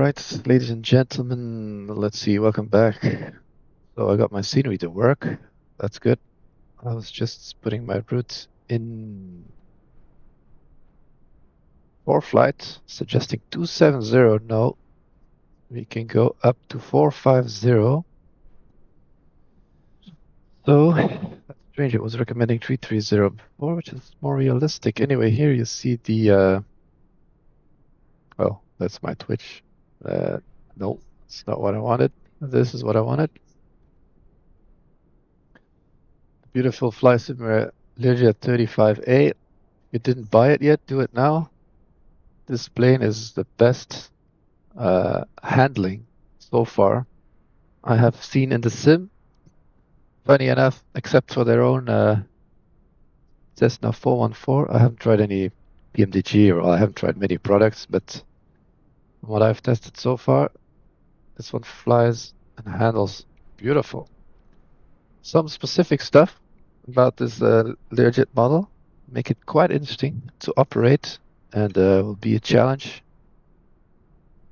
right, ladies and gentlemen, let's see, welcome back. So I got my scenery to work. That's good. I was just putting my route in for flight, suggesting 270. No, we can go up to 450. So that's strange. It was recommending 330 before, which is more realistic. Anyway, here you see the well, that's my Twitch. No, it's not what I wanted. This is what I wanted. Beautiful FlysimWare L35A. You didn't buy it yet, do it now. This plane is the best handling so far I have seen in the sim. Funny enough, except for their own Cessna 414, I haven't tried any PMDG or I haven't tried many products, but from what I've tested so far, this one flies and handles beautiful. Some specific stuff about this Learjet model make it quite interesting to operate and will be a challenge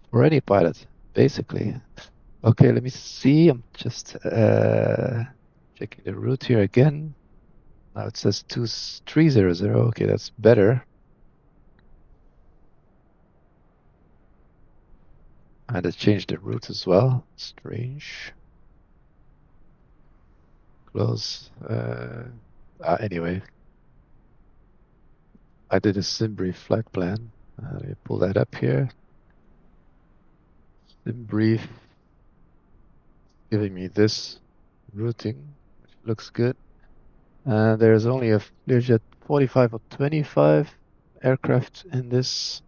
for any pilot, basically. Okay, let me see. I'm just checking the route here again. Now it says 2300. Okay, that's better. And it changed the route as well. Strange. Close. Anyway, I did a SimBrief flight plan. Let me pull that up here. SimBrief giving me this routing, which looks good. And there's only a Learjet 45 or 25 aircraft in this.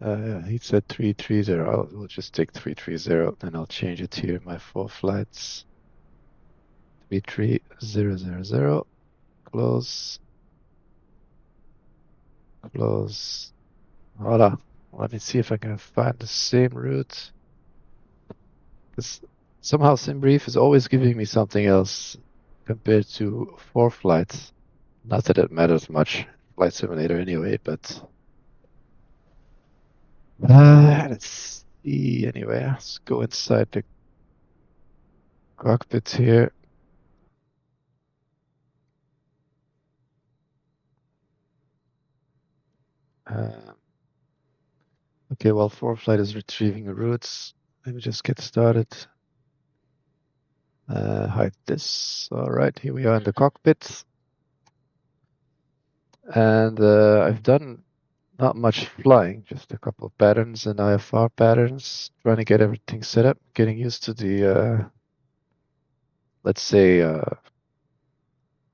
Yeah, he said 330. We'll just take 330, then I'll change it here. My 4 flights. 33000. Close. Close. Voila. Let me see if I can find the same route. Because somehow SimBrief is always giving me something else compared to 4 flights. Not that it matters much, Flight Simulator anyway, but let's see. Anyway, let's go inside the cockpit here. Okay, while 4 flight is retrieving routes, let me just get started. Hide this. All right, here we are in the cockpit. And I've done not much flying, just a couple of patterns and IFR patterns, trying to get everything set up, getting used to the, let's say,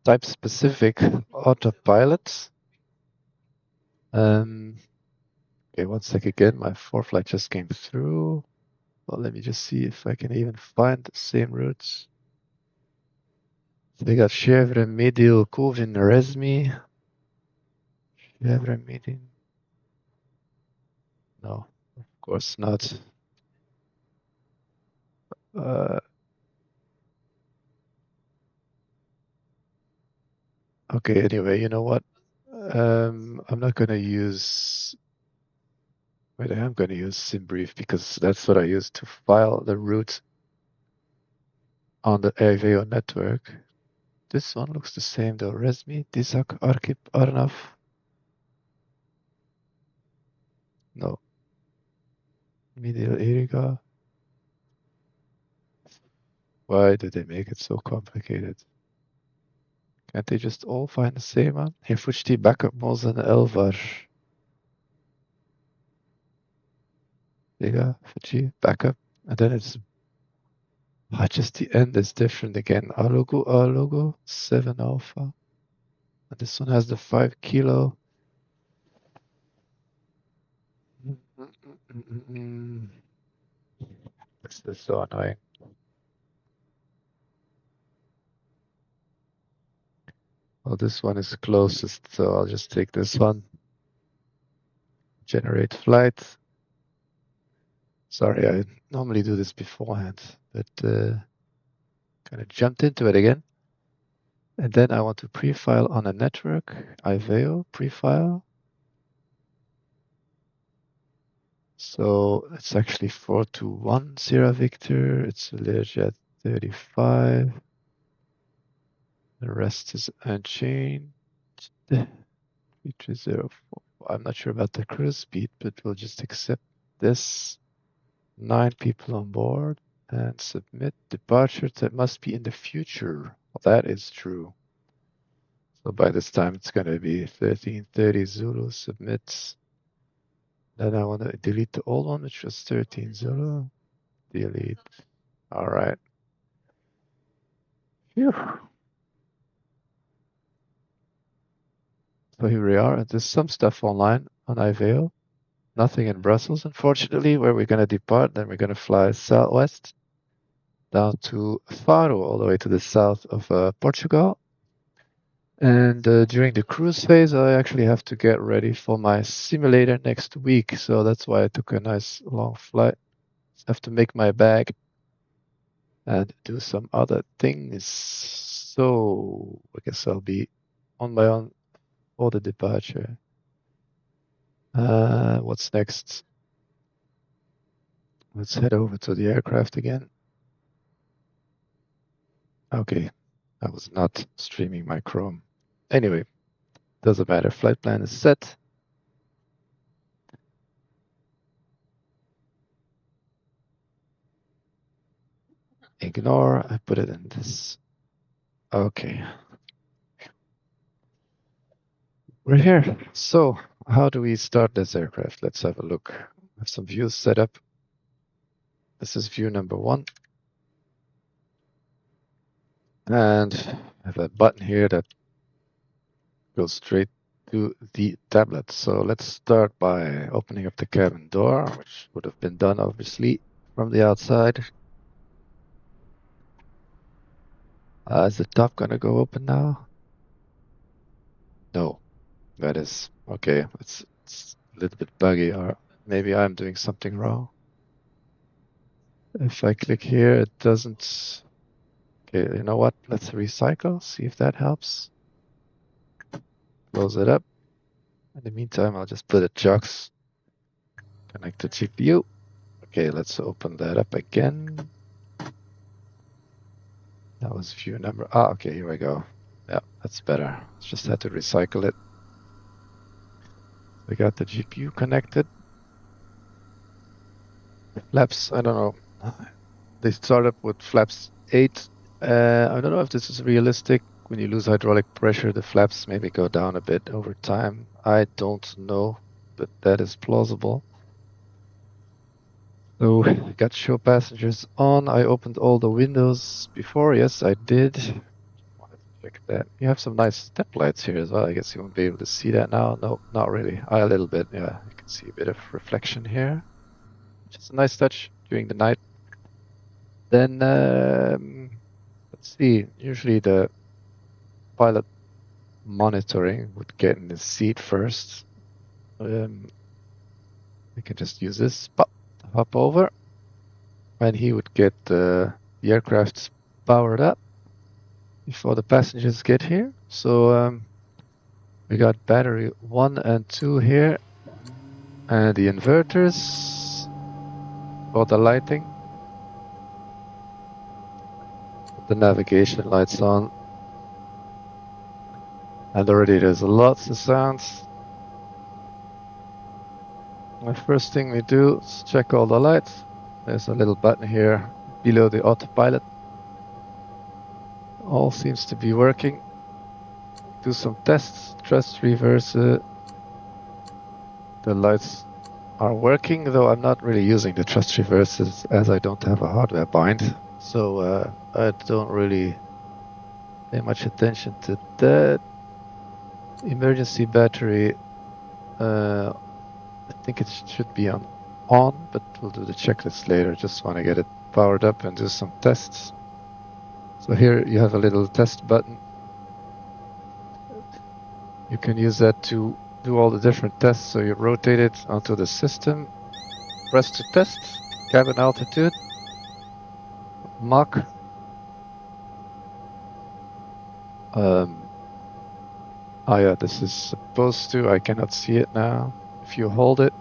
type-specific autopilot. Okay, one sec again, my 4 flight just came through. Well, let me just see if I can even find the same routes. So we got Chèvre, Medial, Kovin, Resmi. Chèvre, Medial. No, of course not. Okay, anyway, you know what? I'm not going to use... Wait, I am going to use SimBrief because that's what I use to file the route on the Aveo network. This one looks the same though. Resmi, Disak, Arkip, Arnav. No. Medial Eriga. Why did they make it so complicated? Can't they just all find the same one? Here, Fuchti, backup Mozen, Elvar. Vega, Fuchti, backup. And then it's just the end is different again. R logo, 7 alpha. And this one has the 5 kilo. This is so annoying. Well, this one is closest, so I'll just take this one. Generate flight. Sorry, I normally do this beforehand, but kind of jumped into it again. And then I want to prefile on a network, Iveo prefile. So it's actually 421 Sierra Victor. It's Learjet 35. The rest is unchanged. 3304. I'm not sure about the cruise speed, but we'll just accept this. 9 people on board and submit departure that must be in the future. Well, that is true. So by this time it's going to be 1330 Zulu submits. Then I want to delete the old one, which was 13 Zulu. Delete. All right. Phew. So here we are. There's some stuff online on iVail. Nothing in Brussels, unfortunately, where we're going to depart. Then we're going to fly southwest down to Faro, all the way to the south of Portugal. And during the cruise phase, I actually have to get ready for my simulator next week. So that's why I took a nice long flight. I have to make my bag and do some other things. So I guess I'll be on my own for the departure. What's next? Let's head over to the aircraft again. Okay, I was not streaming my Chrome. Anyway, doesn't matter. Flight plan is set. Ignore. I put it in this. Okay. We're here. So how do we start this aircraft? Let's have a look. I have some views set up. This is view number 1. And I have a button here that goes straight to the tablet. So let's start by opening up the cabin door, which would have been done obviously from the outside. Is the top gonna go open now? No, that is okay. It's a little bit buggy, or maybe I'm doing something wrong. If I click here, it doesn't. Okay, you know what? Let's recycle, see if that helps. Close it up. In the meantime, I'll just put a jocks, connect the GPU. Okay, let's open that up again. That was view number. Okay, here we go. Yeah, that's better. Just had to recycle it. We got the GPU connected. Flaps, I don't know. They start up with flaps 8. I don't know if this is realistic. When you lose hydraulic pressure, the flaps maybe go down a bit over time. I don't know, but that is plausible. So, got show passengers on. I opened all the windows before. Yes, I did. Wanted to check that. You have some nice step lights here as well. I guess you won't be able to see that now. No, not really. A little bit. Yeah, you can see a bit of reflection here, which is a nice touch during the night. Then, let's see. Usually the pilot monitoring would get in the seat first. We can just use this to hop over, and he would get the aircraft powered up before the passengers get here. So we got battery 1 and 2 here, and the inverters for the lighting. The navigation lights on, and already there's lots of sounds. The first thing we do is check all the lights. There's a little button here below the autopilot. All seems to be working. Do some tests. Thrust reverse. The lights are working, though I'm not really using the thrust reversers as I don't have a hardware bind. So I don't really pay much attention to that. Emergency battery. I think it should be on, but we'll do the checklist later. Just want to get it powered up and do some tests. So here you have a little test button. You can use that to do all the different tests. So you rotate it onto the system, press to test, cabin altitude, Mach. Yeah, this is supposed to, I cannot see it now. If you hold it,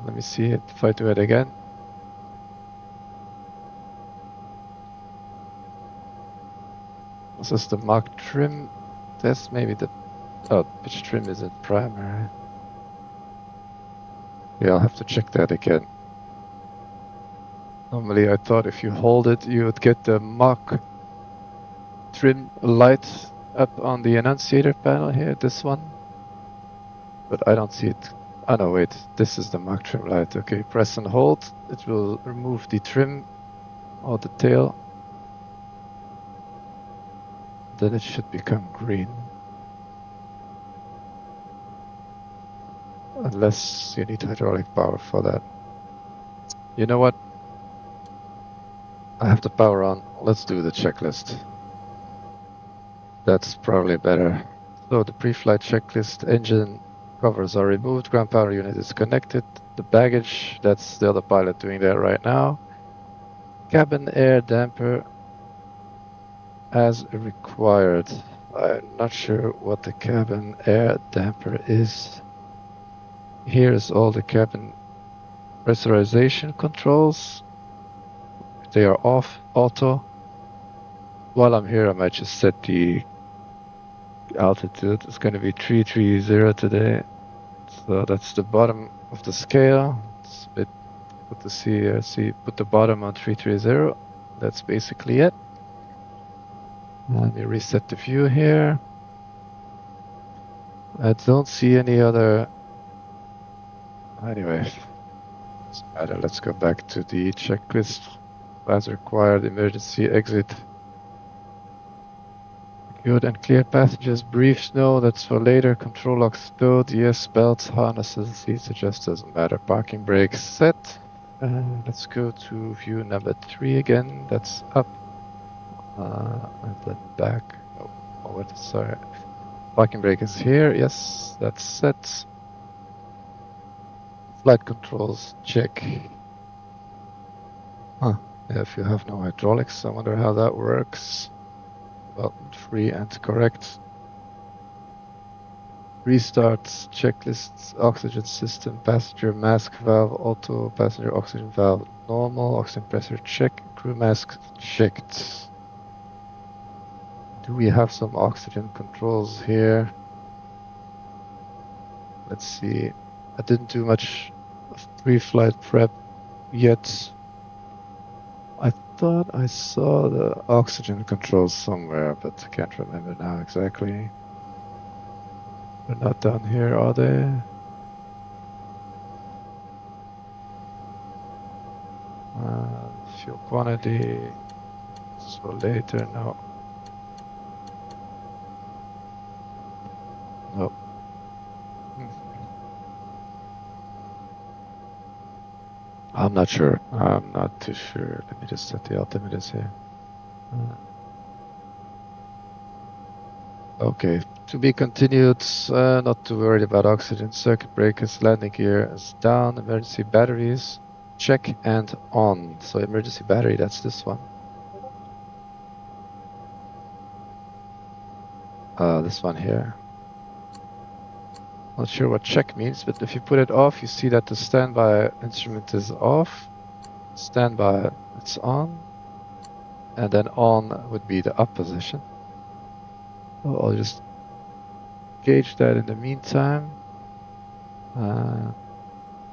Let me see it if I do it again. This is the mark trim. That's maybe the pitch trim is in primary. Yeah, I'll have to check that again. Normally I thought if you hold it, you would get the mark trim light up on the annunciator panel here, this one. But I don't see it. Oh no, wait, this is the mark trim light. Okay, press and hold. It will remove the trim or the tail. Then it should become green. Unless you need hydraulic power for that. You know what? I have the power on. Let's do the checklist. That's probably better. So the pre-flight checklist: engine covers are removed, ground power unit is connected, the baggage, that's the other pilot doing that right now. Cabin air damper as required. I'm not sure what the cabin air damper is. Here's all the cabin pressurization controls. They are off, auto. While I'm here, I might just set the altitude. It's going to be 330 today. So that's the bottom of the scale. It's a bit good to see here. See, put the bottom on 330. That's basically it. Let me reset the view here. I don't see any other. Anyway, doesn't matter. Let's go back to the checklist. As required, emergency exit. Good and clear passengers. Briefs, no, that's for later. Control locks stowed. Yes, belts, harnesses, seats adjust, doesn't matter. Parking brakes set. Let's go to view number 3 again. That's up. And then back. Oh, what? Sorry. Parking brake is here. Yes, that's set. Flight controls, check. Huh. Yeah, if you have no hydraulics, I wonder how that works. Well, free and correct. Restarts, checklists, oxygen system, passenger mask valve, auto, passenger oxygen valve, normal, oxygen pressure check, crew mask checked. Do we have some oxygen controls here? Let's see. I didn't do much pre-flight prep yet. I thought I saw the oxygen controls somewhere, but I can't remember now exactly. They're not down here, are they? Fuel quantity. So later, no. No. I'm not sure. I'm not too sure. Let me just set the altimeters here. Okay, to be continued. Not too worried about oxygen. Circuit breakers, landing gear is down. Emergency batteries, check and on. So emergency battery, that's this one. This one here. Not sure what check means, but if you put it off, you see that the standby instrument is off. Standby, it's on. And then on would be the up position. So I'll just gauge that in the meantime.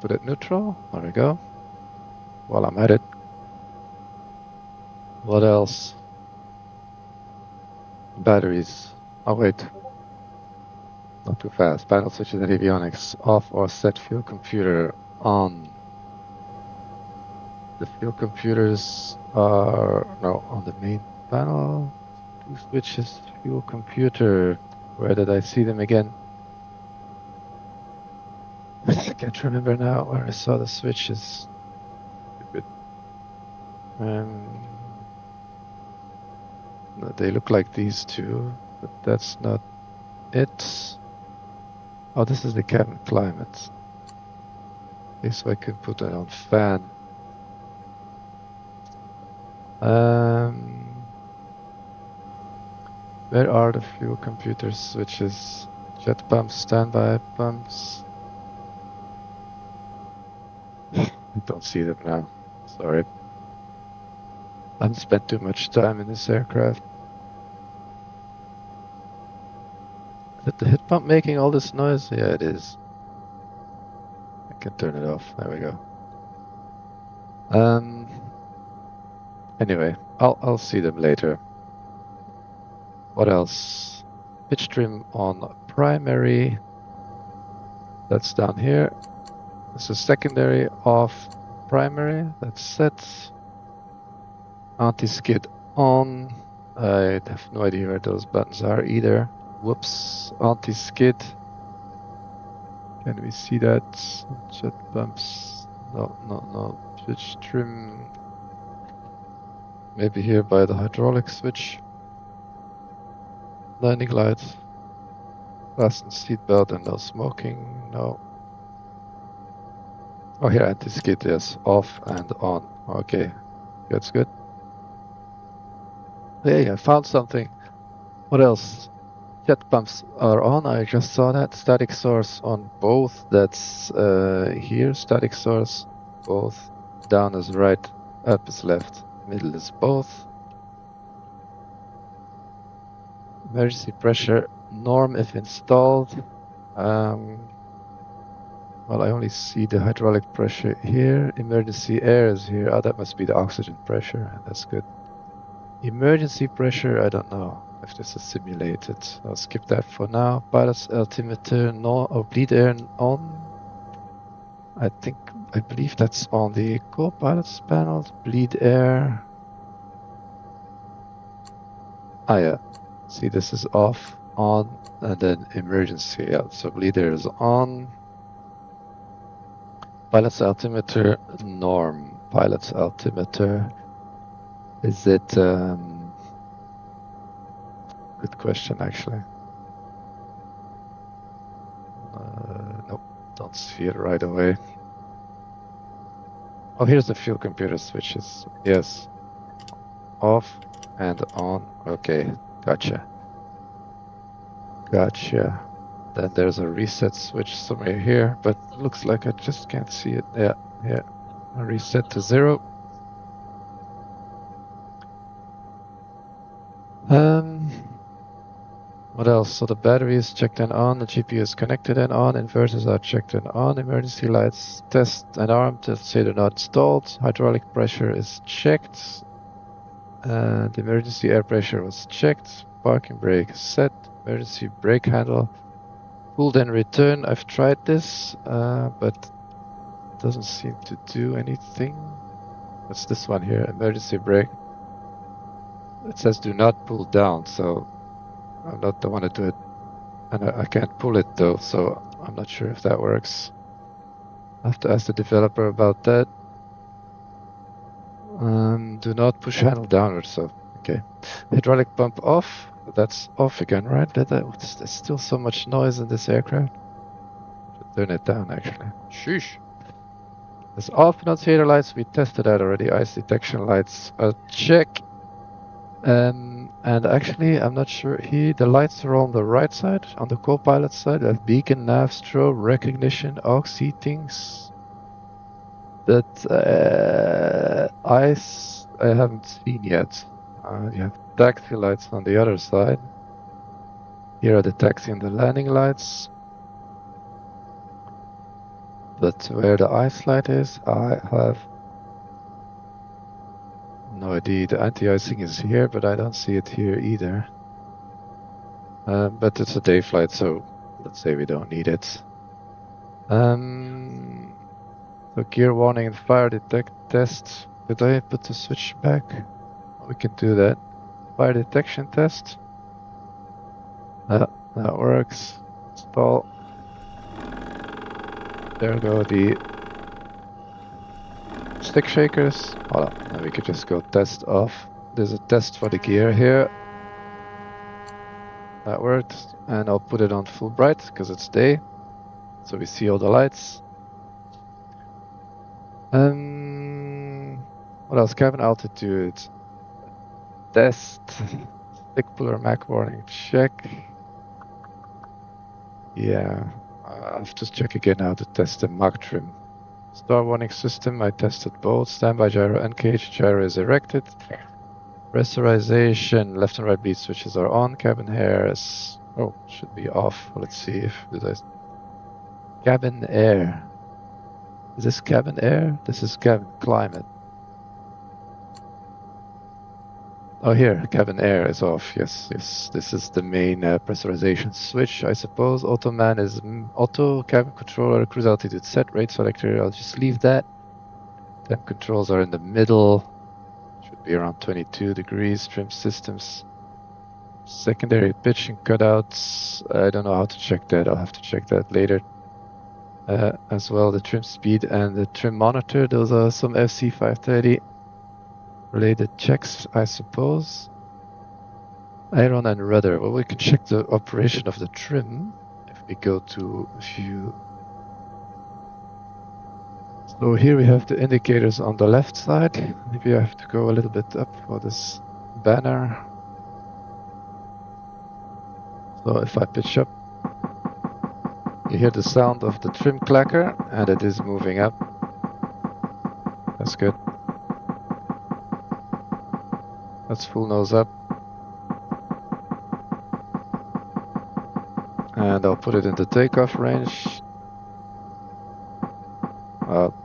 Put it neutral. There we go. While I'm at it. What else? Batteries. Oh, wait. Not too fast. Panel switches and avionics off or set. Fuel computer on. The fuel computers are no on the main panel. Two switches. Fuel computer. Where did I see them again? I can't remember now where I saw the switches. They look like these two, but that's not it. Oh, this is the cabin climate. Okay, so I could put it on fan. Where are the fuel computer switches? Jet pumps, standby pumps. don't see them now. Sorry. I haven't spent too much time in this aircraft. Is it the heat pump making all this noise? Yeah, it is. I can turn it off. There we go. Anyway, I'll see them later. What else? Pitch trim on primary. That's down here. This is secondary off primary. That's set. Anti-skid on. I have no idea where those buttons are either. Whoops. Anti-skid. Can we see that? Jet bumps. No. Pitch trim. Maybe here by the hydraulic switch. Landing light. Fasten seatbelt and no smoking. No. Oh, here anti-skid, yes. Off and on. Okay. That's good. Hey, I found something. What else? Jet pumps are on. I just saw that. Static source on both. That's here. Static source. Both. Down is right. Up is left. Middle is both. Emergency pressure norm if installed. Well, I only see the hydraulic pressure here. Emergency air is here. Oh, that must be the oxygen pressure. That's good. Emergency pressure, I don't know if this is simulated. I'll skip that for now. Pilot's altimeter, no, or bleed air on. I believe that's on the co-pilot's panel. Bleed air. Ah, yeah. See, this is off, on, and then emergency. Yeah, so bleed air is on. Pilot's altimeter norm. Pilot's altimeter. Is it? Good question, actually. Nope, don't see it right away. Oh, here's the fuel computer switches. Yes. Off and on. Okay, gotcha. Then there's a reset switch somewhere here, but looks like I just can't see it. Yeah. A reset to 0. What else? So the battery is checked and on, the GPU is connected and on, inverters are checked and on, emergency lights test and arm to say they're not installed, hydraulic pressure is checked, the emergency air pressure was checked, parking brake set, emergency brake handle, pull then return. I've tried this, but it doesn't seem to do anything. What's this one here? Emergency brake. It says do not pull down, so I'm not the one to do it, and I can't pull it though, so I'm not sure if that works. I have to ask the developer about that. Do not push handle downwards, so okay. Hydraulic pump off. That's off again, right? There's still so much noise in this aircraft. Should turn it down, actually. Sheesh. It's off. Annunciator lights. We tested that already. Ice detection lights. Check. And actually, I'm not sure. The lights are on the right side, on the co-pilot side. We have beacon, nav, strobe, recognition, aux heatings. That ice I haven't seen yet. You have taxi lights on the other side. Here are the taxi and the landing lights. But where the ice light is, I have no idea. The anti-icing is here, but I don't see it here either. But it's a day flight, so let's say we don't need it. So gear warning and fire detect test. Did I put the switch back? We can do that. Fire detection test. That works. Install. There go the stick shakers. Hold on, now we could just go test off. There's a test for the gear here. That worked, and I'll put it on full bright because it's day, so we see all the lights. What else? Cabin altitude. Test. Stick puller Mac warning check. Yeah, I'll have to check again how to test the Mach trim. Star warning system, I tested both. Standby gyro and cage. Gyro is erected. Pressurization, left and right bleed switches are on. Cabin air is, oh, should be off. Let's see if, cabin air. Is this cabin air? This is cabin climate. Oh, here, cabin air is off. Yes, yes. This is the main pressurization switch, I suppose. Auto man is auto, cabin controller, cruise altitude set, rate selector. I'll just leave that. Temp controls are in the middle. Should be around 22 degrees. Trim systems. Secondary pitch and cutouts. I don't know how to check that. I'll have to check that later. As well, the trim speed and the trim monitor. Those are some FC530 related checks, I suppose. Iron and rudder. Well, we can check the operation of the trim if we go to view. So here we have the indicators on the left side. Maybe I have to go a little bit up for this banner. So if I pitch up, you hear the sound of the trim clacker, and it is moving up. That's good. That's full nose up. And I'll put it in the takeoff range.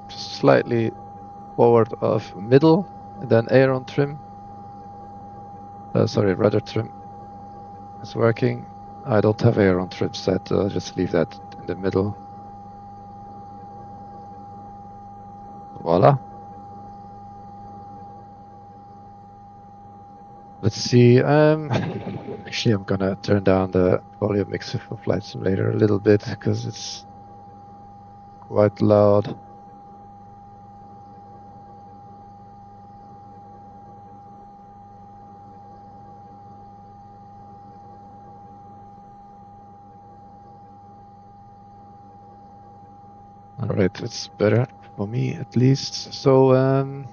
Just slightly forward of middle, and then aileron trim. Sorry, rudder trim is working. I don't have aileron trim set, I'll just leave that in the middle. Voila. Let's see, actually I'm gonna turn down the volume mixer for Flight Simulator a little bit, because it's quite loud. Alright, it's better for me at least. So,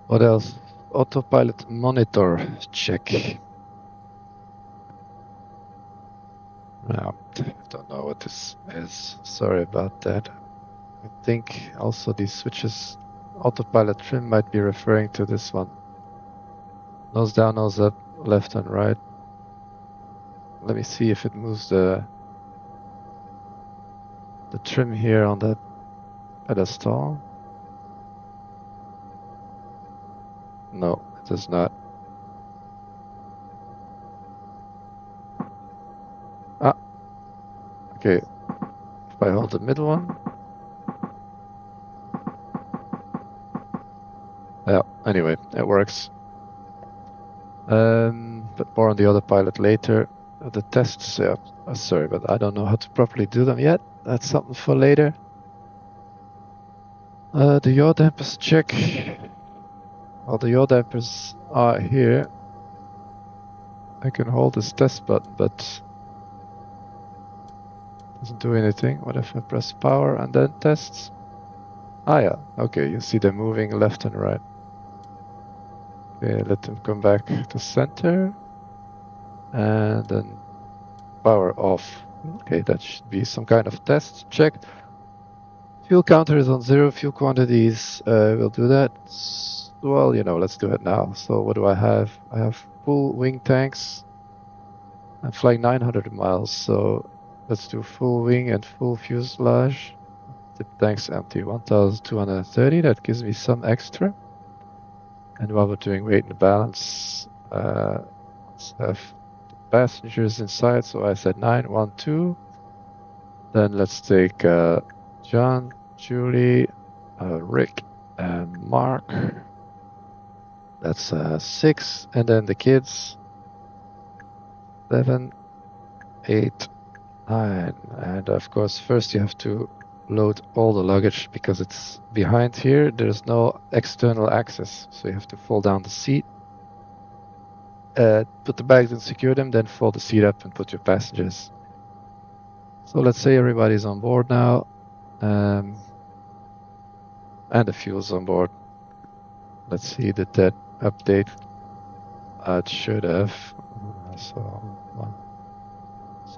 what else? Autopilot monitor check. I don't know what this is. Sorry about that. I think also these switches, autopilot trim might be referring to this one. Nose down, nose up, left and right. Let me see if it moves the trim here on the pedestal. No, it does not. Ah, okay. If I hold the middle one. Yeah, anyway, it works. But more on the autopilot later. The tests, yeah, sorry, but I don't know how to properly do them yet. That's something for later. The yaw dampers check. Well, the yaw dampers are here. I can hold this test button, but doesn't do anything. What if I press power and then tests? Ah yeah, okay, you see them moving left and right. Okay, let them come back to center. And then power off. Okay, that should be some kind of test check. Fuel counter is on 0, fuel quantities, we'll do that. Well, you know, let's do it now. So what do I have? I have full wing tanks. I'm flying 900 miles, so let's do full wing and full fuselage. The tanks empty, 1230, that gives me some extra. And while we're doing weight and balance, let's have the passengers inside. So I said 912. Then let's take John, Julie, Rick, and Mark. That's 6. And then the kids, 7, 8, 9. And of course, first you have to load all the luggage because it's behind here. There's no external access, so you have to fold down the seat, put the bags and secure them, then fold the seat up and put your passengers. So let's say everybody's on board now, and the fuel's on board. Let's see, did that update? It should have. So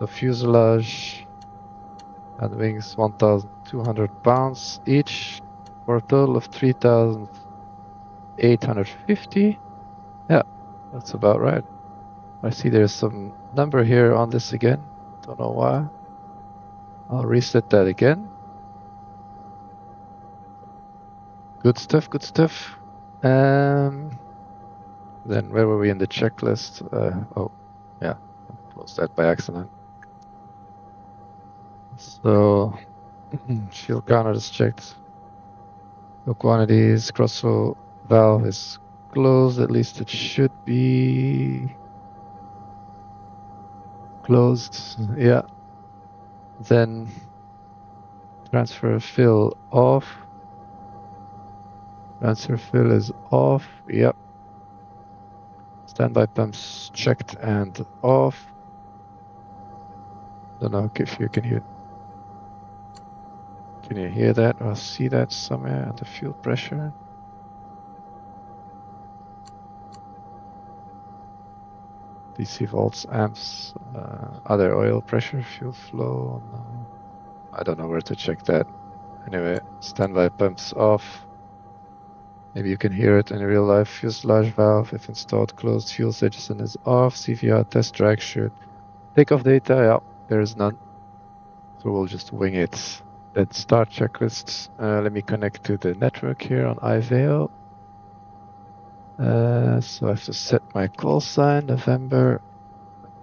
fuselage. And wings 1,200 pounds each for a total of 3,850. Yeah, that's about right. I see there's some number here on this again. Don't know why. I'll reset that again. Good stuff, good stuff. Then where were we in the checklist? Oh, yeah, I closed that by accident. So, fuel counter is checked. No quantities, crossflow valve is closed, at least it should be closed. Yeah. Then transfer fill off. Transfer fill is off. Yep. Standby pumps checked and off. Don't know if you can hear. Can you hear that or see that somewhere on the fuel pressure? DC volts, amps, other oil pressure, fuel flow. No. I don't know where to check that. Anyway, standby pumps off. Maybe you can hear it in real life. Fuselage valve, if installed, closed. Fuel station is off. CVR test track should takeoff data. Yeah, there is none. So we'll just wing it. Let's start checklist. Let me connect to the network here on iVail. So I have to set my call sign. November.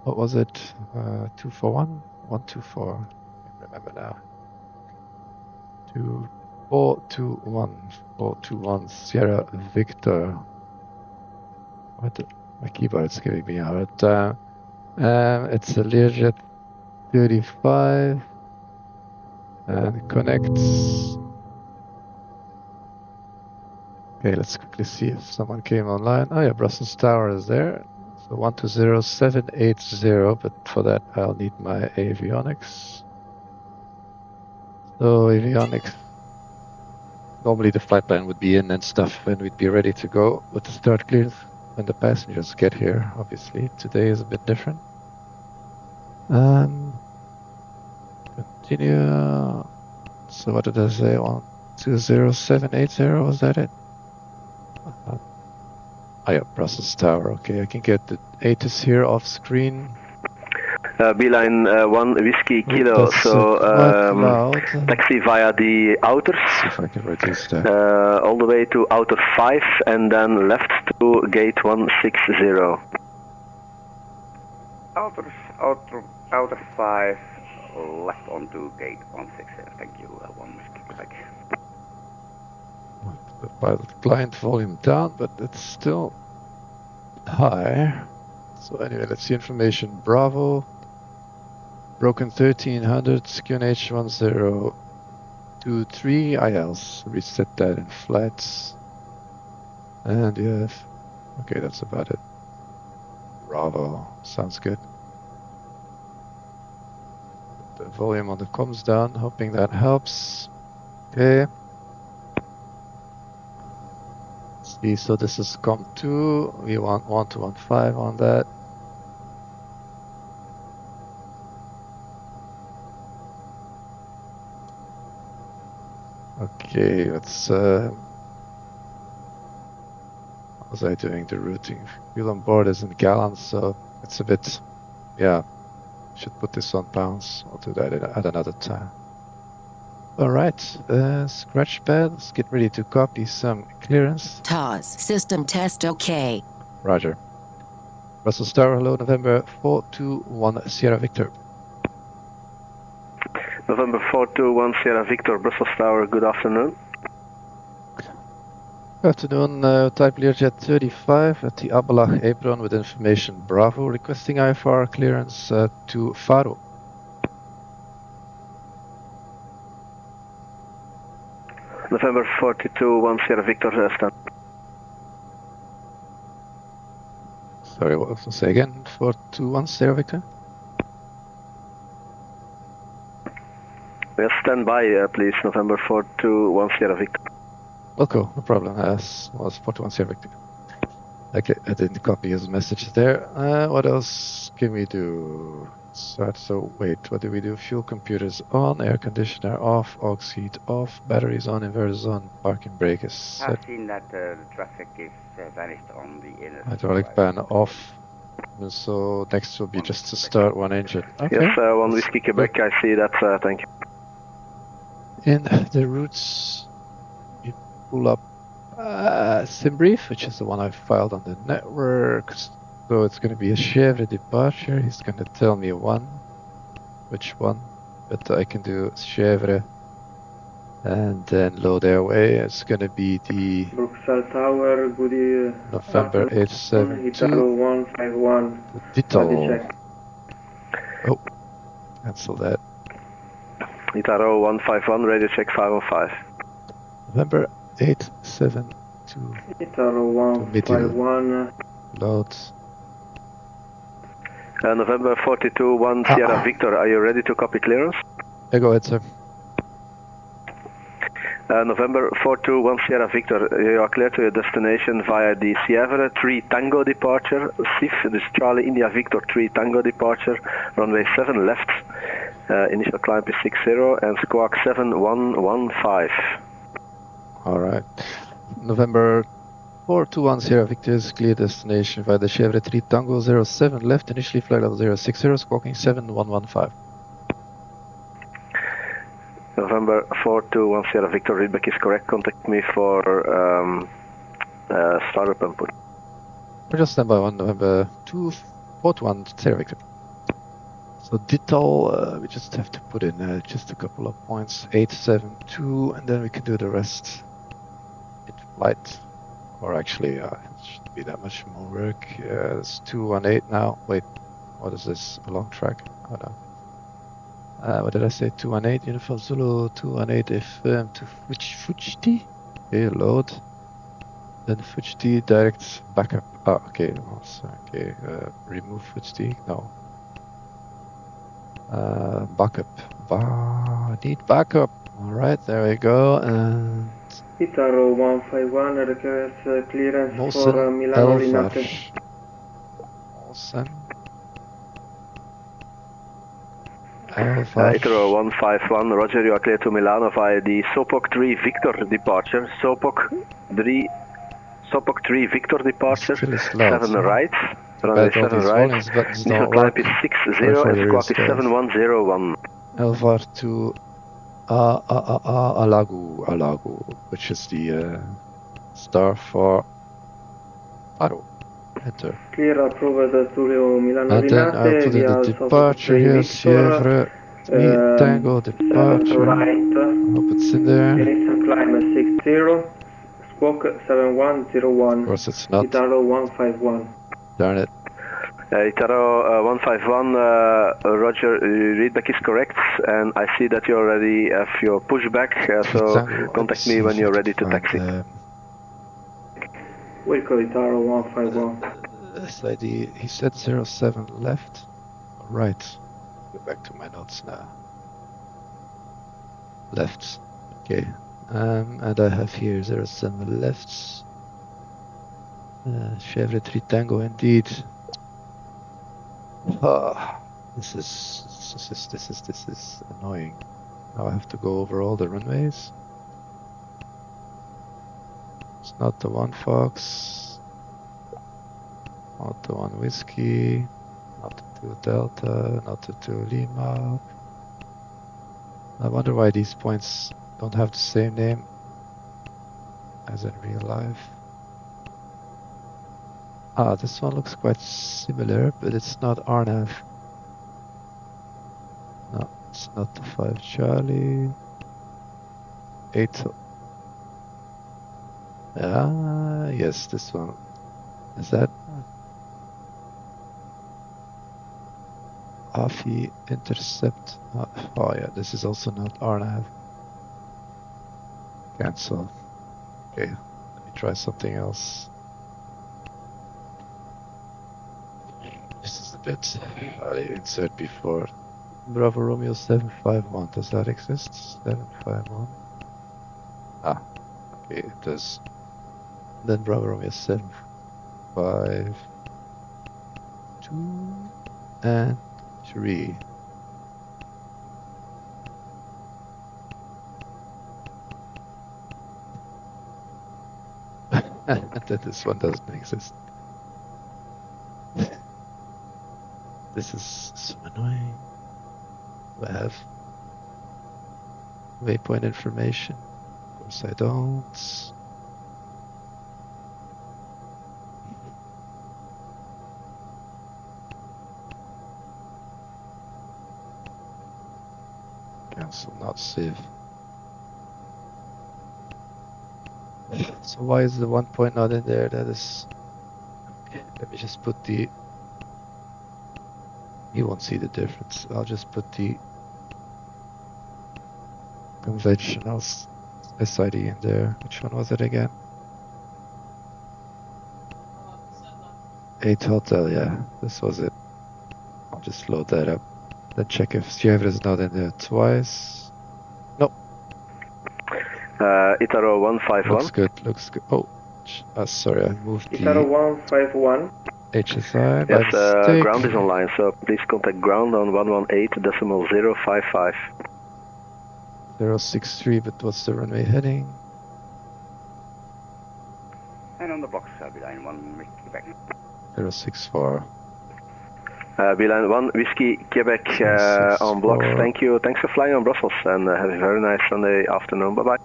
What was it? 241? 124. I can't remember now. 421. 421 Sierra Victor. What? My keyboard's giving me a hard time. It's a Learjet 35. And connects. Okay, let's quickly see if someone came online. Oh yeah, Brussels Tower is there. So 120780, but for that I'll need my avionics. So avionics. Normally the flight plan would be in and stuff, and we'd be ready to go with the start clearance when the passengers get here. Obviously, today is a bit different. Continue. So what did I say? 120780, was that it? Oh yeah, Brussels Tower. Okay, I can get the ATIS here off screen. Beeline 1 Whiskey Kilo, so taxi via the outers. See if I can reduce that. All the way to outer 5 and then left to gate 160. Outer 5, left onto gate 160. Thank you, 1 Whiskey Quebec. The pilot blind volume down, but it's still high. So anyway, let's see information. Bravo. Broken 1300, QNH 1023 ILs. Reset that in flights. And you have. Okay, that's about it. Bravo. Sounds good. The volume on the comms down, hoping that helps. Okay. See, so this is COM2. We want 1215 on that. Okay, let's what was I doing the routing? Fuel on board is in gallons, so it's a bit, yeah, should put this on pounds. I'll do that at another time. All right, scratch pad, let's get ready to copy some clearance. TOS, system test okay. Roger. Brussels Tower, hello, November 421 Sierra Victor. November 421 Sierra Victor, Brussels Tower, good afternoon. Good afternoon, type Learjet 35 at the Abalach apron with information Bravo, requesting IFR clearance to Faro. November 421 Sierra Victor, stand. Sorry, what was I say again? 421 Sierra Victor? Yes, stand by, please. November 421 Sierra Victor. Okay, no problem. Was 421 Sierra Victor. Okay, I didn't copy his message there. What else can we do? Start. So wait, what do we do? Fuel computers on, air conditioner off, aux heat off, batteries on, inverters on, parking brake is set, I've seen that the traffic is vanished on the inner. hydraulic pan off. And so next will be just to start one engine. Okay. Yes, 1 Whiskey Quebec, I see that, thank you. In the routes, you pull up SimBrief, which is the one I filed on the network. So it's going to be a Chevre departure. He's going to tell me which one, but I can do Chevre and then load airway. It's going to be the Bruxelles Tower, good November afternoon. 872. Italo 151. Ditto. check. Oh, cancel that. Itaro 151, radio check 505. November 872. Italo 151. Load. November 42, 1 Sierra Victor, are you ready to copy clearance? Yeah, go ahead, sir. November 42, 1 Sierra Victor, you are clear to your destination via the Sierra 3 Tango departure, SIF, this Charlie India Victor 3 Tango departure, runway 7 left, initial climb is 60 and squawk 7115. Alright. November 421 Sierra Victor is clear destination via the Chevre 3 Tango 07 left, initially flight level 060, squawking 7115. November 421 Sierra Victor, readback is correct, contact me for startup input. We're just stand by one November 421 Sierra Victor. So Ditto, we just have to put in just a couple of points, 872, and then we can do the rest in flight. Or actually, it shouldn't be that much more work. It's 218 now. Wait, what is this? A long track? Oh no. What did I say? 218 Uniform Zulu, 218 FM to Fujiti. Okay, load. Then Fujiti direct backup. Oh, okay. Okay, remove Fujiti. No. Backup. Need backup. Alright, there we go. And Italo 151 requires clearance Molson for Milano Elvar. Linate. Molson Elvar. Itero 151, Roger, you are clear to Milano via the Sopok 3 Victor departure. Sopok 3 Victor departure, Still is loud, 7 so right, runway bad all 7 these right, volumes buttons initial don't climb work. is 60 Sorry for and the squawk is risk, guys. 7101. Elvar to Alagu, which is the star for Faro. Enter. Clear approved Tullio Milano And then I'll Linate put in via the Sopok departure 3 here, Victor. Sierra 3 Tango departure. Right. Hope it's in there. Initial climb is 60. Squawk 7101. Of course it's not. Italo 151. Darn it. Itaro 151, Roger, readback is correct, and I see that you already have your pushback, so Tango, contact me when you're ready to taxi. Wilco Italo 151. This ID, he said 07 left. Right. Go back to my notes now. Left. Okay. And I have here 07 left. Chevre 3 Tango indeed. This is annoying. Now I have to go over all the runways. It's not the one Fox, not the one Whiskey, not the 2 Delta, not the 2 Lima. I wonder why these points don't have the same name as in real life. This one looks quite similar, but it's not RNAV. No, it's not the 5 Charlie. 8. Yes, this one. Is that AFI Intercept? Oh yeah, this is also not RNAV. Cancel. Okay, let me try something else. This is a bit I insert before. Bravo Romeo 751, does that exist? 751. Okay, it does. Then Bravo Romeo 752 and 3. That this one doesn't exist. This is so annoying. Do I have waypoint information? Of course I don't. Cancel, not save. So why is the 1 point not in there? That is... Okay, let me just put the... You won't see the difference. I'll just put the conventional SID in there. Which one was it again? 8 Hotel, yeah. This was it. I'll just load that up. Then check if Sierra is not in there twice. Nope. Itaro 151. Looks good, looks good. Oh, sorry, I moved Itaro the 151. HSI by Yes, mistake. ground is online, so please contact ground on 118.055. 063, but what's the runway heading? And on the box, beeline 1 Quebec. 064. Beeline 1 Whiskey Quebec on blocks. 064. Thank you. Thanks for flying on Brussels and have a very nice Sunday afternoon. Bye bye.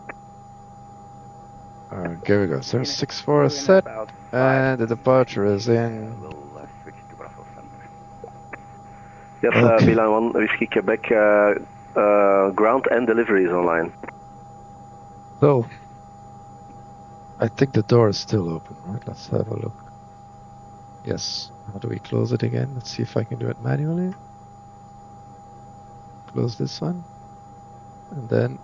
Alright, here we go. 064 is set, and the departure is in. We'll switch to Brussels Center. Yes, Okay. Beeline 1 Whiskey Quebec ground and delivery is online. So, I think the door is still open, right? Let's have a look. Yes. How do we close it again? Let's see if I can do it manually. Close this one. And then...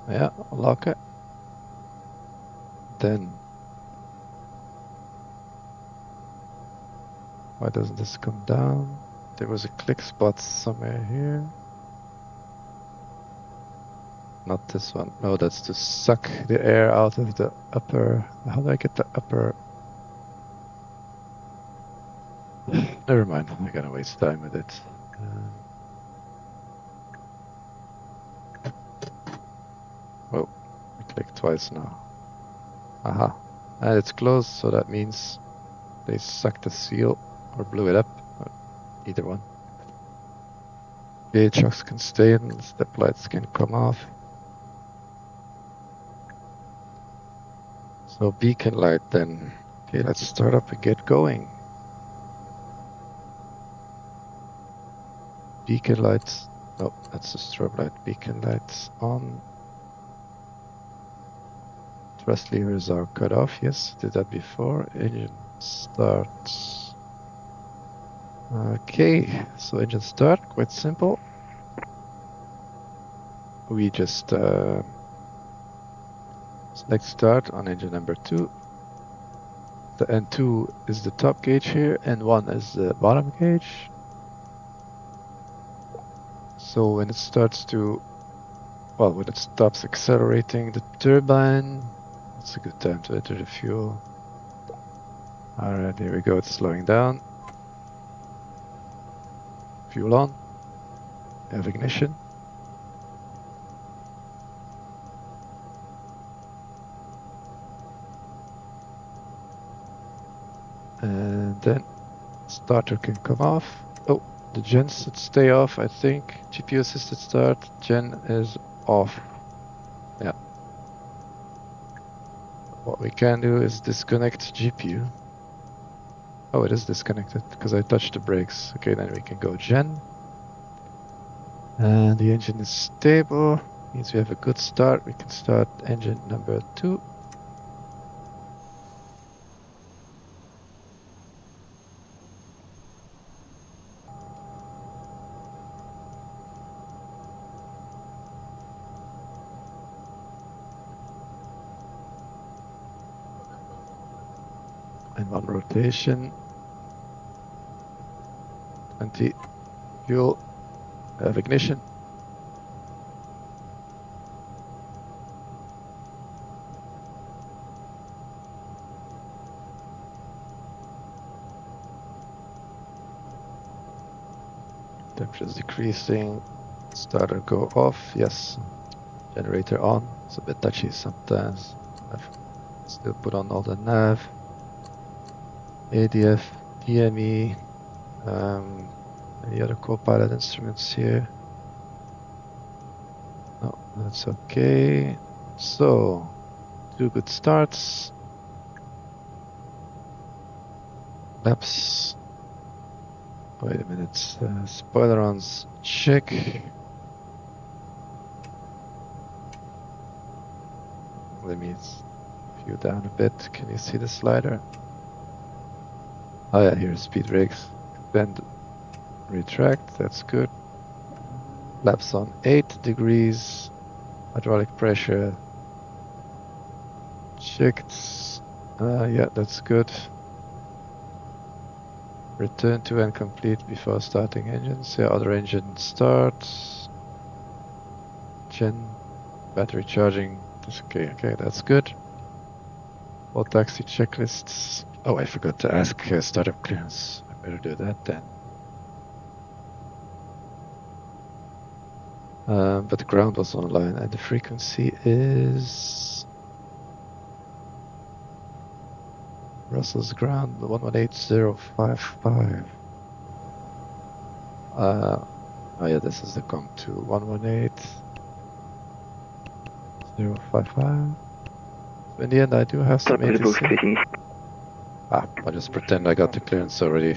yeah, lock it. Then... Why doesn't this come down? There was a click spot somewhere here. Not this one. No, that's to suck the air out of the upper... How do I get the upper... Never mind, I'm not gonna waste time with it. Oh, I clicked twice now. Aha. And it's closed, so that means they sucked the seal or blew it up. Either one. Okay, trucks can stay in, step lights can come off. So beacon light then. Okay, let's start up and get going. Beacon lights. Oh, that's the strobe light. Beacon lights on. Thrust levers are cut off. Yes, did that before. Engine start. Okay, so engine start. Quite simple. We just select start on engine number 2. The N2 is the top gauge here, N1 is the bottom gauge. So when it starts to, well, when it stops accelerating the turbine, it's a good time to enter the fuel. Alright, here we go, it's slowing down. Fuel on. Have ignition. And then starter can come off. Oh, the gen should stay off, I think. GPU assisted start, gen is off. Yeah. What we can do is disconnect GPU. Oh, it is disconnected because I touched the brakes. Okay, then we can go gen. And the engine is stable. Means we have a good start. We can start engine number 2. And one rotation. 20. Fuel. Have ignition. Temperature is decreasing. Starter go off. Yes. Generator on. It's a bit touchy sometimes. I've still put on all the nav. ADF, DME. Any other co-pilot instruments here? No, that's okay. So, 2 good starts. Laps. Wait a minute. Spoilerons check. Let me view down a bit. Can you see the slider? Oh yeah, here's speed brakes. Bend, retract. That's good. Laps on 8 degrees. Hydraulic pressure checked. Yeah, that's good. Return to and complete before starting engines. Yeah, other engine start. Battery charging. Okay, that's good. All taxi checklists. Oh, I forgot to ask startup clearance. I better do that then. But the ground was online and the frequency is Russell's ground 118055. Oh yeah, this is the COM2 118055. In the end, I do have some ATC. I'll just pretend I got the clearance already.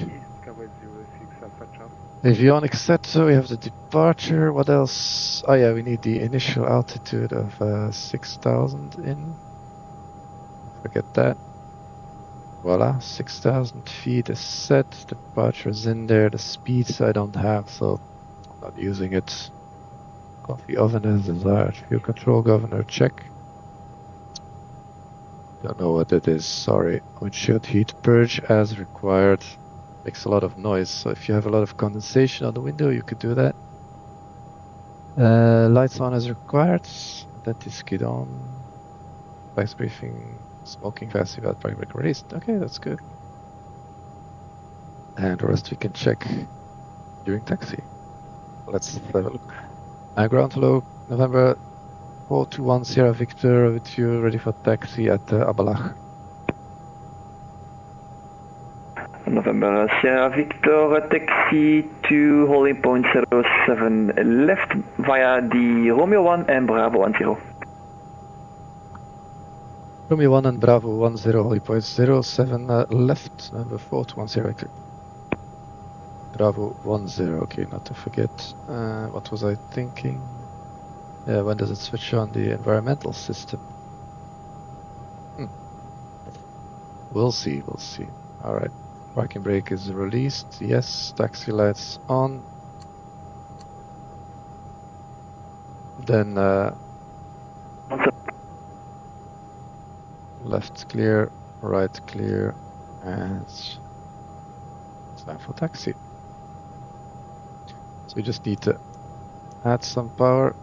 Avionics set, so we have the departure. What else? Oh yeah, we need the initial altitude of 6,000 in. Forget that. Voila, 6,000 feet is set. Departure is in there. The speeds I don't have, so I'm not using it. Coffee oven is desired. Fuel control governor check. Don't know what it is, sorry. Windshield heat purge as required. Makes a lot of noise, so if you have a lot of condensation on the window, you could do that. Lights on as required. Dentist kit on. Vice briefing. Smoking fast without parking brake released. Okay, that's good. And the rest we can check during taxi. Let's have a look. Ground hello, November 421 Sierra Victor with you ready for taxi at Abalach. November Sierra Victor, taxi to holding point 07 left via the Romeo 1 and Bravo 10. Romeo 1 and Bravo 10, holding point 07 left, number 421 Sierra Victor. Bravo 10, okay, not to forget. What was I thinking? Yeah, when does it switch on the environmental system? We'll see, we'll see. Alright. Parking brake is released. Yes. Taxi lights on. Then left clear, right clear, and it's time for taxi. So you just need to add some power.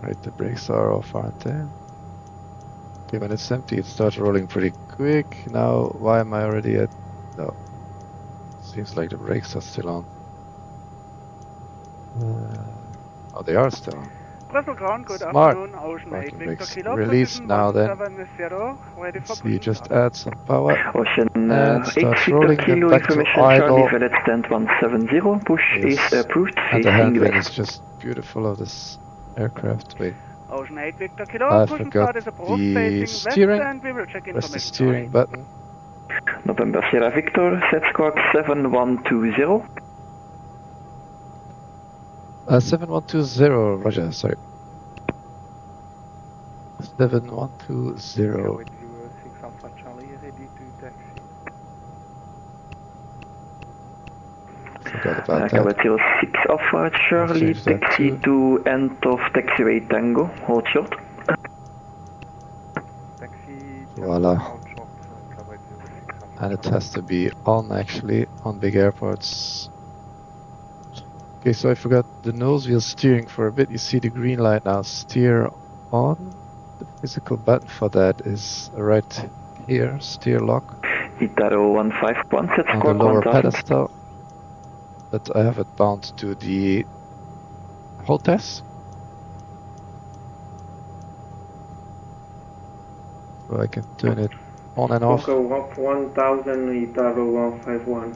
Right, the brakes are off, aren't they? Okay, when it's empty, it starts rolling pretty quick. Now, why am I already at... No. Seems like the brakes are still on. Oh, they are still on. Brussels ground, good Smart. afternoon, Ocean 8 Parking Victor brakes Kilo, released now then. 770, ready for So you pushing just start. add some power. Ocean And 8 start Victor rolling them Kilo, back to information idle. Charlie, valid stand 170, push Yes. is approved, And the facing handling west. is just beautiful of this aircraft. Wait, Ocean 8 Victor Kilo, I push and forgot start is approved, the facing steering. west, and we will check Press the information. steering button. November Sierra Victor, set squawk 7120. 7120, Roger, sorry. 7120. With you, 6 Alpha Charlie, ready to taxi. Forgot about that. Cabot 06 Alpha Charlie, change that taxi to end of taxiway Tango, hold short. Taxi, Voila. out short, Cabot 06 Alpha And it Charlie. has to be on actually, on big airports. Okay, so I forgot the nose wheel steering for a bit. You see the green light now, steer on. The physical button for that is right here, steer lock. Itaro 151, set on the squawk lower 1000. pedestal, but I have it bound to the hotess. So I can turn it on and off. Squawk 1000, Itaro 151.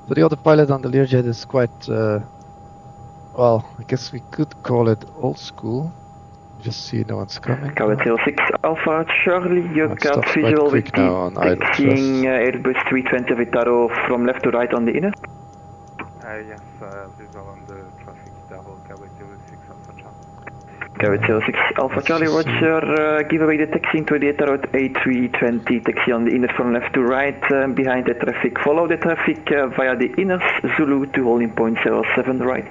So the autopilot on the Learjet is quite, well, I guess we could call it old school. Just see no one's coming. Kawet 06 Alpha Charlie, you Oh, it got stops quite visual with quick now on idle taxiing thrust. Airbus 320 Vitaro from left to right on the inner. Yes, visual on the traffic double Kawet 06 Alpha Charlie. Kawet 06 Alpha Let's Charlie, just see. Roger, give away the taxiing to the Itaro A320, taxi on the inner from left to right, behind the traffic, follow the traffic via the inners, Zulu to holding point 07 right.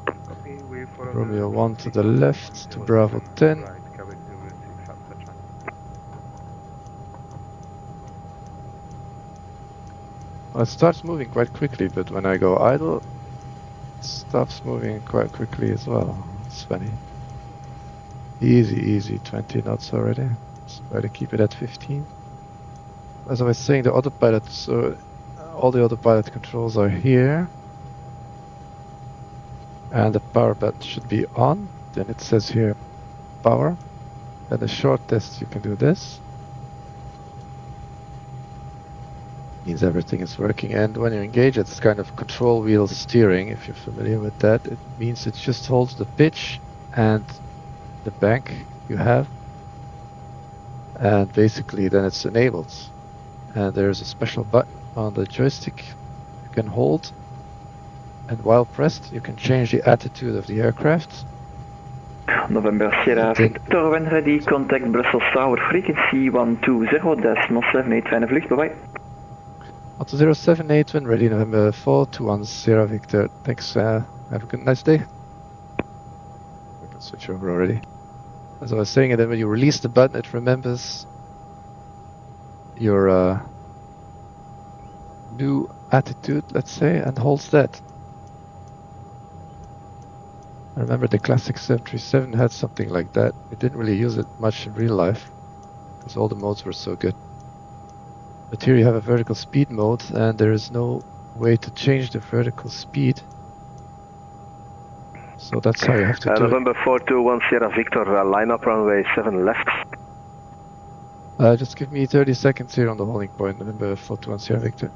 Copy, we follow Romeo the 1 to the left, to Bravo 10. Right, Kawet 06 Alpha Charlie. Well, it starts moving quite quickly, but when I go idle, it stops moving quite quickly as well. It's funny. Easy, 20 knots already. Let's try to keep it at 15. As I was saying, the autopilot, so all the autopilot controls are here. And the power button should be on. Then it says here, power. And the short test, you can do this. Means everything is working, and when you engage, it's kind of control wheel steering. If you're familiar with that, it means it just holds the pitch and the bank you have, and basically then it's enabled. And there's a special button on the joystick you can hold, and while pressed, you can change the attitude of the aircraft. November Sierra Victor, when ready, contact Brussels Tower, frequency 120.785 fijne vlucht, bye bye. 078 when ready, November 4 21 Sierra Victor. Thanks, have a good, nice day. We can switch over already. As I was saying, and then when you release the button, it remembers your new attitude, let's say, and holds that. I remember the classic 737 had something like that. We didn't really use it much in real life, because all the modes were so good. But here you have a vertical speed mode, and there is no way to change the vertical speed. So that's how you have to do November 421 Sierra Victor, line up runway 7 left. it. Just give me 30 seconds here on the holding point, November 421 Sierra Victor.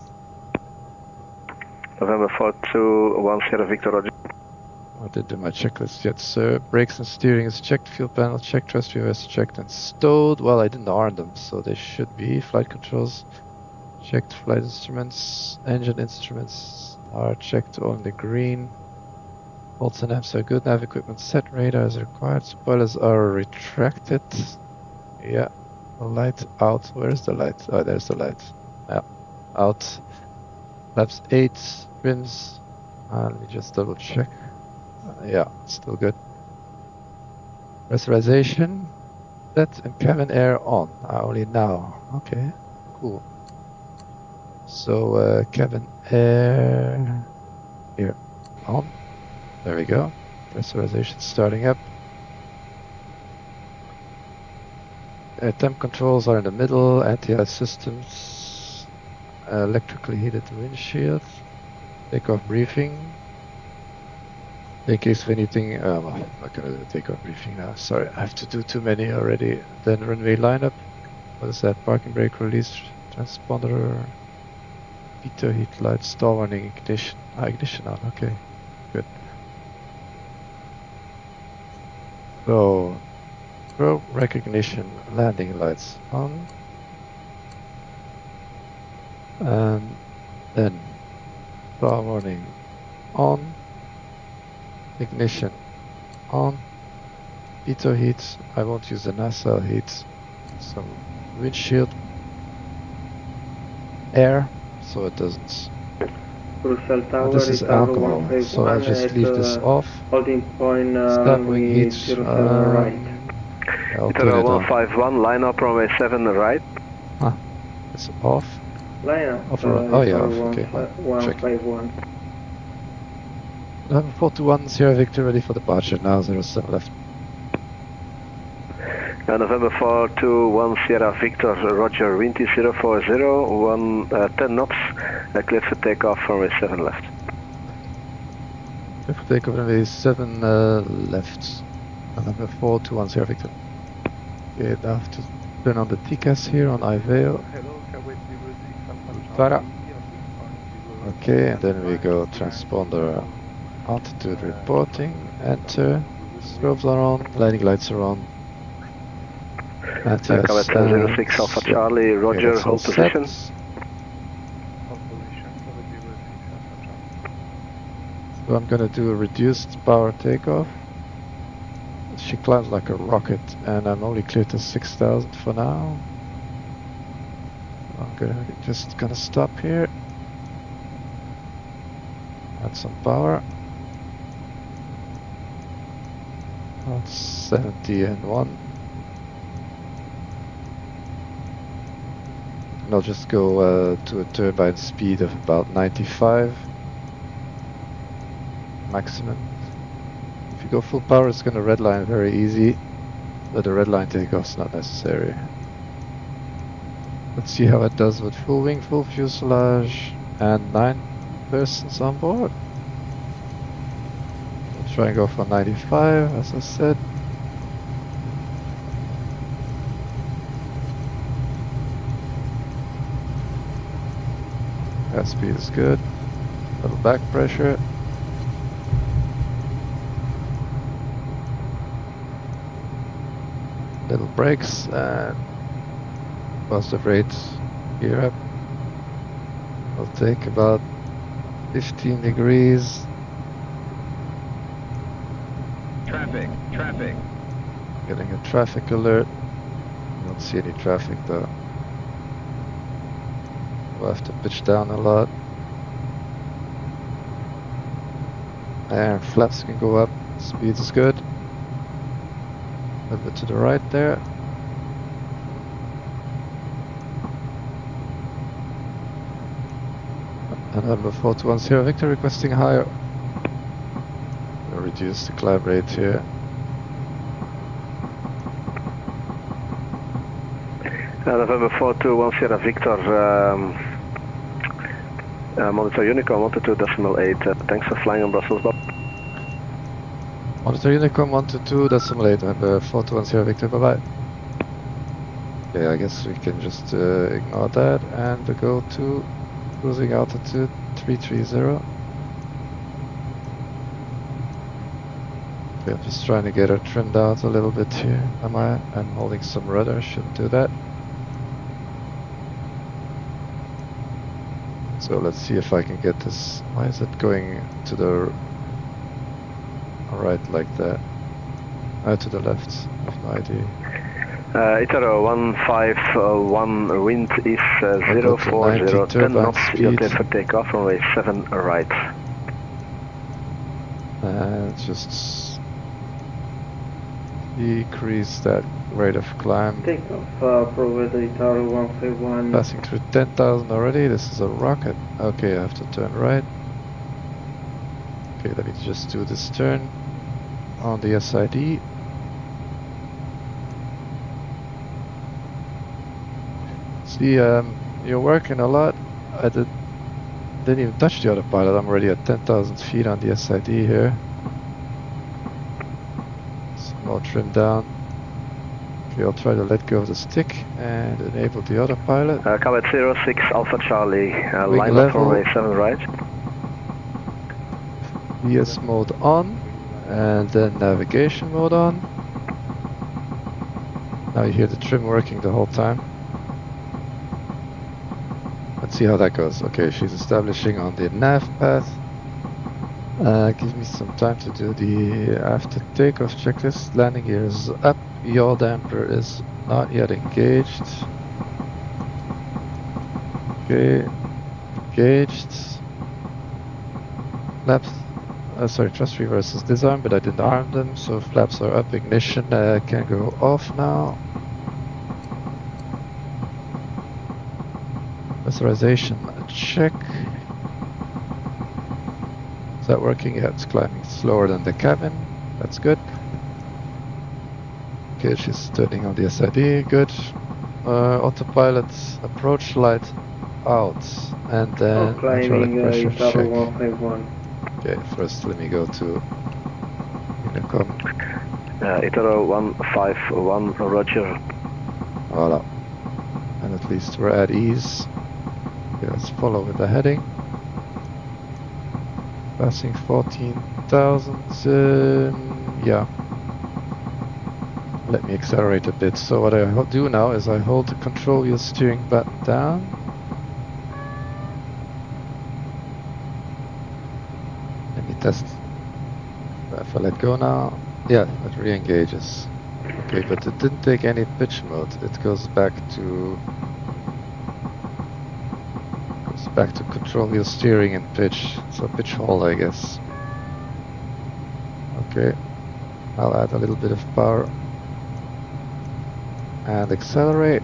November 421 Sierra Victor, roger. I didn't do my checklist yet, sir. Brakes and steering is checked, fuel panel checked, thrust viewer is checked and stowed. Well, I didn't arm them, so they should be. Flight controls checked, flight instruments, engine instruments are checked, only green. Bolts and amps are good, nav equipment set, radar is required, spoilers are retracted. Yeah, the light out, where is the light? Oh, there's the light. Yeah, out. Flaps 8, trims, let me just double check. Yeah, still good. Pressurization set and cabin air on, only now. Okay, cool. So cabin air here on. There we go. Pressurization starting up. Temp controls are in the middle. Anti-ice systems. Electrically heated windshield. Takeoff briefing. In case of anything, well, I'm not gonna do a takeoff briefing now. Sorry, I have to do too many already. Then runway lineup. What is that? Parking brake release, transponder, heater, heat lights, stall warning, ignition. Ignition on. Okay, good. So, pro recognition, landing lights on, and then stall warning on. Ignition on. Pitot heat. I won't use the nacelle heat. Some windshield air, so it doesn't. Brussels Tower, This is alcohol, so I'll just leave this off. Holding point Stabbing heat. 07 right. I'll turn it on. 151, line up runway 7 right. It's off. Line up. Off or on? Oh yeah, off. Okay. Check. 151. November 421 Sierra Victor ready for departure now. 07 left. November 421 Sierra Victor, Roger, wind is 040, 10 knots, cleared for takeoff runway 7 left. Cleared for takeoff runway 7 left. November 421 Sierra Victor. Okay, I have to turn on the TCAS here on IVEO. Hello, Kuwait 06 Alpha Tara. Charlie. Okay, and then we go transponder altitude reporting, enter, strobes are on, landing lights are on. Kuwait 06 Alpha Charlie, Roger, okay, hold set. position. Hold position, Kuwait 06 Alpha Charlie. So I'm gonna do a reduced power takeoff. She climbs like a rocket, and I'm only cleared to 6,000 for now. I'm just gonna stop here. Add some power. That's 70 and 1. And I'll just go to a turbine speed of about 95 maximum. If you go full power, it's going to redline very easy, but the redline takeoff's not necessary. Let's see how it does with full wing, full fuselage, and 9 persons on board. We'll try and go for 95, as I said. That speed is good. Little back pressure. Little brakes and positive rates. Gear up. I'll take about 15 degrees. Traffic. Getting a traffic alert. Don't see any traffic though. We'll have to pitch down a lot. And flaps can go up. Speed is good. A little bit to the right there. And number 421 Victor requesting higher. We'll reduce the climb rate here. November 421 Sierra Victor, monitor Unicom 122.8, thanks for flying on Brussels, Bob. Monitor Unicom 122.8, November 421 Sierra Victor, bye bye. Okay, I guess we can just ignore that and go to cruising altitude 330. Okay, I'm just trying to get her trimmed out a little bit here. I'm holding some rudder, should do that. So let's see if I can get this. Why is it going to the right like that? To the left, I have no idea. Itero 151, wind is 040, 10 knots, you're clear for takeoff, runway 7 right. And just decrease that rate of climb. Takeoff, Pro Itero 151. Passing through 10,000 already, this is a rocket. Okay, I have to turn right. Okay, let me just do this turn on the SID. See, you're working a lot. I didn't even touch the autopilot. I'm already at 10,000 feet on the SID here. Some more trim down. Okay, I'll try to let go of the stick and enable the autopilot. Kuwait 06 Alpha Charlie, Wing line up level. runway 7 right. DS mode on, and then navigation mode on. Now you hear the trim working the whole time. Let's see how that goes. Okay, she's establishing on the nav path. Give me some time to do the after takeoff checklist. Landing gear is up. Yaw damper is not yet engaged. Okay, engaged. Flaps. Sorry, thrust reverse is disarmed, but I didn't arm them, so flaps are up. Ignition can go off now. Pressurization check. Is that working? Yeah, it's climbing slower than the cabin. That's good. linkage is turning on the SID. Good. Autopilot approach light out, and then hydraulic climbing pressure check. 151. Okay, first let me go to intercom. Italo 151, Roger. Voila. And at least we're at ease. Okay, let's follow with the heading. Passing 14,000. Yeah. Let me accelerate a bit. So what I do now is I hold the control wheel steering button down. Let me test. If I let go now, yeah, it re-engages. Okay, but it didn't take any pitch mode. It goes back to control wheel steering and pitch. So pitch hold, I guess. Okay, I'll add a little bit of power and accelerate.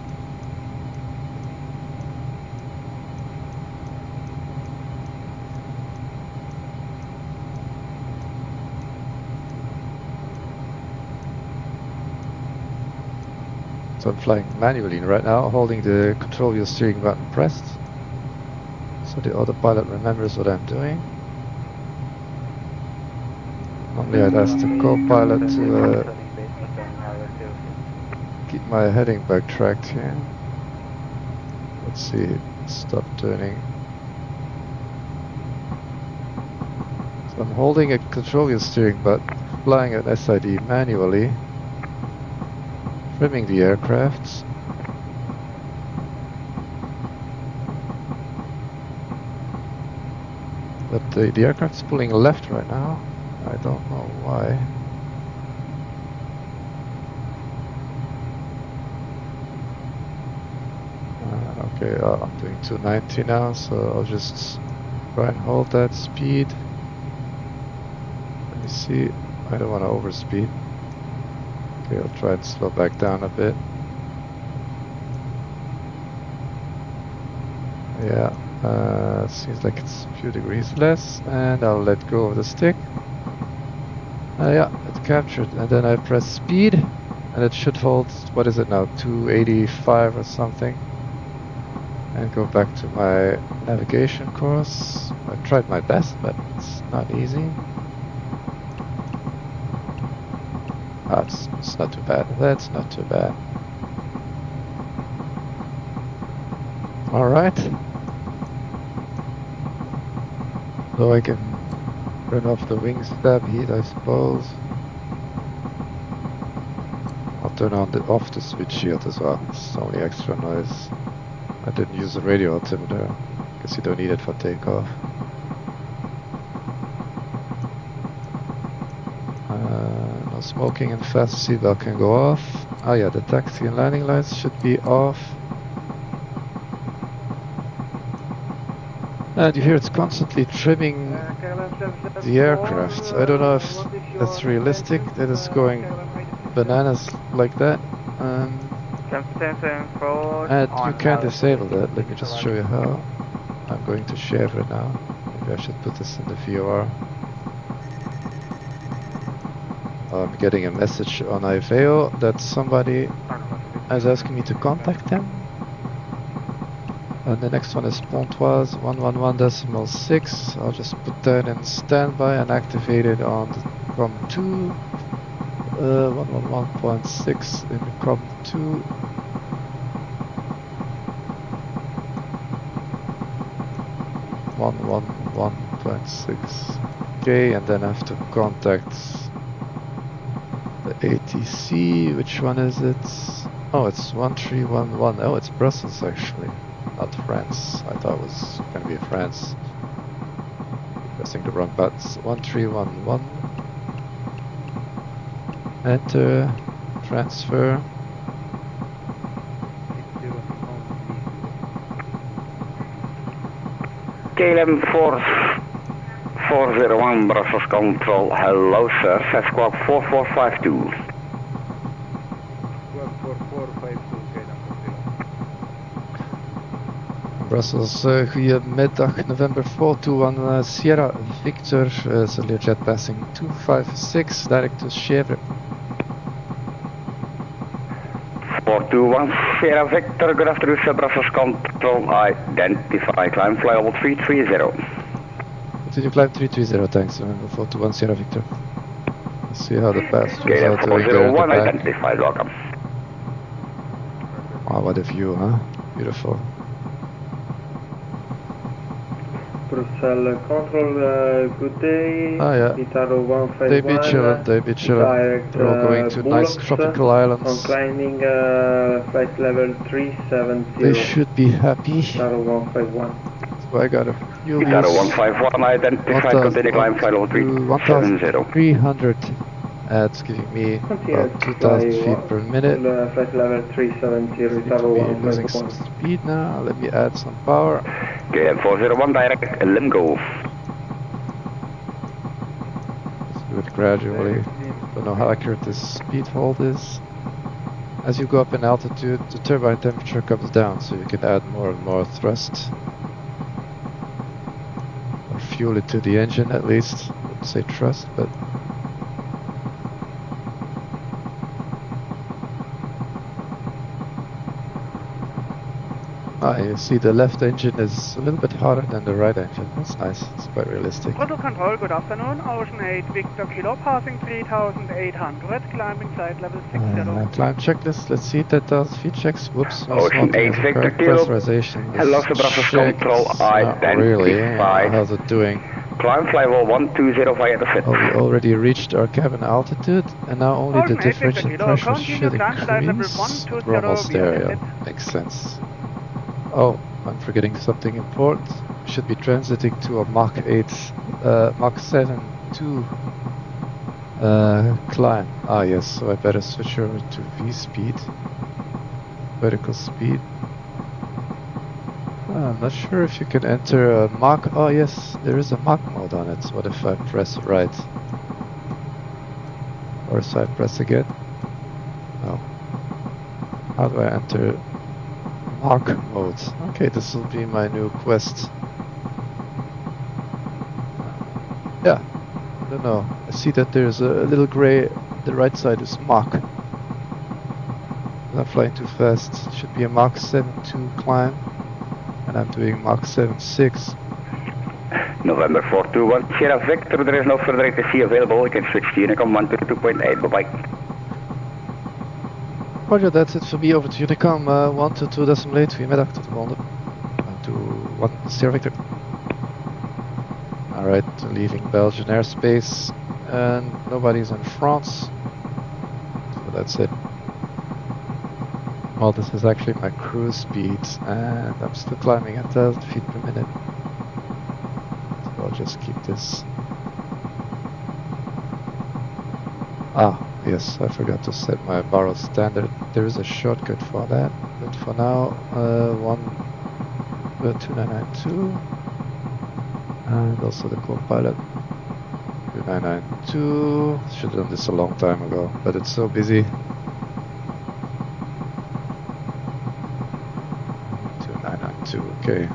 So I'm flying manually right now, holding the control wheel steering button pressed. So the autopilot remembers what I'm doing. Normally I'd ask the co-pilot to keep my heading backtracked here. Let's see, stop turning. So I'm holding a control wheel steering button, flying an SID manually, trimming the aircraft. But the aircraft's pulling left right now. I don't know why. Okay, I'm doing 290 now, so I'll just try and hold that speed. Let me see. I don't want to overspeed. Okay, I'll try and slow back down a bit. Yeah. Seems like it's a few degrees less, and I'll let go of the stick. Yeah, it captured, and then I press speed, and it should hold, what is it now, 285 or something, and go back to my navigation course. I tried my best, but it's not easy. Ah, it's not too bad. That's not too bad. Alright. So I can turn off the wing stab heat, I suppose. I'll turn on off the switch shield as well. It's only extra noise. I didn't use the radio altimeter. Guess you don't need it for takeoff. No smoking and fast seatbelt can go off. Oh yeah, the taxi and landing lights should be off. And you hear it's constantly trimming the aircraft. I don't know if that's realistic, that it's going bananas like that. And you can disable that. Let me just show you how. I'm going to share it now. Maybe I should put this in the VOR. I'm getting a message on Iveo that somebody is asking me to contact them. And the next one is Pontoise 111.6. I'll just put that in standby and activate it on the COM2. 111.6 in the COM2. Okay, and then I have to contact the ATC. Which one is it? Oh, it's 1311. Oh, it's Brussels actually. Not France. I thought it was going to be France. Pressing the wrong buttons. 1311. Enter. Transfer. KLM 401 Brussels Control. Hello sir. Set squawk 4452. Brussels, goedemiddag, November 421 Sierra Victor, Learjet passing 256, direct to Chèvre. 421 Sierra Victor, good afternoon, Brussels Control, identify, climb fly level 330. Continue climb 330, thanks. Remember 421 Sierra Victor. Let's see how the passengers Okay, are doing there in the 401 back. identified, welcome. Wow, what a view, huh? Beautiful. Brussels Control, good day. Ah, yeah. Itaro 151. They be chillin'. Direct We're all going to nice Bullocks tropical on islands. climbing flight level 370. They should be happy. Itaro 151. So I got a fuel Itaro use 151 identified, continue climb flight level 370. 1,300. It's giving me Continue about to 2,000 fly feet per minute. flight level 370. Seem to Itaro be losing some 151. speed now. Let me add some power. KM 401 direct Limgo. Let's do it gradually. Don't know how accurate this speed hold is. As you go up in altitude, the turbine temperature comes down, so you can add more and more thrust. Or fuel it to the engine at least. I wouldn't say thrust, but... Ah, you see the left engine is a little bit hotter than the right engine. That's nice. It's quite realistic. Auto Control, good afternoon. Ocean 8 Victor Kilo passing 3,800, climbing flight level 60. Climb checklist, let's see 10,000 feet checks. Whoops, no Ocean smoking 8 is Victor correct. Kilo. Pressurization Hello, is Brussels checked. Control, Not really. identified. How's it doing? Climb fly level 120 via the fit. Oh, we already reached our cabin altitude, and now only the Ocean 8 Victor differential Kilo, pressure continue should climb flight level increase. 120 We're almost via there, the yeah. fit. Makes sense. Oh, I'm forgetting something important. We should be transiting to a Mach 8, Mach 7 2 climb. Ah, yes, so I better switch over to V speed, vertical speed. I'm not sure if you can enter a Mach. Oh, yes, there is a Mach mode on it. What if I press right? Or if I press again? No. How do I enter Mach mode? Okay, this will be my new quest. Yeah, I don't know. I see that there's a little gray. The right side is Mach. I'm flying too fast. It should be a Mach 7.2 climb. And I'm doing Mach 7.6. November 421 Sierra Victor, there is no further ATC available. You can switch to Unicom 122.8. Bye-bye. Roger, that's it for me. Over to Unicom 122.8. Goedemiddag, tot de volgende. 121 Sierra Victor. Alright, leaving Belgian airspace. And nobody's in France. So that's it. Well, this is actually my cruise speed, and I'm still climbing at 1,000 feet per minute. So I'll just keep this. Ah, yes, I forgot to set my barrel standard. There is a shortcut for that, but for now, 2992, and also the co-pilot 2992. Should have done this a long time ago, but it's so busy. 2992, okay.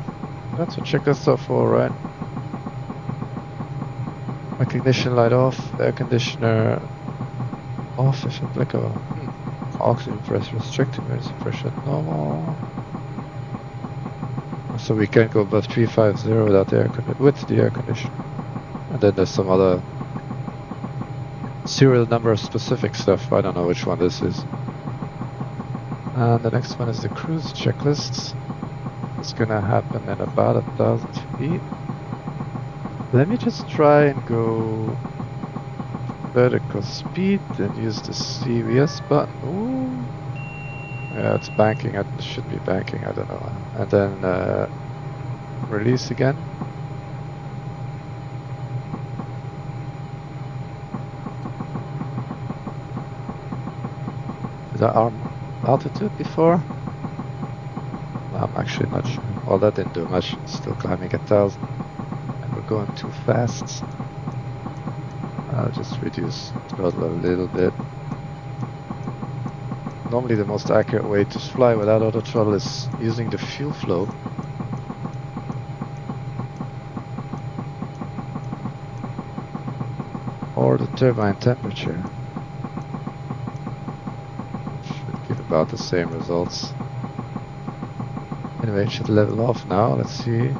That's what checklists are for, right? Recognition light off, air conditioner off if applicable. Oxygen pressure restricted, emergency pressure normal. So we can't go above 350 without the with the air conditioner. And then there's some other serial number specific stuff. I don't know which one this is. And the next one is the cruise checklist. It's gonna happen in about 1,000 feet. Let me just try and go vertical speed and use the CVS button. Ooh. Yeah, it's banking. It should be banking. I don't know. And then release again. Is that our altitude before? I'm actually not sure. Well, that didn't do much. Still climbing 1,000. And we're going too fast. I'll just reduce throttle a little bit. Normally the most accurate way to fly without auto throttle is using the fuel flow. Or the turbine temperature. Should give about the same results. Anyway, it should level off now. Let's see.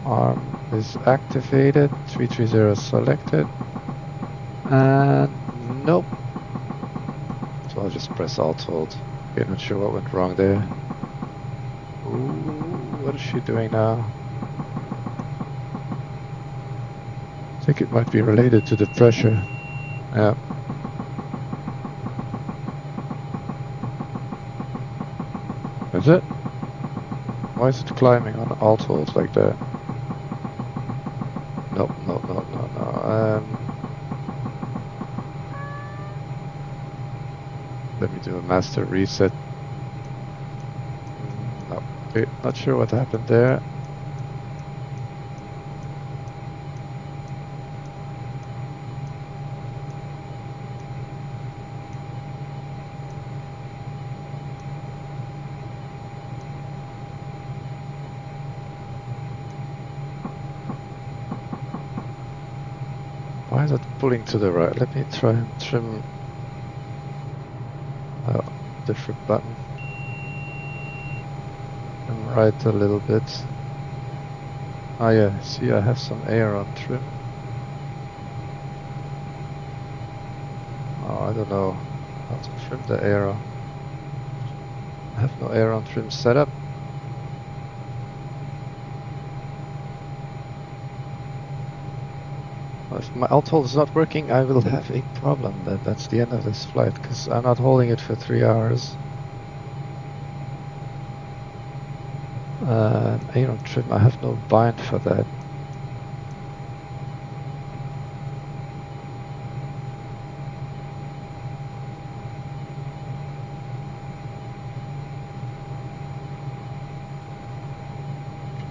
ARM is activated. 330 selected. And nope. So I'll just press Alt Hold. Okay, not sure what went wrong there. Ooh, what is she doing now? I think it might be related to the pressure. Yeah. Is it? Why is it climbing on Alt Hold like that? Nope, no. Let me do a master reset. No, okay, not sure what happened there. Why is it pulling to the right? Let me try and trim. Oh, different button. And right a little bit. Oh yeah, see I have some air on trim. Oh, I don't know how to trim the air on. I have no air on trim setup. If my Alt Hold is not working, I will have a problem. That's the end of this flight, because I'm not holding it for 3 hours. Air on trim, I have no bind for that.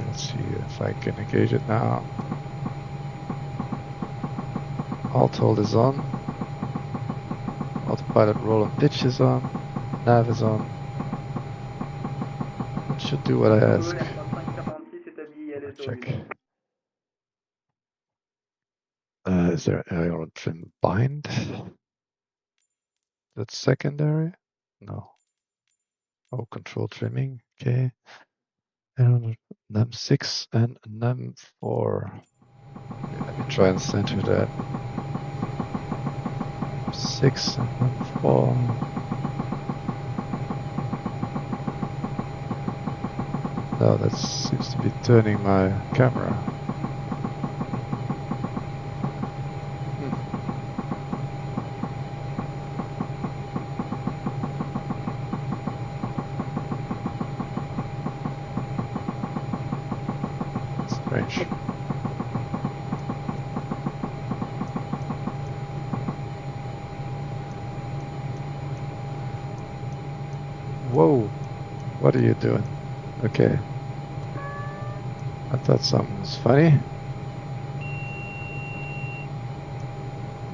Let's see if I can engage it now. Alt Hold is on. Autopilot roll and pitch is on. Nav is on. It should do what I ask. Check. Is there air on trim bind? That's secondary? No. Oh, control trimming. Okay. And num6 and num4. Okay, let me try and center that. 6 and num4. No, that seems to be turning my camera. Strange. Whoa, what are you doing? Okay. I thought something was funny.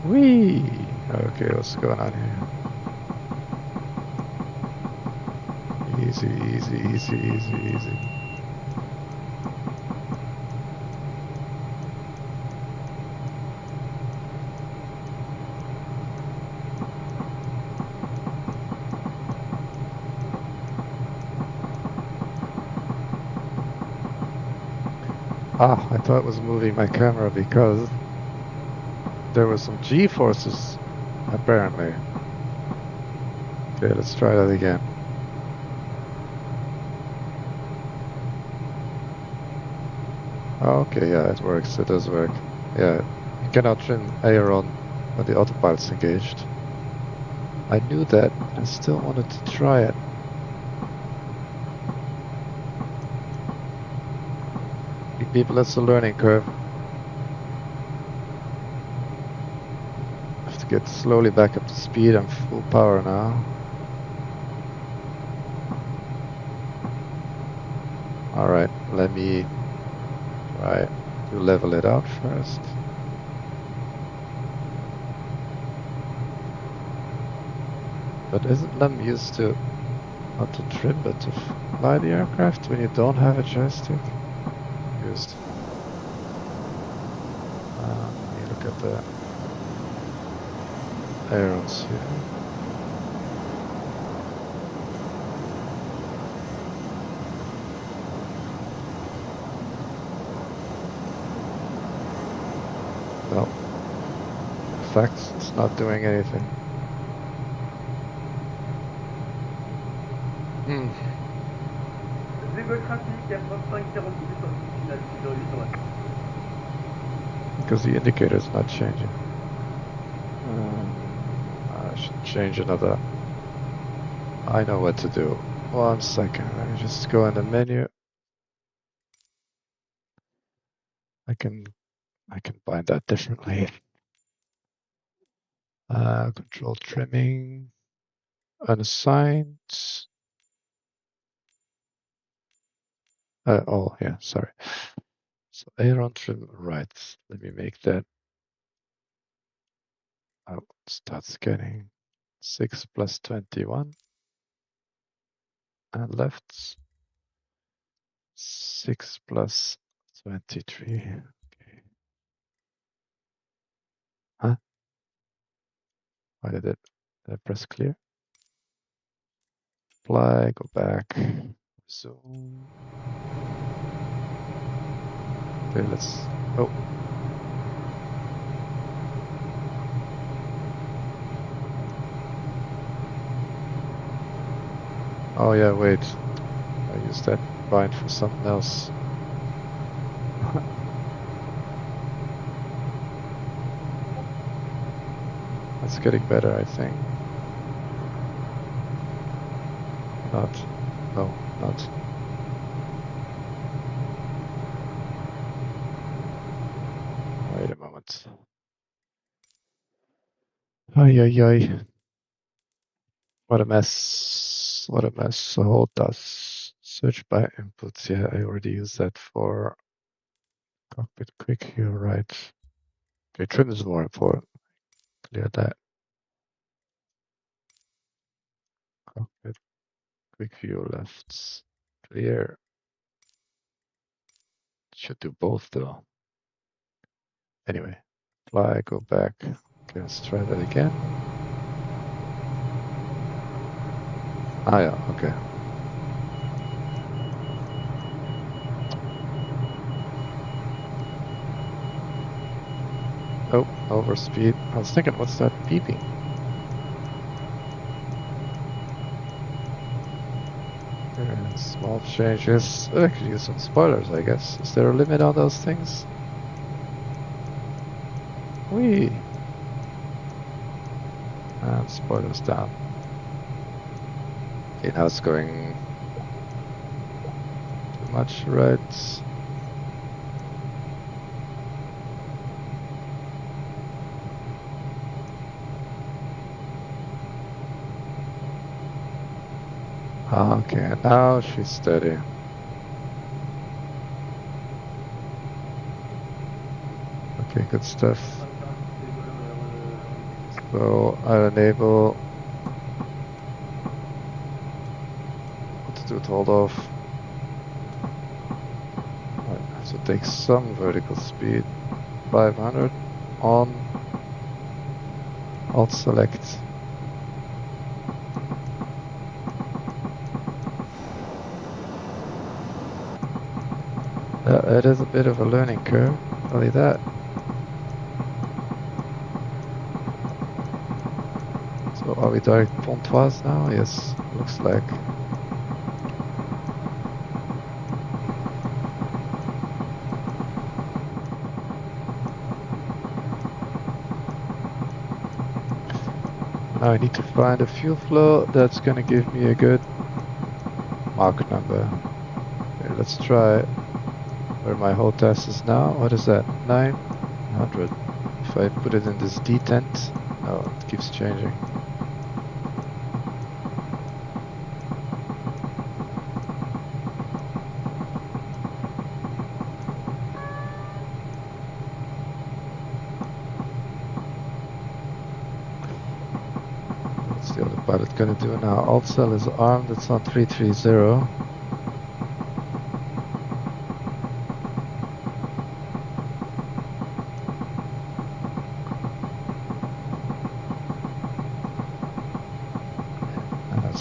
Whee! Okay, what's going on here? Easy, easy, easy, easy, easy. Ah, I thought it was moving my camera because there were some G-forces, apparently. Okay, let's try that again. Okay, yeah, it works. It does work. Yeah, you cannot trim air on when the autopilot's engaged. I knew that. I still wanted to try it. People, it's a learning curve. I have to get slowly back up to speed. I'm full power now. Alright, let me try to level it out first. But isn't NUM used to not to trim but to fly the aircraft when you don't have a joystick? Used. Let me look at the airons here. fact, it's not doing anything. Because the indicator is not changing. I should change another. I know what to do. 1 second. Let me just go in the menu. I can bind that differently. Control trimming. Unassigned. Oh yeah, sorry. So aileron trim right. Let me make that. I'll start scanning. 6 plus 21. And left. 6 plus 23. Okay. Huh? Why did I press clear? Apply, go back. Zoom. Okay, let's. Oh. Oh yeah, wait. I used that bind for something else. That's getting better, I think. Not. No, not. Wait a moment. Ay, ay, ay. What a mess. What a mess. So hold us. Search by inputs. Yeah, I already used that for cockpit quick here, right? Okay, trim is more important. Clear that. Cockpit quick view left. Clear. Should do both though. Anyway, fly, go back. Okay, let's try that again. Ah yeah, okay. Oh, overspeed. I was thinking, what's that beeping? Small changes. I could use some spoilers, I guess. Is there a limit on those things? Whee! And spoilers down. Okay, now it's going too much right. Okay, now she's steady. Okay, good stuff. So I'll enable altitude hold off. Right, so take some vertical speed. 500 on. Alt select. It is a bit of a learning curve, I'll tell you that. So are we direct Pontoise now? Yes, looks like. Now I need to find a fuel flow that's gonna give me a good Mach number. Okay, let's try where my HOTAS is now. What is that? 900. If I put it in this detent, oh, it keeps changing. What's the other pilot gonna do now? Alt cell is armed, it's on 330.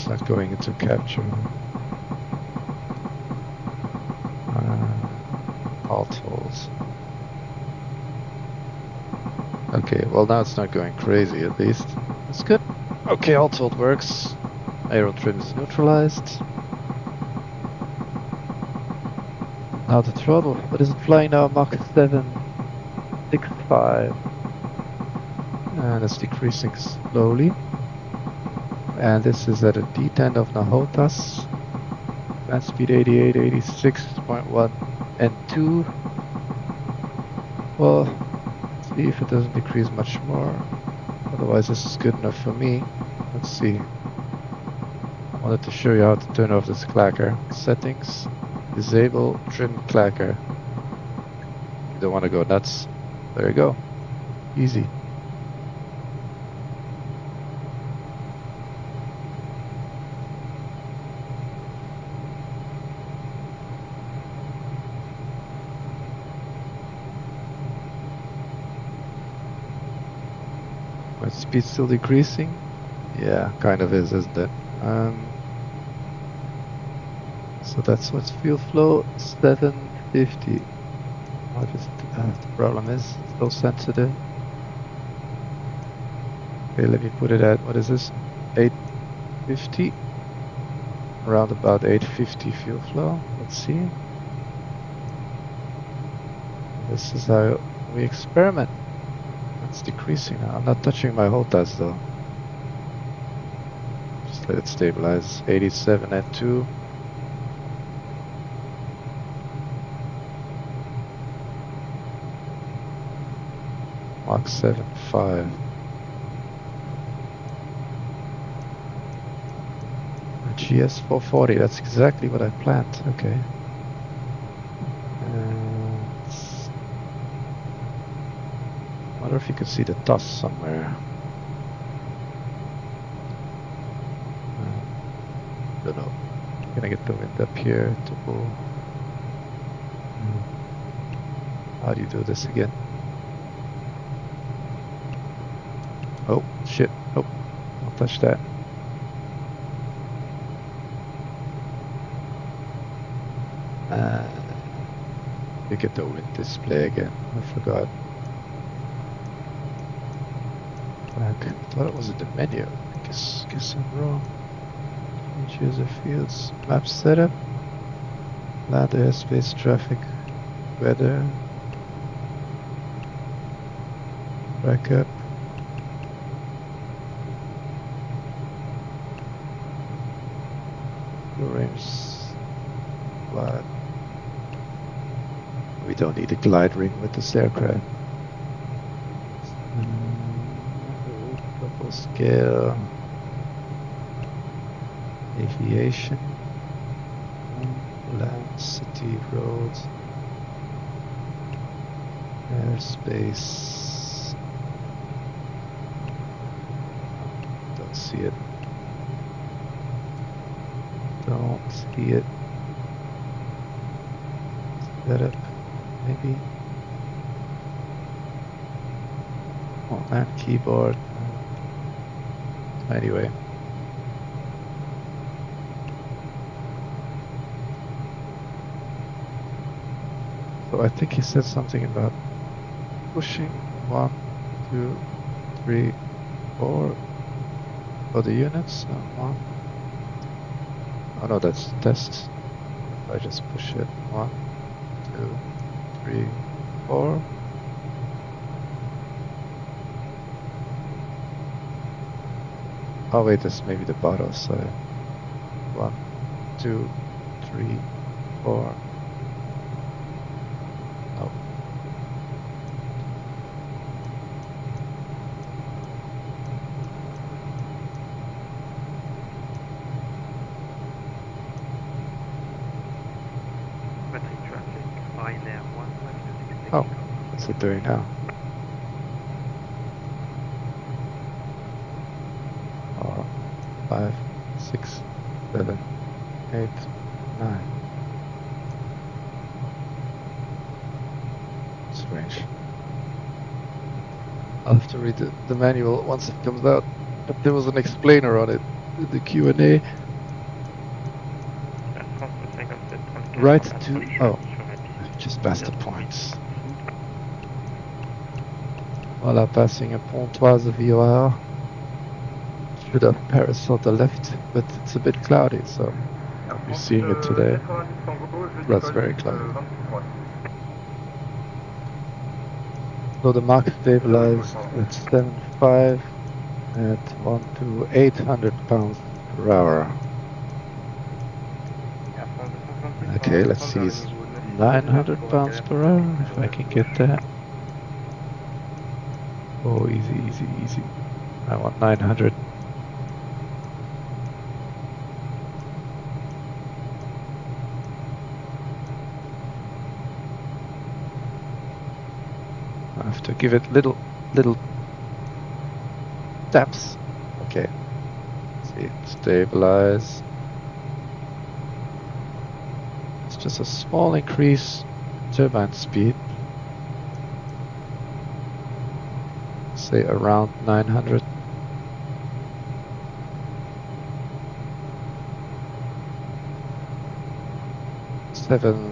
Not going into capture. Alt holds. Okay, Okay, well now it's not going crazy at least. That's good. Okay, all told works. Aero trim is neutralized. Now the throttle. What is it flying now? Mach 765. And it's decreasing slowly. And this is at a D10 of Nahotas. Land speed 88, 86.1 and 2. Well, see if it doesn't decrease much more. Otherwise, this is good enough for me. Let's see. I wanted to show you how to turn off this clacker. Settings, disable trim clacker. You don't want to go nuts. There you go. Easy. My speed still decreasing? Yeah, kind of is, isn't it? So that's what's fuel flow 750. The problem is it's so sensitive. Okay, let me put it at, what is this? 850? Around about 850 fuel flow. Let's see. This is how we experiment. It's decreasing now. I'm not touching my HOTAS though. Just let it stabilize. 87 at 2. Mach 7.5. GS440, that's exactly what I planned. Okay. I wonder if you could see the TOS somewhere. Don't know. Gonna get the wind up here to pull. How do you do this again? Oh, shit. Oh, don't touch that. You get the wind display again. I forgot. I thought it was in the menu. I guess I'm wrong. Change user fields. Map setup. Land, airspace, traffic, weather. Backup. Range. Glide. We don't need a glide ring with this aircraft. Double scale. Aviation. Land, city, road. Airspace. Don't see it. Don't see it. Setup, maybe. Oh, and keyboard. Anyway. So I think he said something about pushing 1, 2, 3, 4 for the units. 1. Oh no, that's test. If I just push it 1, 2, 3, 4. Oh wait, that's maybe the bottom side. 1, 2, 3, 4. No. Oh, what's it doing now? 4, 5, 6, 7, 8, 9. Strange. I'll have to read the manual once it comes out. But there was an explainer on it in the Q&A. Right to... Oh, I just passed the points. Voilà, passing a Pontoise VOR. Should have Paris on the left, but it's a bit cloudy, so I'll be seeing it today. That's very cloudy. So the Mach stabilized at 7.5 at 800 pounds per hour. Okay, let's see, it's 900 pounds per hour, if I can get that. Oh, easy, easy, easy. I want 900. I have to give it little taps. Okay. See, stabilize. It's just a small increase in turbine speed. Say around 900.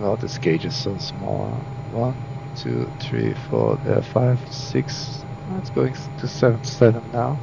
Oh, this gauge is so small. 1, 2, 3, 4, 5, 6. Oh, it's going to 7 now.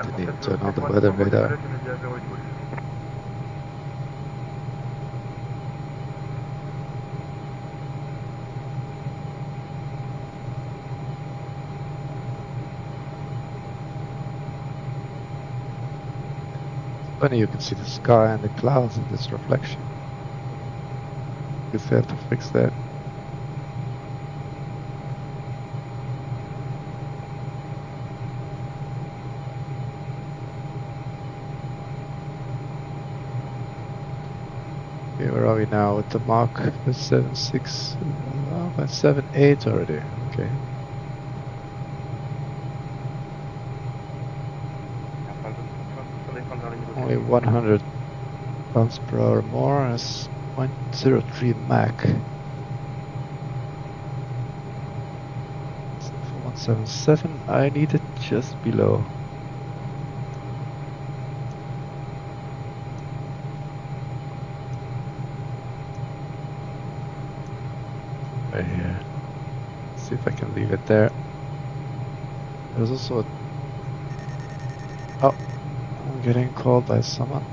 Didn't even turn on the weather radar. Funny, you can see the sky and the clouds in this reflection. Guess they have to fix that. Okay, where are we now with the Mach? The 7.6, oh, by 7.8 already. Okay. Only 100 pounds per hour more as 0.03 Mach. So for 177, I need it just below. Right here. Let's see if I can leave it there. There's also a... Oh, I'm getting called by someone.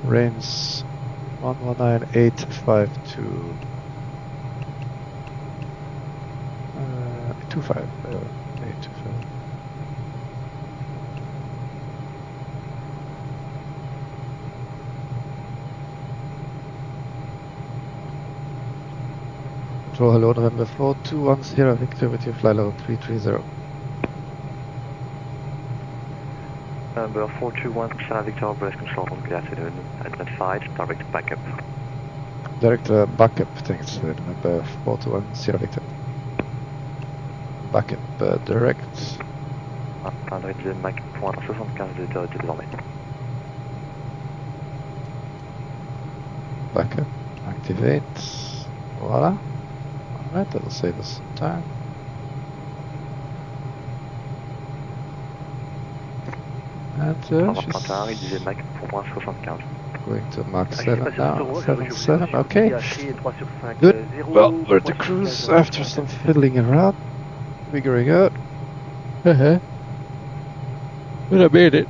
Rains 119852. 25. 825. Control, hello, November 421 Sierra Victor with your flight level 330. Number 421 Sierra Victor, breast control, good afternoon, identified, direct backup. Direct backup, thanks, November 421 Sierra Victor. Backup, direct. Android Mac .75 de désormais. Backup, activate. Voila. Alright, that'll save us some time. And she's Mac .75. going to Mach 7 now. 7.7, okay. Good. Well, we're to cruise after some fiddling around, figuring out. But I made it.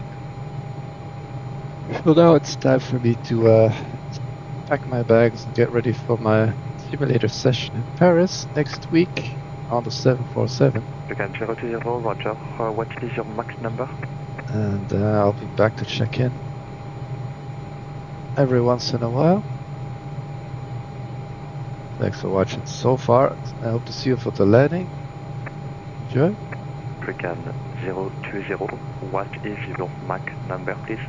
So now it's time for me to pack my bags and get ready for my simulator session in Paris next week on the 747. Again, 020, roger. What is your max number? And I'll be back to check in every once in a while. Thanks for watching so far. I hope to see you for the landing. Enjoy. Again, 020, what is your max number, please?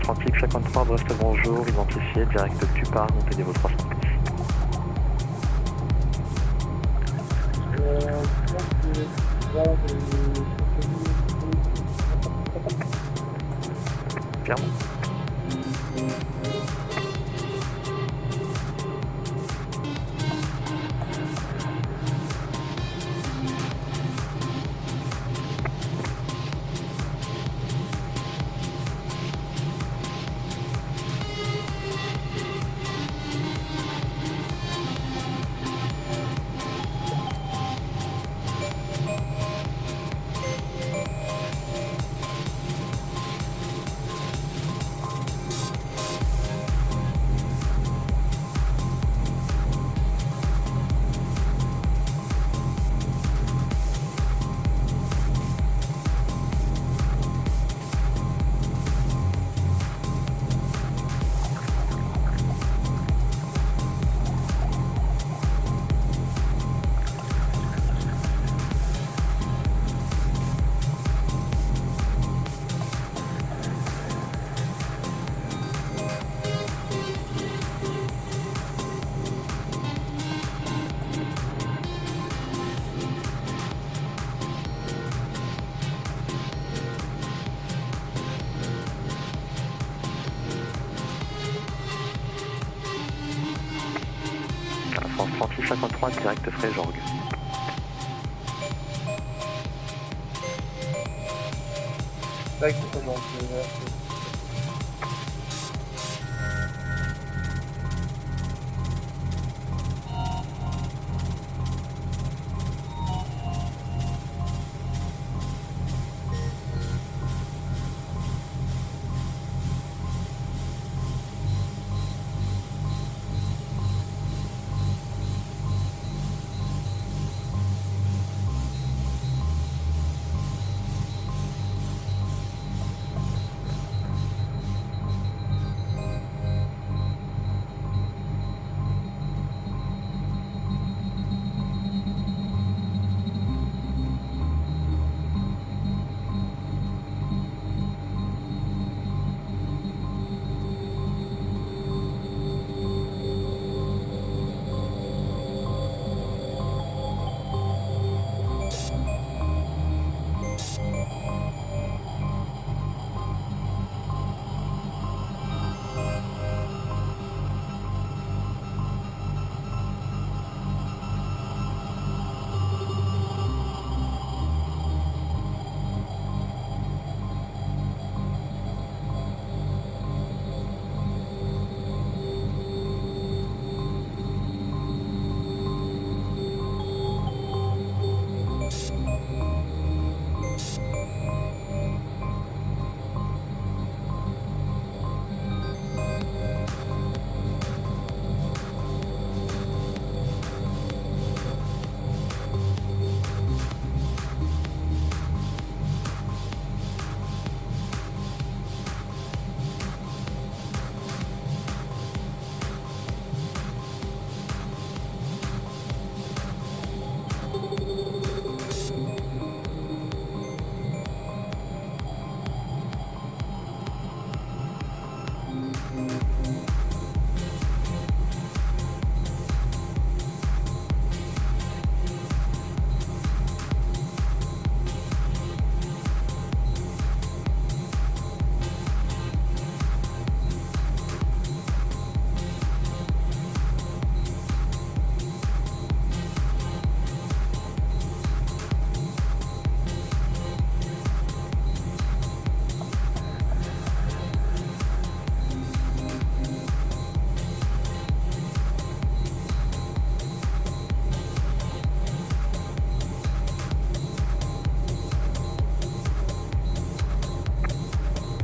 38 53, Brest bonjour, identifié, direct Cupar, montée niveau 300. Ferme. France 38 53, direct Fréjorgue.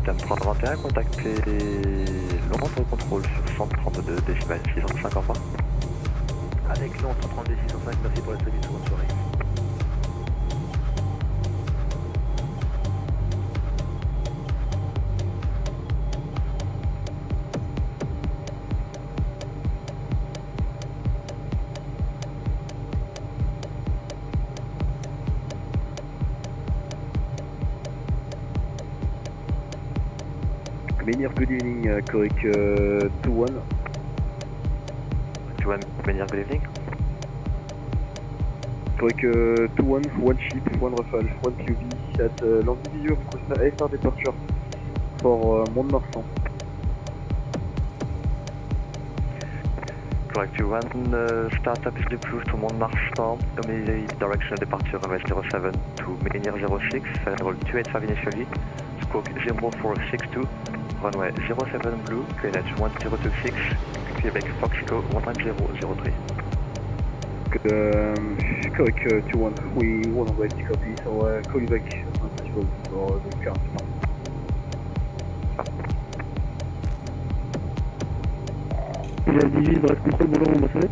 Madame 3021, contactez Londres contrôle sur 132 décimales 605 en bas. Avec Londres 132 605, merci pour la tenue, bonne soirée. Menhir, good evening, correct 2-1. 2-1, Menhir, good evening. Correct 2-1, 1 ship, 1 Rafale, 1 QB at landing view request AFR departure for Mont-Marsan. Correct 2-1, startup is approved to Mont-Marsan, immediate direction of departure runway 07 to Menhir 06, final 285 initially, squawk 0462, runway 07 blue, QNH 1026, Quebec Foxco 1003. Correct 2-1, we want to wait to copy, so call you back as soon as possible for the current plan. J'ai 18, bref, contrôle, bonjour, on va sonner.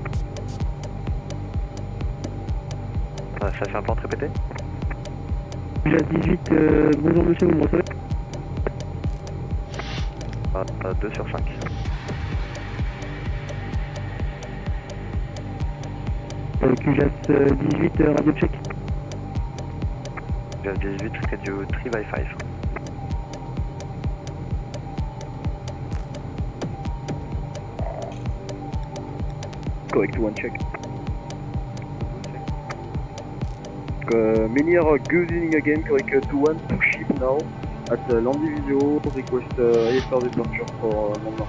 Ça fait un plan de répéter. J'ai 18, bonjour monsieur, vous me recevez? 2 sur 5. QJAS 18, radio check. QJAS 18, schedule 3x5. Correct 1 check. Menhir, good evening again, correct 2-1, 2 ship now at landing video, request AFR departure for Mont-Marsan.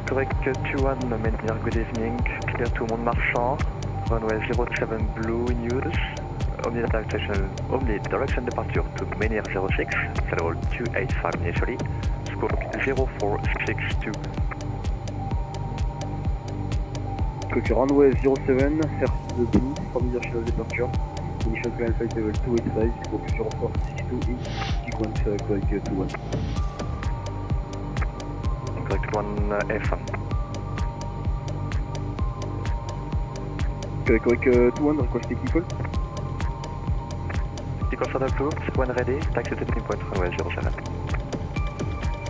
Correct 2-1, Menhir, good evening, clear to Mont-Marsan, runway 07 blue news, omnidirection departure to Menhir 06, federal 285 initially, squawk 0462. Correct runway 07, first blue, from direction of departure, initial climb flight level 285, squawk 0462 in sequence, correct 2-1. Correct 1 F1. Correct 2-1, request technical. Technical shuttle approved, 1 ready, taxi to taking point runway 07.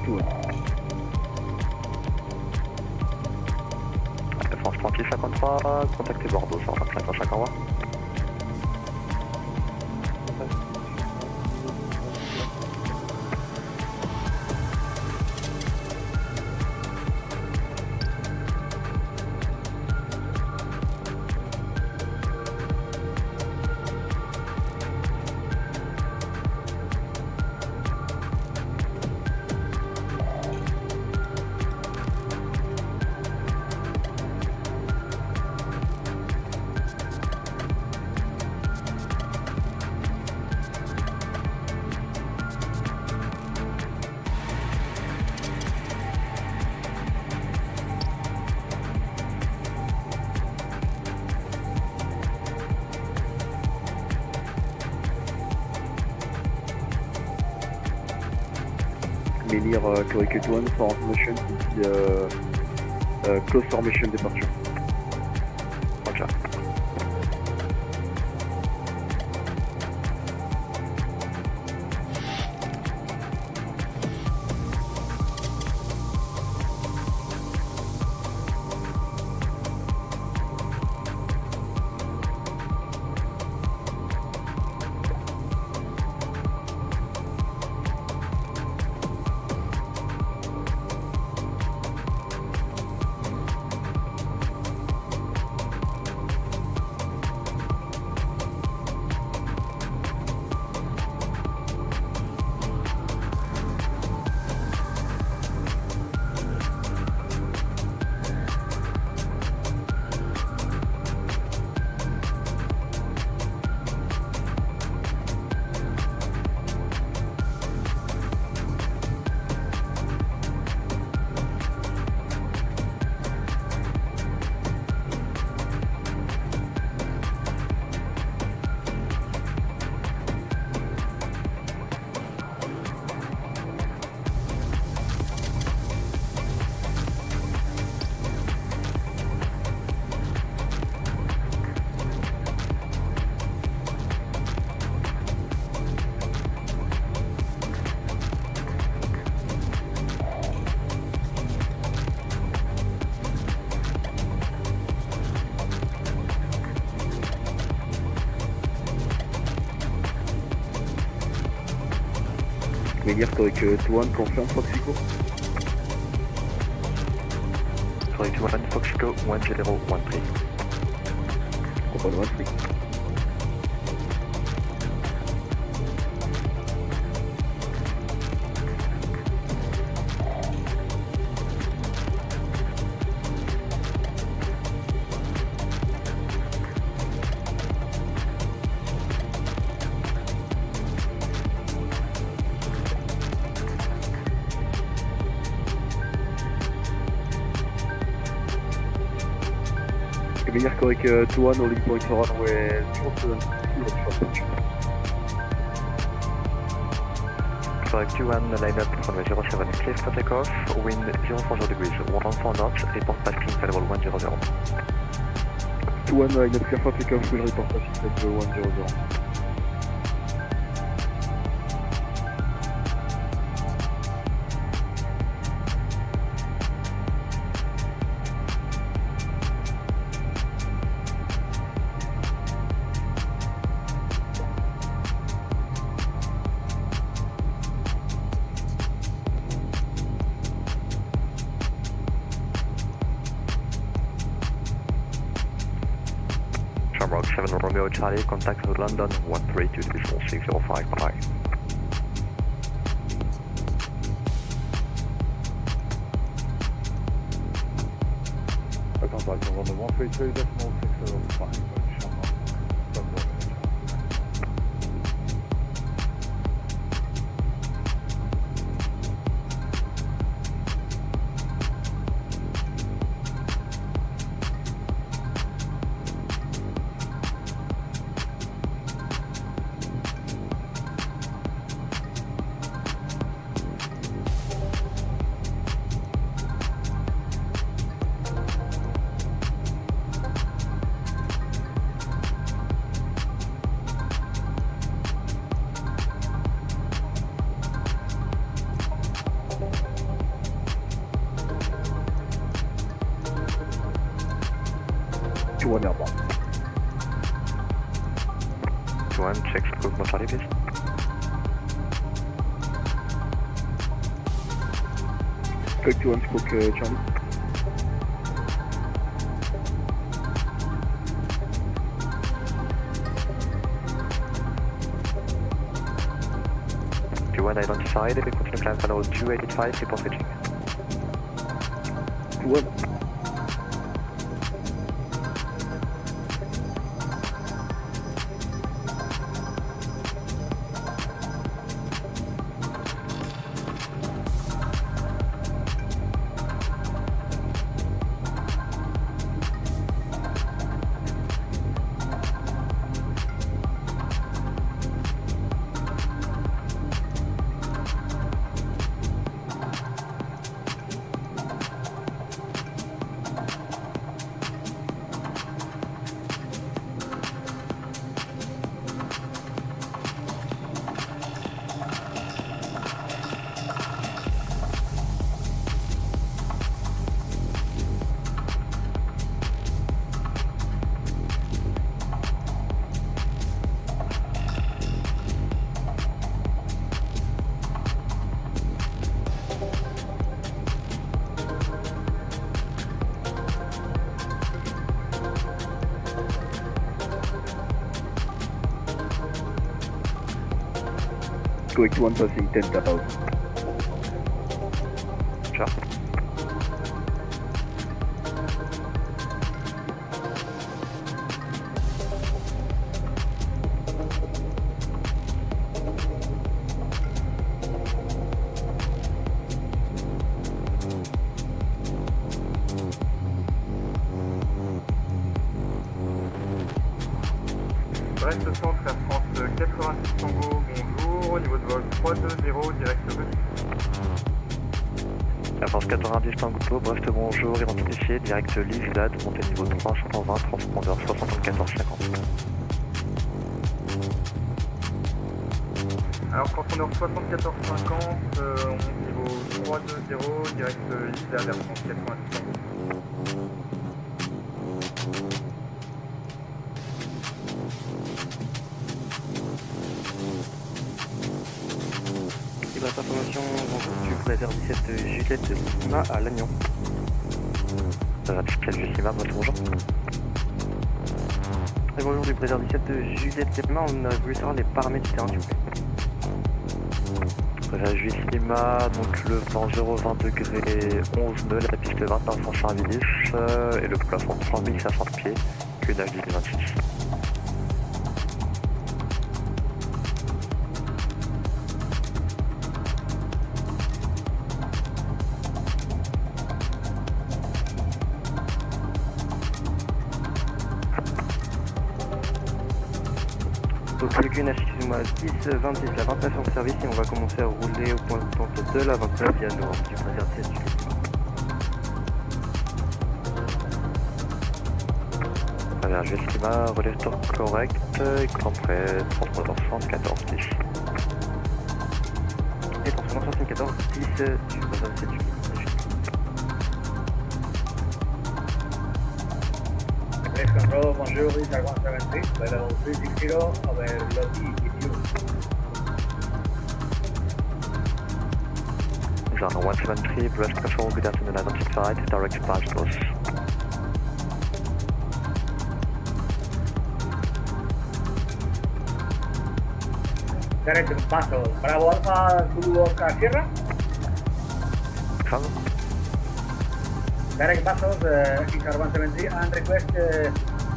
2-1. France 3653, contactez Bordeaux 125 25 au revoir. Menhir, correct 2-1 for motion close formation departure. Roger. Melier avec 2-1, confirm Foxico. Sorry, 2-1, Foxico, 1013. Confirm 13. Melier avec 2-1, holding point for runway 07, Correct, 2-1, line up, runway 07, clear for takeoff, wind 040 degrees, 14 knots, report passing flight level 100. 2-1, line up clear for takeoff, will report passing flight level 100. Shamrock 7 Romeo Charlie, contact London 132.6055. Contact London 132.6055. One airborne. 2-1, check scope, Charlie, please. Scope 2-1, scope Charlie. Identified, continue climb panel 285, report reaching. 2-1. Going to 1 passing 10,000. Sure. Brest Centre, Air France 86 Tango, bonjour, au niveau de vol 320, direct Venise. Air France 90 Tango, Brest bonjour, identifié, direct Lisglad, montée niveau 320, transpondeur 7450. Alors transpondeur 7450, on monte niveau 320, direct Lisglad, Air France 90 Tango. cette information, bonjour du Blazer 17 Juliette Lima à Lannion. Blazer 17 Juliette Lima, bonjour. Et bonjour du Blazer 17 Juliette Lima, on a voulu savoir les paramètres du terrain s'il vous plaît. Blazer Juliette Lima, donc le vent 0,20 degrés 11 nœuds, la piste 21 Charvillis et le plafond 3500 pieds, que nage 26. Donc le QNH, excusez-moi, 10, 26, la 29 en service et on va commencer à rouler au point de pente de la 29 via Nord du Blazer 17 Juliette. Blazer Juliette Lima, relève tour correct, écran prêt, transpondeur 74 10. Et transpondeur 74 10 du Blazer 17 Juliette. Control, bonjour, this is 173, by level 360, over Lodi with you. Genre 173, breast control, good afternoon, identified, direct Bastos. Direct Bastos, Bravo Alpha, Zulu Oscar Sierra. Come. Direct Bastos, Isar 173, and request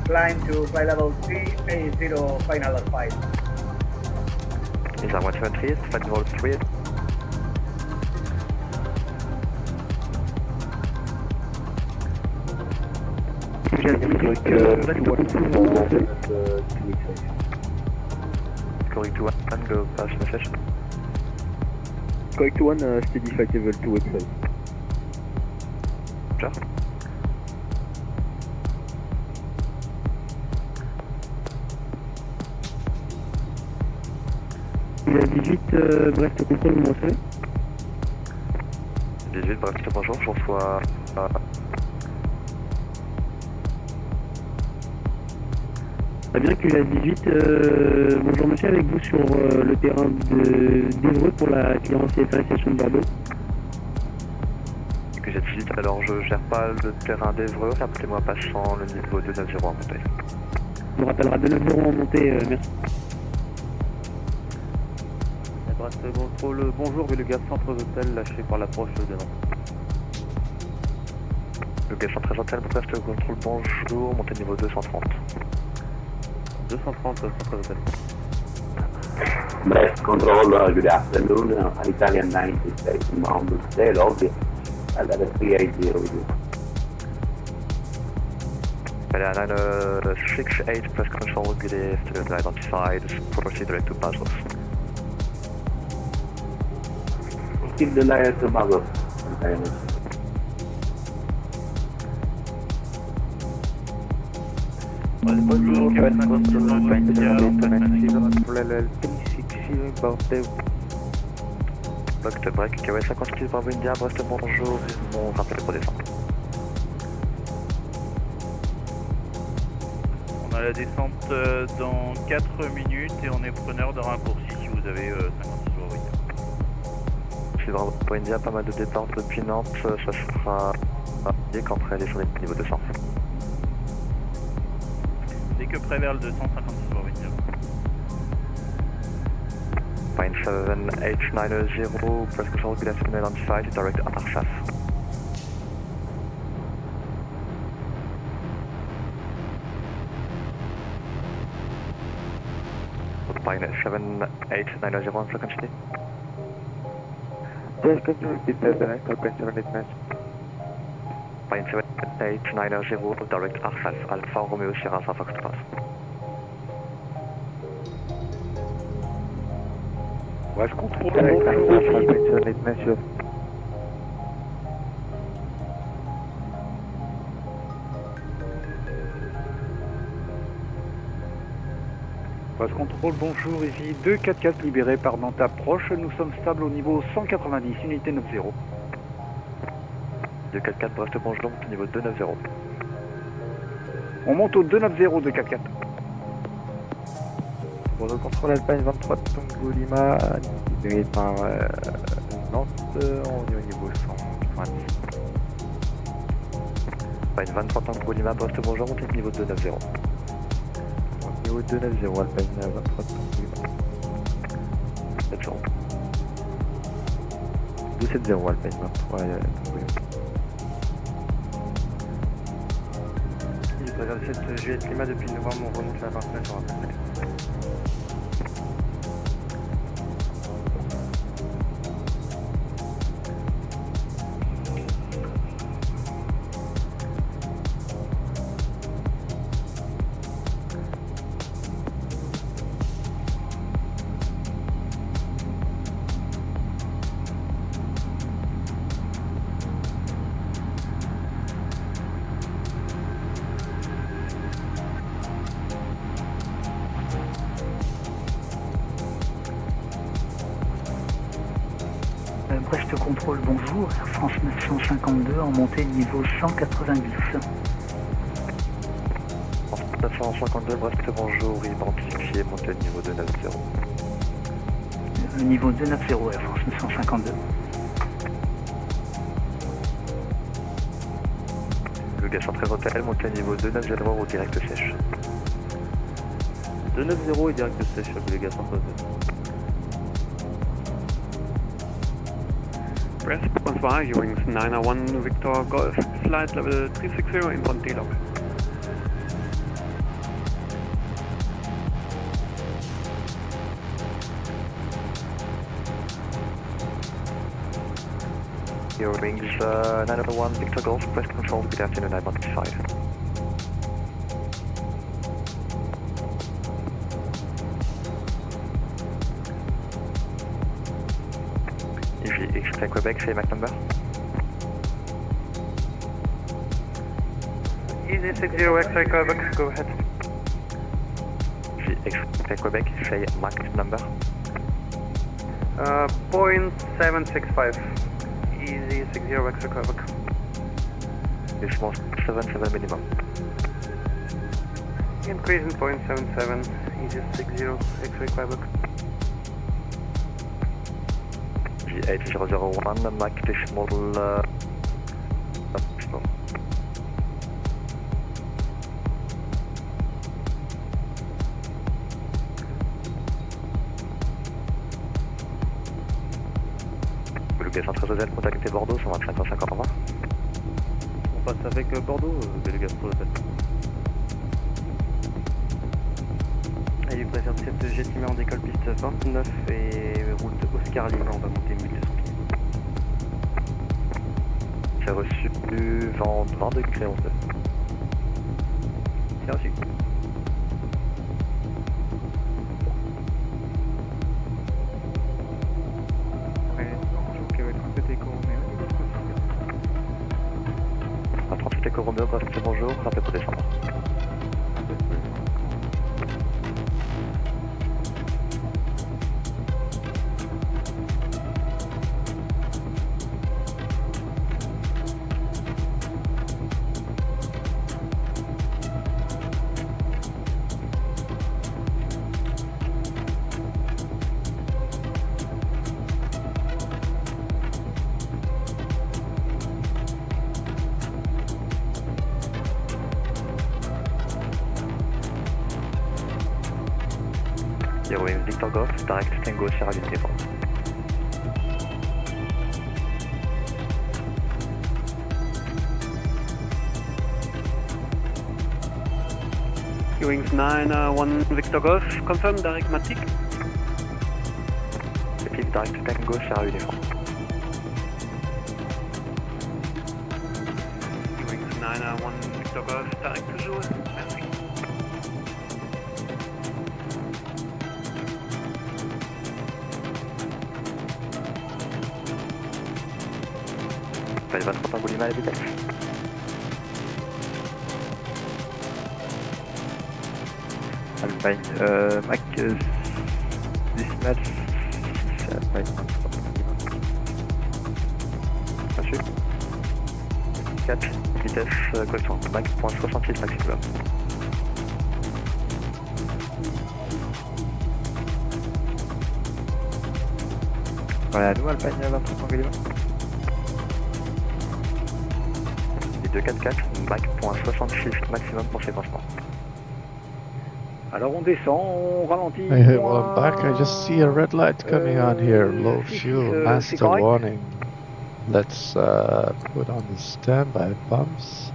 climb to fly level 380, final at 5. Isar 173, flight level 3. Correct to 1, go pass message. Correct to 1, steady flight level 285. Sure. Il a 18, Brest contrôle, vous m'entendez? 18, Brest, bonjour, je reçois... Très bien, qu'il a 18, bonjour monsieur, avec vous sur le terrain d'Evreux pour la clearance CFA station de Bordeaux. Que j'ai 18, alors je gère pas le terrain d'Evreux, rappelez-moi passant le niveau 290 en montée. On rappellera 290 en montée, merci. Brest contrôle, bonjour, vu le gaz centre d'hôtel lâché par l'approche de Nantes. Le gaz centre hôtel, Brest contrôle, bonjour, montée niveau 230. 230, centre d'hôtel. Brest control, good afternoon, Italian 90 station bound to stay lobby at 380 with you. Italian 68, press control, good afternoon, identified, proceed direct to Basel. Keep the layer to Basel. Bonjour, QS 56 Bordeaux. Box break, QS 56 Bravo India, Brest bonjour, mon rappel pour descendre. On a la descente dans 4 minutes et on est preneur de raccourci si vous avez 56 jours. Je suis Bravo India, pas mal de départs depuis Nantes, ça sera dès qu'après les sur niveau 200. Dès que près vers le 256 jours. Fine 7890, press control, good afternoon, identified, direct Arsaf. Fine 7890, frequency. Yes, can you repeat the direct question on it, match? Fine 7890, direct Arsaf, Alpha Romeo Sierra Alpha Foxtrot. Bref, contrôle, direct Arsaf, question on it, monsieur. Brest contrôle, bonjour, ici 244 libérés par Nantes approche, nous sommes stables au niveau 190, unité 90. 244 Brest bonjour, niveau 290. On monte au 290 244. Bonjour contrôle Alpine 23 Tango Lima, libéré par Nantes, on est au niveau 190. Alpine 23 Tango Lima, poste bonjour, montée de niveau 290. Niveau 290, Alpine 23 Tango Lima. 700. 270 Alpine 23 Tango Lima. Il regarde cette G8 Lima depuis novembre, on remonte la 29 sur un peu. Brest Contrôle, bonjour, Air France 952 en montée niveau 190. 952, Brest, bonjour, identifié, montée niveau 290. Niveau 290, Air France 952. Le gaz 113 hôtel, montée niveau 290 au direct sèche. 290 et direct sèche, le gaz 113 hôtel. Brest, bonsoir, Ewings 901 Victor Golf, flight level 360 in front D-log. Ewings 901 Victor Golf, Brest Control, good afternoon, 915. X52 Quebec, say Mac number. Easy 60 X-ray Quebec, go ahead. X52 Quebec, say Mac number. 0.765. Easy 60 X-ray Quebec. Decimal 77 minimum. Increase in 0.77. Easy 60 X-ray Quebec. G8001, Mac decimal le gaz 113 contactez Bordeaux, 125 50 20. On passe avec Bordeaux, le gaz pour l'hôtel. Allez, présente cette Jet Lima en décolle piste 29 et route Oscar Lima, on va monter 1200 pieds. C'est reçu 20 degrés 11. C'est reçu. À 37 Echo Romeo, Brest, bonjour, rappelez pour descendre. Ewings Victor Golf, direct Tango Sierra Leone Dépend. Ewings 901 Victor Golf, confirm direct Matic. Effective direct Tango Sierra Leone Dépend. Ewings 901 Victor Golf, direct toujours, merci. Fallait 23 Tango Lima à la vitesse. Alpine, Mac 19, c'est Alpine 23 Tango Lima. Reçu. 4, vitesse correction, Mac.66 maximum. Voilà, à nous, Alpine 23 Tango Lima. Les 244, Mach.66 maximum pour séquencement. Alors on descend, on ralentit. Hey, well, I'm back. I just see a red light coming on here. Low fuel, master warning. Let's put on the standby pumps.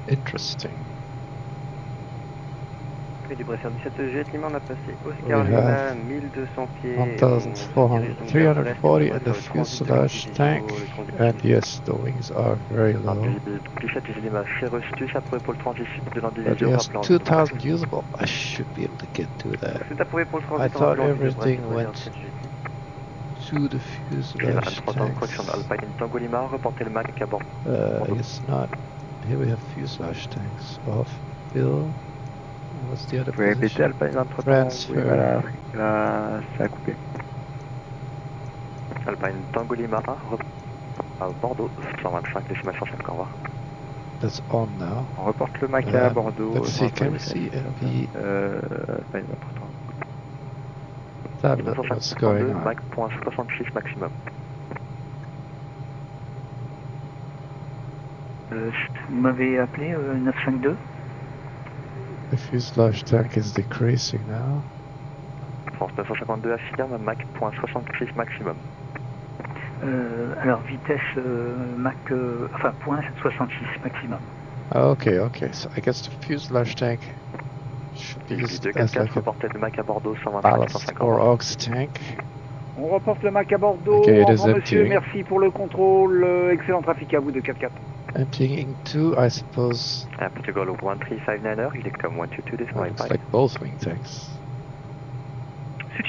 Interesting. Du Bresser 17 G8 Lima, on a passé Oscar Lima 1200 pieds. 340 in the fuselage tank, and yes, the wings are very low. But yes, 2000 usable. I should be able to get to that. I thought everything went to the fuselage tanks. I guess not. Here we have fuselage tanks off. Bill. What's the other position? Transfer. Là, ça a coupé. Alpine Tango Lima, à Bordeaux, 125, décimation 5, au revoir. That's on now. On reporte le Mac à Bordeaux. Let's see, can we see LP? Pas une important. Tablet, what's going on? Mach.66 maximum. Vous m'avez appelé 952? The fuselage tank is decreasing now. Force 952 affirme, Mach.66 maximum. Alors vitesse Mach, enfin point 66 maximum. Okay, okay, so I guess the fuselage tank should be used as like a ballast or aux tank. On reporte le Mac à Bordeaux. Okay, it is monsieur, emptying. merci pour le contrôle. Excellent trafic à vous de 4-4. Emptying into, I suppose. Portugal 1359er, il est comme 122 decimal Looks like both wing tanks.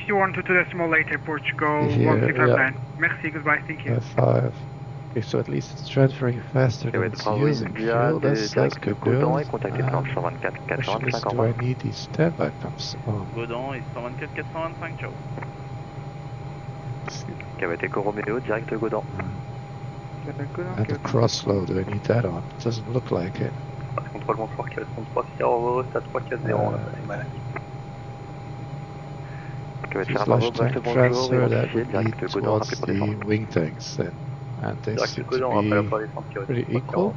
6122.8 Portugal Here, 1359. Merci, goodbye, thank you. 5. Okay, so at least it's transferring faster than it's using fuel. That's good news. Question is, do I need these standby pumps on? Godon et 124 425, ciao. Cavate Romeo, direct Godon. And the crossflow, do I need that on? It doesn't look like it. Contrôle bonsoir, 433, Sierra Stade 340, Fuselage tank transfer, that would lead towards the wing tanks then. And they seem to be pretty equal.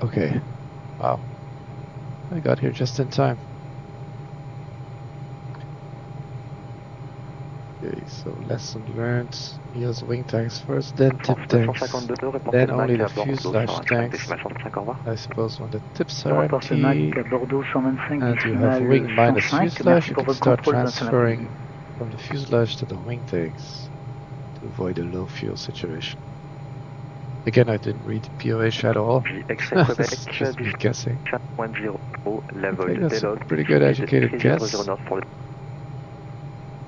Okay. Wow. I got here just in time. Okay, so lesson learned. Use wing tanks first, then tip tanks, then only the fuselage tanks. I suppose when the tips are empty and you have wing minus fuselage, you can start transferring from the fuselage to the wing tanks to avoid a low fuel situation. Again, I didn't read the POH at all. This is just me guessing. Okay, that's a pretty good educated guess.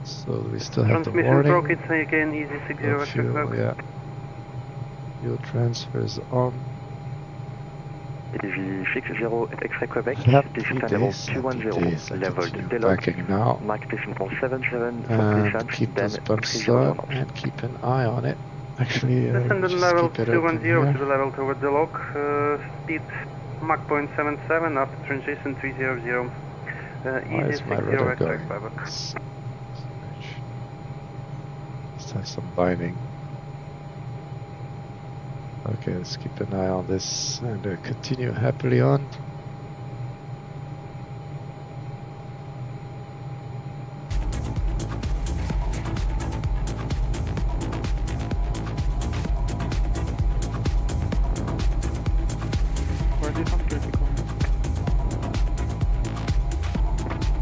So we still have the warning. Again, easy 60 fuel, yeah. Fuel transfers on. Fix 0 X-ray Quebec, level 210, level backing now. And keep those pumps on and keep an eye on it. Actually, descend just level keep it 210 open to the level toward the lock. Speed Mach 0.77 after transition 300. Why is my rudder going? Let's have some binding. Okay, let's keep an eye on this and continue happily on.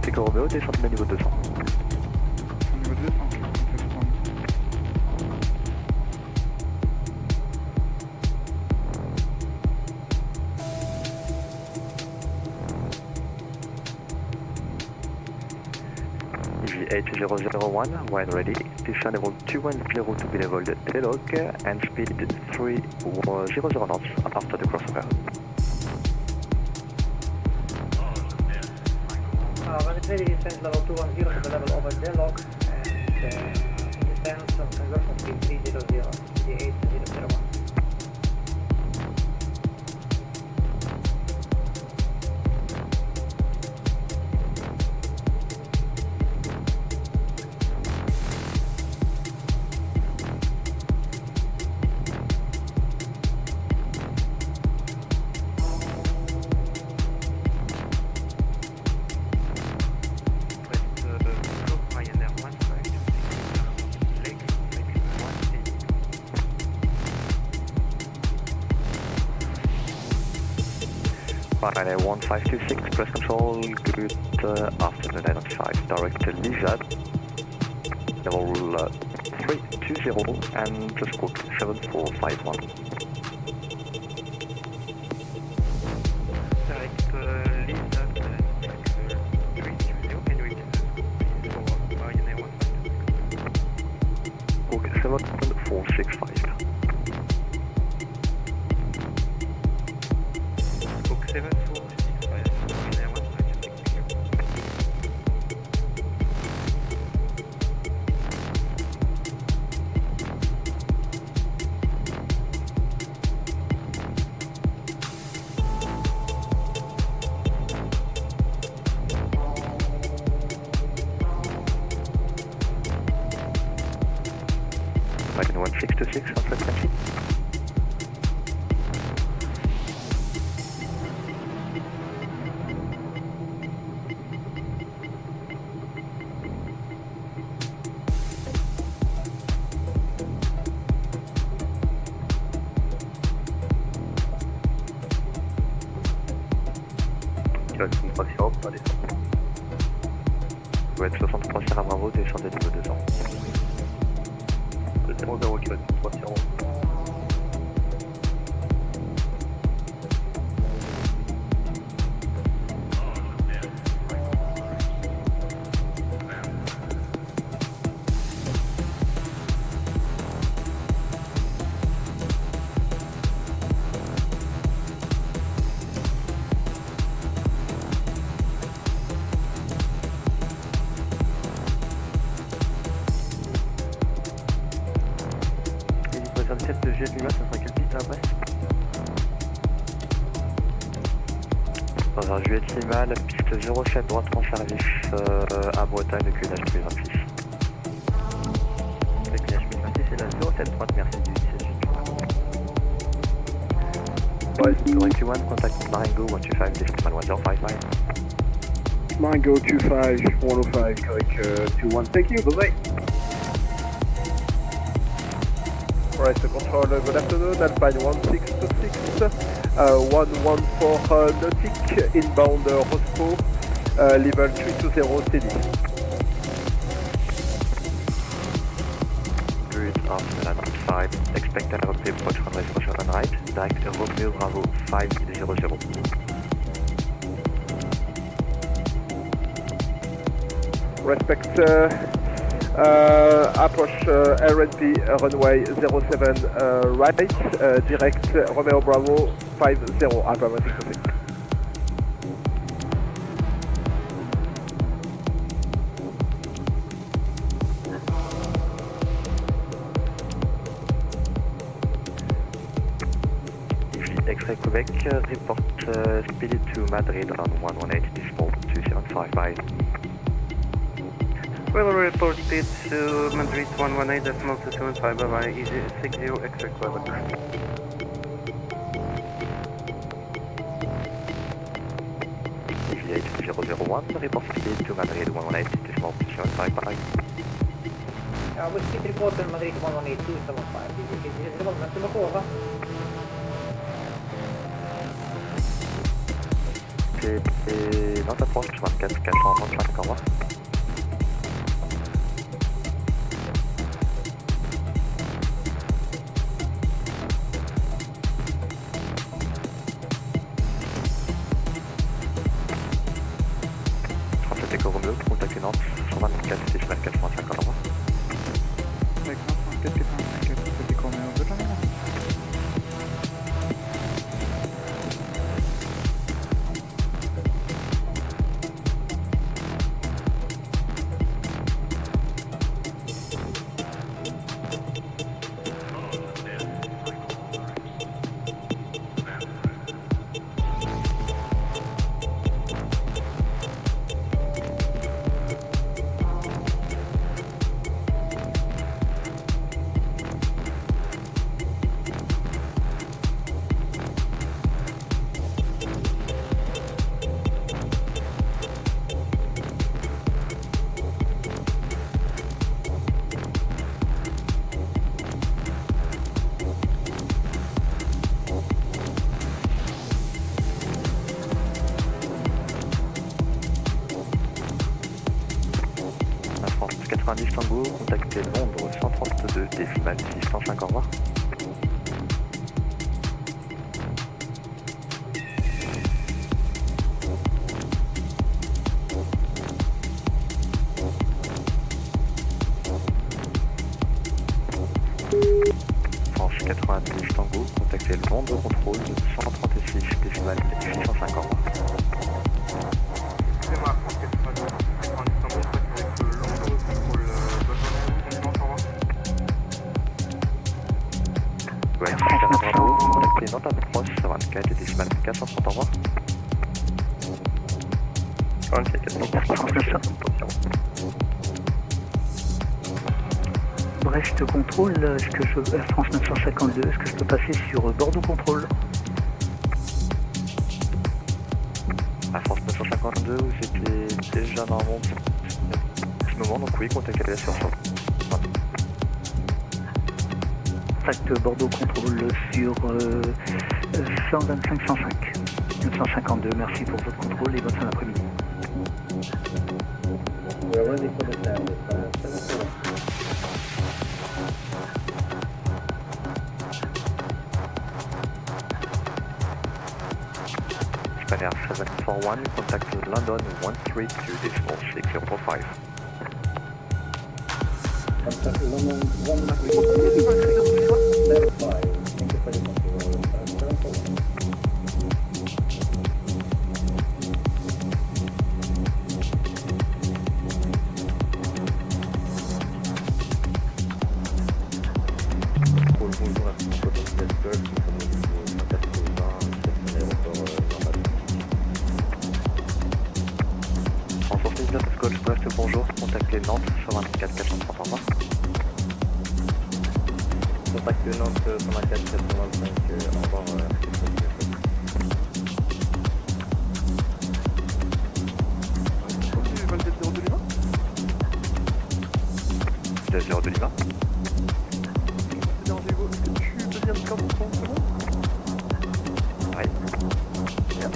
Pico Romeo, descente à niveau 200. Niveau 200, G8001, when ready, descend level 210 to be leveled T-lock and speed 300 knots after the crossover. Ready descent level 210 to the level over the lock and descent from conversion speed 300, G8001. Ryanair 1526, press control, good afternoon, 995, direct Lizard, level 320, and just squawk 7451. Direct Lizard, 320, can you repeat for Ryanair 1526? Squawk 7465. Squawk 7465, Ryanair 1626 on 20. Vous êtes 63 Sierra Bravo, descendez niveau 200. 00 km 3 Sierra. de G8 Neo, ça sera quelle piste après? Dans un G8 Lima, la piste 07 droite en service à Bretagne, le cunage 1026. Le cunage 1026 c'est la 07 droite, merci du 17. Correct 1, contact Marengo 125, decimal 1055. Marengo 25, 105, correct 21, thank you, bye-bye. Right, control, good afternoon, Alpine 1626, 114 nautic, inbound Rospo, level 320 steady. Good afternoon, outside, expect an approach runway 07 right, direct Romeo Bravo 500. Respect approach RNP runway 07 right, direct Romeo Bravo 50, affirmative to 6. X-ray Quebec, report speed to Madrid on 118 decimal 275, bye. Well reported to Madrid 118.275, bye-bye, easy 60 X-ray Quebec. G8 report speed to Madrid 118 decimal 275, bye. We speed report to Madrid 118.275, is it over? C'est notre approche 24 425, au revoir. Romeo, contact Nantes, 124 décimal 85, au revoir. Avec Nantes, 124 85, Romeo, good journey. 90 Tango, contactez Londres 132 décimales 605, au revoir. France 90 Tango, contactez Londres contrôle 136 décimales 605, au revoir. Excusez-moi, France 90 Tango, avec Londres contrôle, bonne journée à vous, bon dimanche, au revoir. Ouais, Bravo, contactez Nantes Approche 24 décimales 430, au revoir. 24 Brest Contrôle, est-ce que je... France 952, est-ce que je peux passer sur Bordeaux Contrôle? À France 952, vous étiez déjà dans un monde en ce moment, donc oui, contactez la sur Contact Bordeaux Contrôle sur 125 105 952, merci pour votre contrôle et bonne fin d'après-midi. We're ready for the sound. Spanair 741, contact London 132.605. Contact London 132.605. Thank you for the control. 741. Bonjour, contactez Nantes 124 430, au revoir. Contactez Nantes 124 425, au revoir. Continue, vol de 02 Lima. De 02 Lima. C'est bien, Diego, est-ce que tu peux bien me faire 30 secondes? Oui. Bien.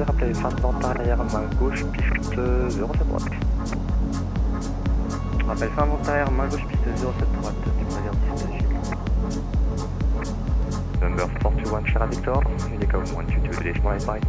Rappelez fin de vente arrière, main gauche, piste 07 droite. Rappel fin de vente arrière, main gauche, piste 07 droite, découvrir 17 Gilles. Number 41, Sierra Victor, Unicom 122, décimale 5.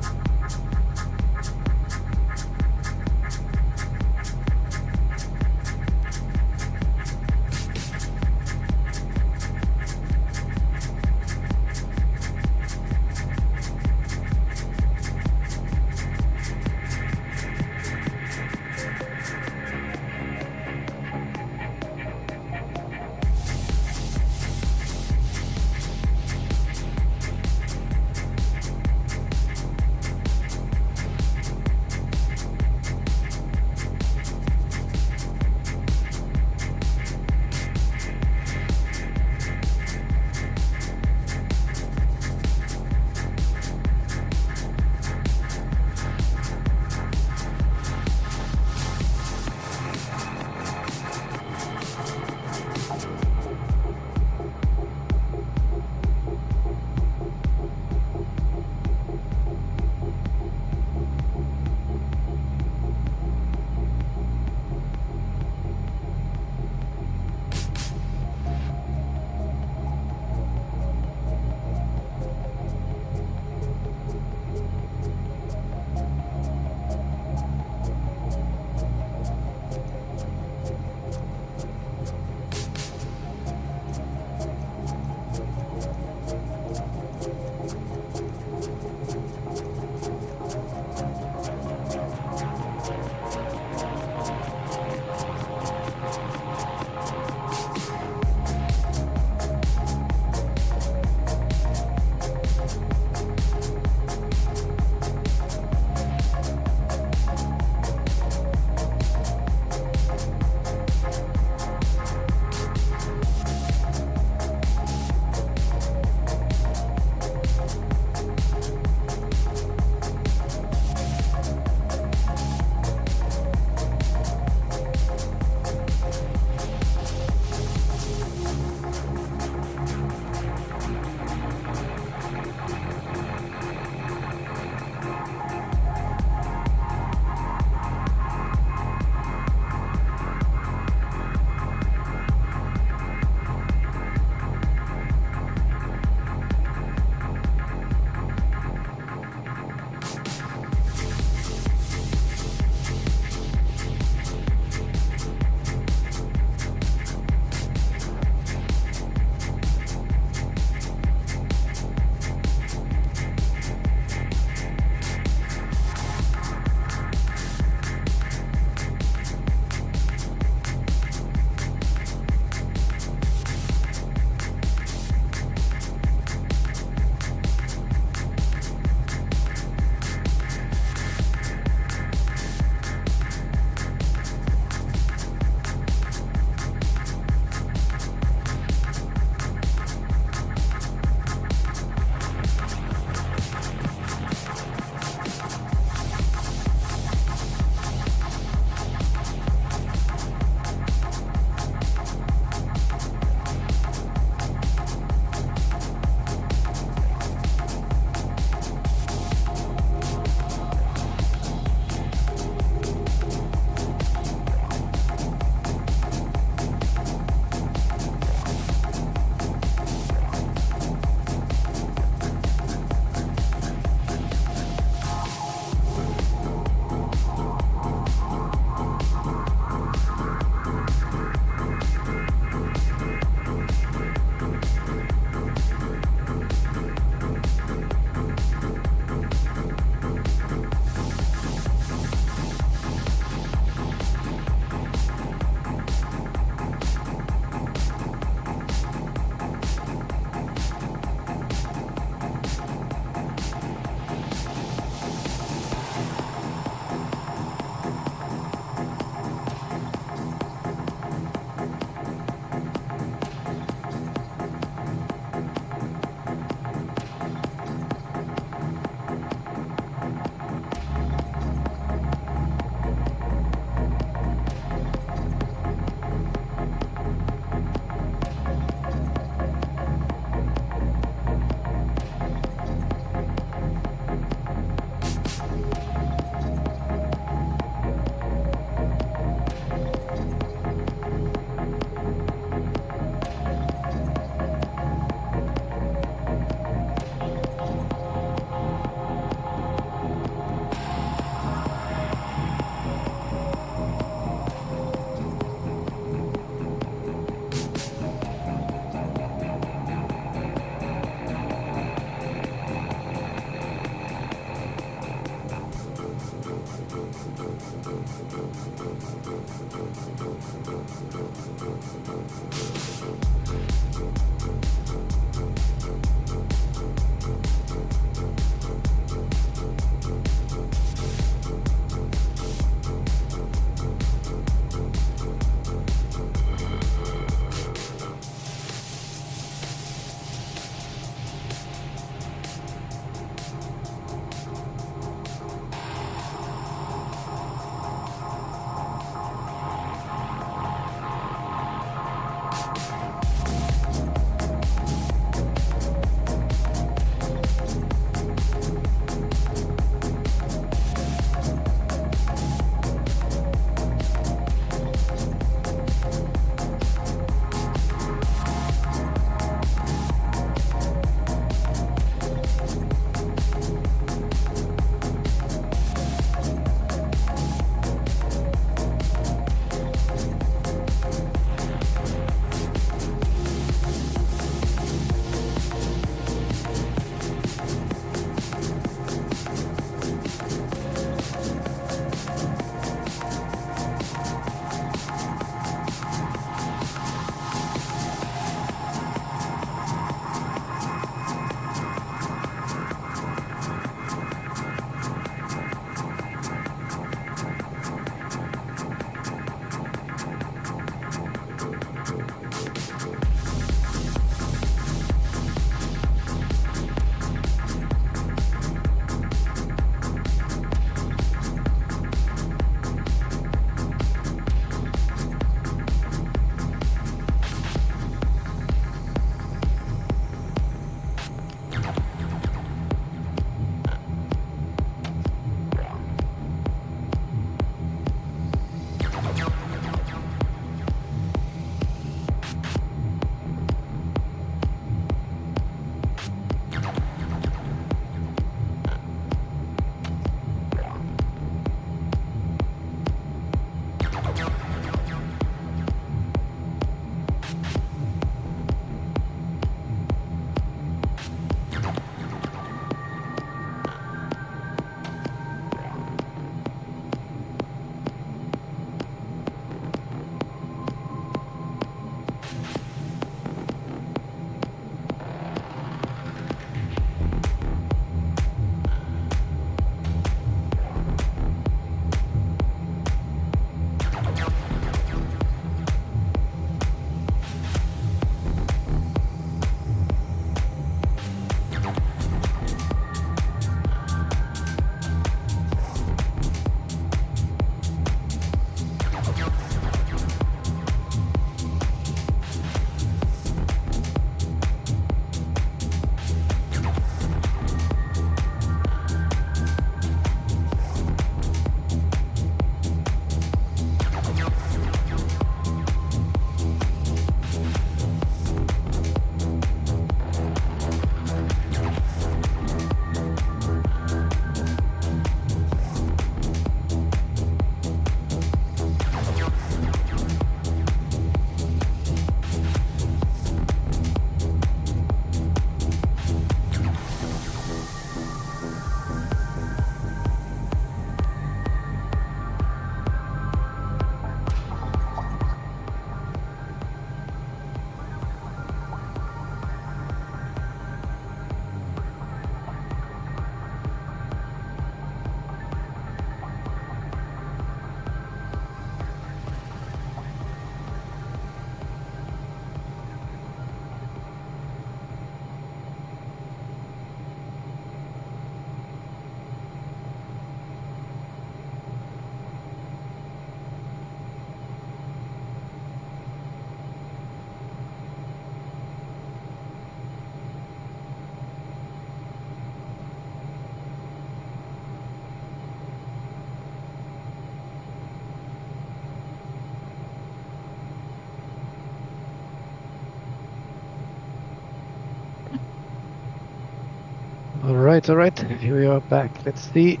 Alright, here we are back. Let's see.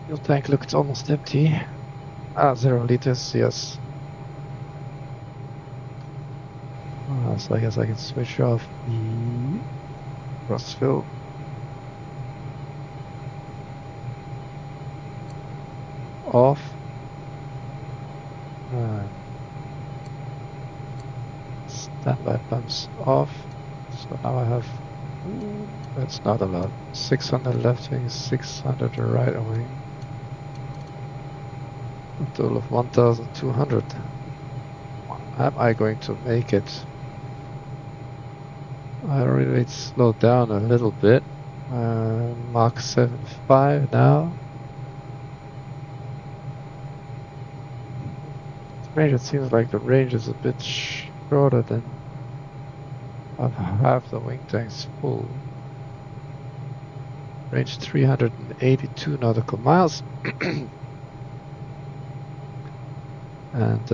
Fuel tank looks almost empty. 0 liters, yes. So I guess I can switch off the cross fill. Off. Standby pumps off. So now I have, that's not a lot. 600 left wing, 600 right wing. A total of 1,200. Am I going to make it? I already slowed down a little bit. Mach 7.5 now. Range, it seems like the range is a bit shorter than half the wing tanks full. Range 382 nautical miles. And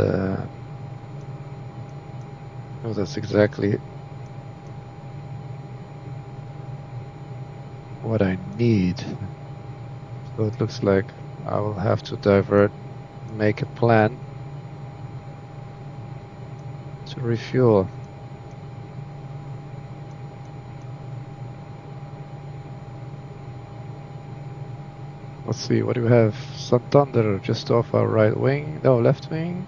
no, that's exactly what I need. So it looks like I will have to divert, make a plan to refuel. Let's see, what do we have? Santander just off our right wing, no, left wing.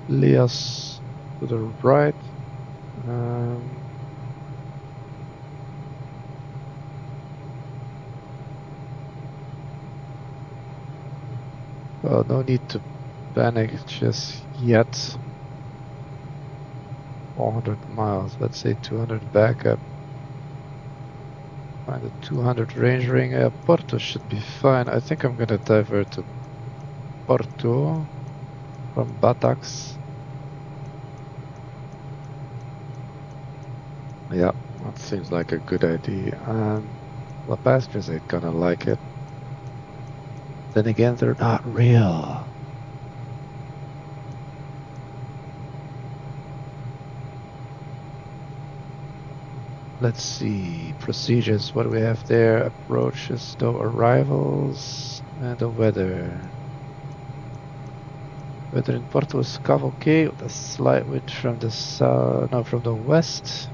Lias to the right. Well, no need to panic just yet. 400 miles, let's say 200 backup. Find a 200 range ring. Porto should be fine. I think I'm gonna divert to Porto from Batax. Yeah, that seems like a good idea. The passengers ain't gonna like it. Then again, they're not real. Let's see, procedures, what do we have there? Approaches, no arrivals, and the weather. Weather in Porto is okay, with a slight wind from the south, no, from the west.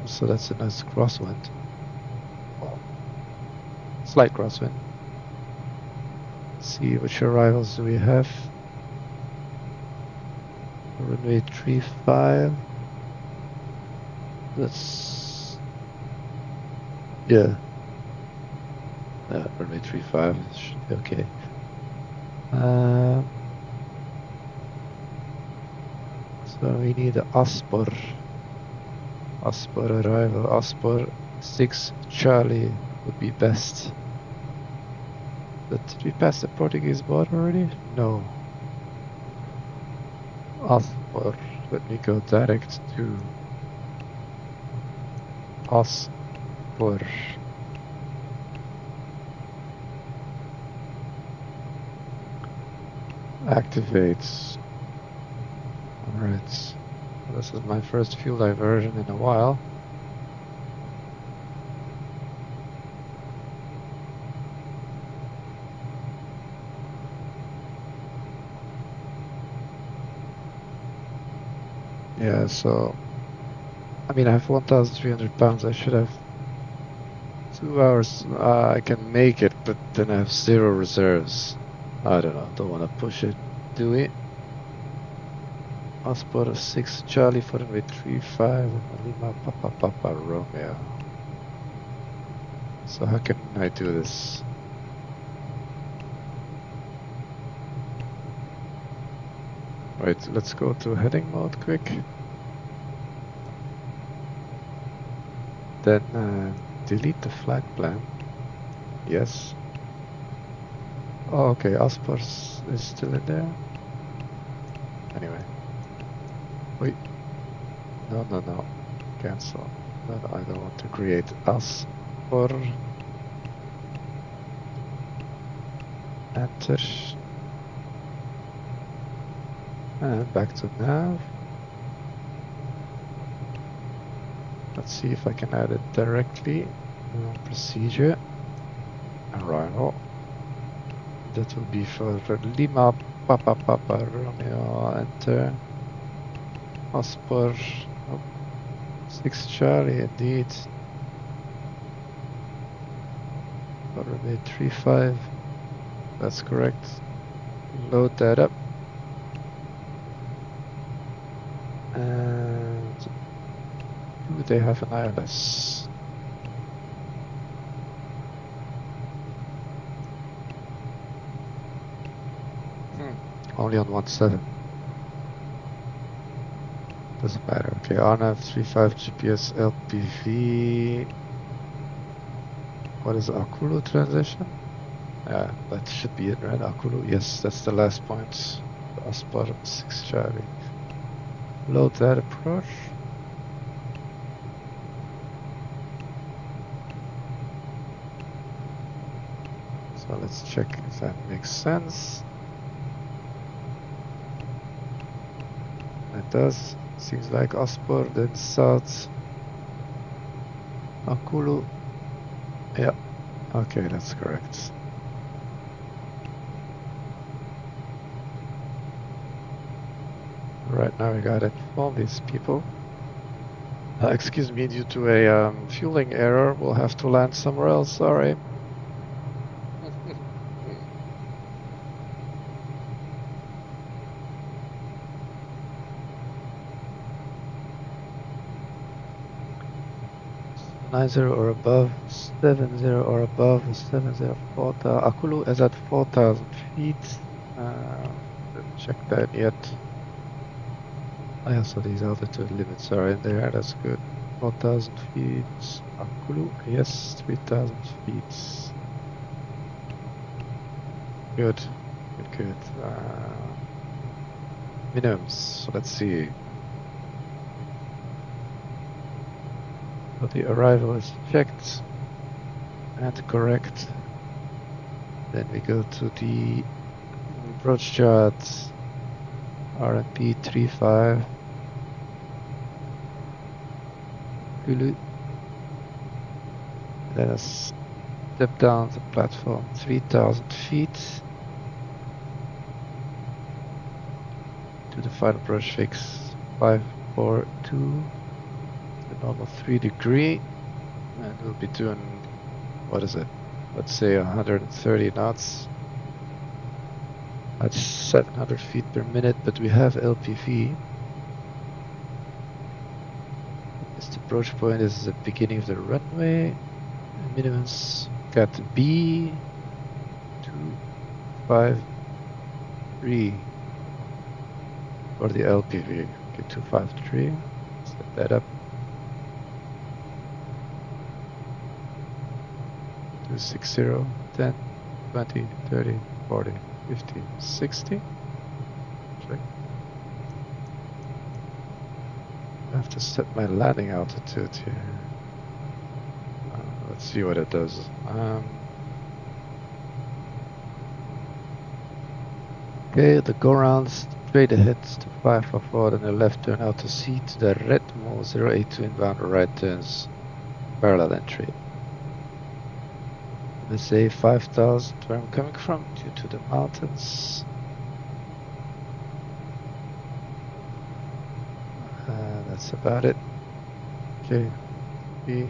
So that's a nice crosswind. Slight crosswind. Let's see, which arrivals do we have? Runway 35. That's, yeah. Runway 35 should be okay. So we need the Aspor arrival. Aspor 6 Charlie would be best. But did we pass the Portuguese border already? No. Aspor. Let me go direct to Aspor. Activates. Alright. This is my first fuel diversion in a while. Yeah, so I mean I have 1,300 pounds. I should have 2 hours. I can make it, but then I have 0 reserves. I don't know, don't want to push it, do we? Aspor 6 Charlie for runway 35 Lima Papa Romeo. So how can I do this? Right, let's go to heading mode quick. Then delete the flag plan. Yes. Oh, okay, Aspor is still in there. Anyway. Wait. No. Cancel. No, I don't want to create Aspor. Enter. And back to nav. Let's see if I can add it directly. Procedure. Arrival. That will be for Lima Papa Romeo. Enter. Aspor 6 Charlie indeed. Runway 35. That's correct. Load that up. And do they have an ILS? Only on 1.7. Doesn't matter. Okay, RNAV 35 GPS LPV. What is Akulu transition? Yeah, that should be it, right? Akulu, yes, that's the last point. Oscar 6 Charlie. Load that approach. So let's check if that makes sense. It does. Seems like Oscar, then south. Akulu. Yeah. Okay, that's correct. Right now we gotta inform these people. Excuse me, due to a fueling error, we'll have to land somewhere else, sorry. $90 or above, 70 or above, 704. Akulu is at 4,000 feet. Didn't check that yet. Yeah, so these altitude limits are in there, that's good. 4,000 feet. Akulu, yes, 3,000 feet. Good, good. Minimums, so let's see. So the arrival is checked and correct. Then we go to the approach chart. RMP 35. Hulu. Let us step down the platform 3,000 feet to the final approach fix 542. The normal 3 degree, and we'll be doing, what is it? Let's say 130 knots. That's 700 feet per minute, but we have LPV. This approach point is the beginning of the runway. Minimums got B 253 for the LPV. Okay, 253. Set that up. 260, 10, 20, 30, 40, 50, 60. Check. I have to set my landing altitude here. Let's see what it does. Okay, the go round straight ahead to 544, then the left turn out to C to the Redmo 082 inbound, right turns parallel entry. Let's say 5,000 where I'm coming from due to the mountains. That's about it. Okay, we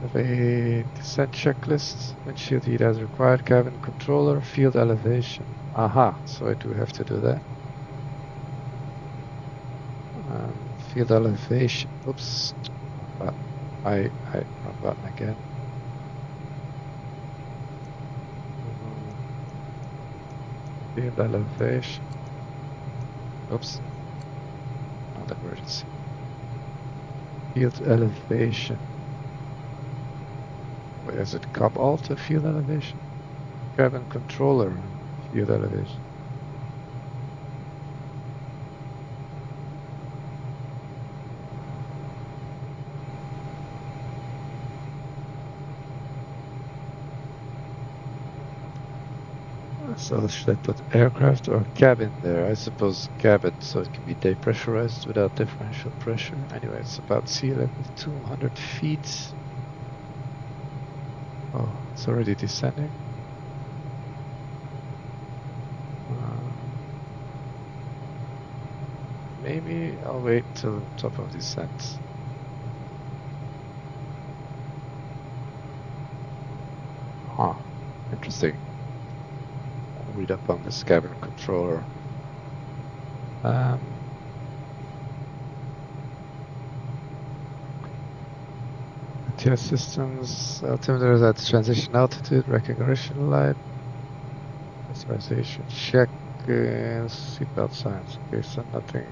have a descent checklist. Windshield heat as required. Cabin controller, field elevation. Aha, so I do have to do that. Field elevation. Oops. Wrong button again. Field elevation. Oops. Not emergency. Field elevation. Wait, is it Cobb Alta field elevation? Cabin controller field elevation. So should I put aircraft or cabin there? I suppose cabin, so it can be depressurized without differential pressure. Anyway, it's about sea level 200 feet. Oh, it's already descending. Maybe I'll wait till top of descent. Huh, interesting. Read up on this cabin controller. ATS systems, altimeters at transition altitude, recognition light, pressurization check, seatbelt signs. Okay, so nothing.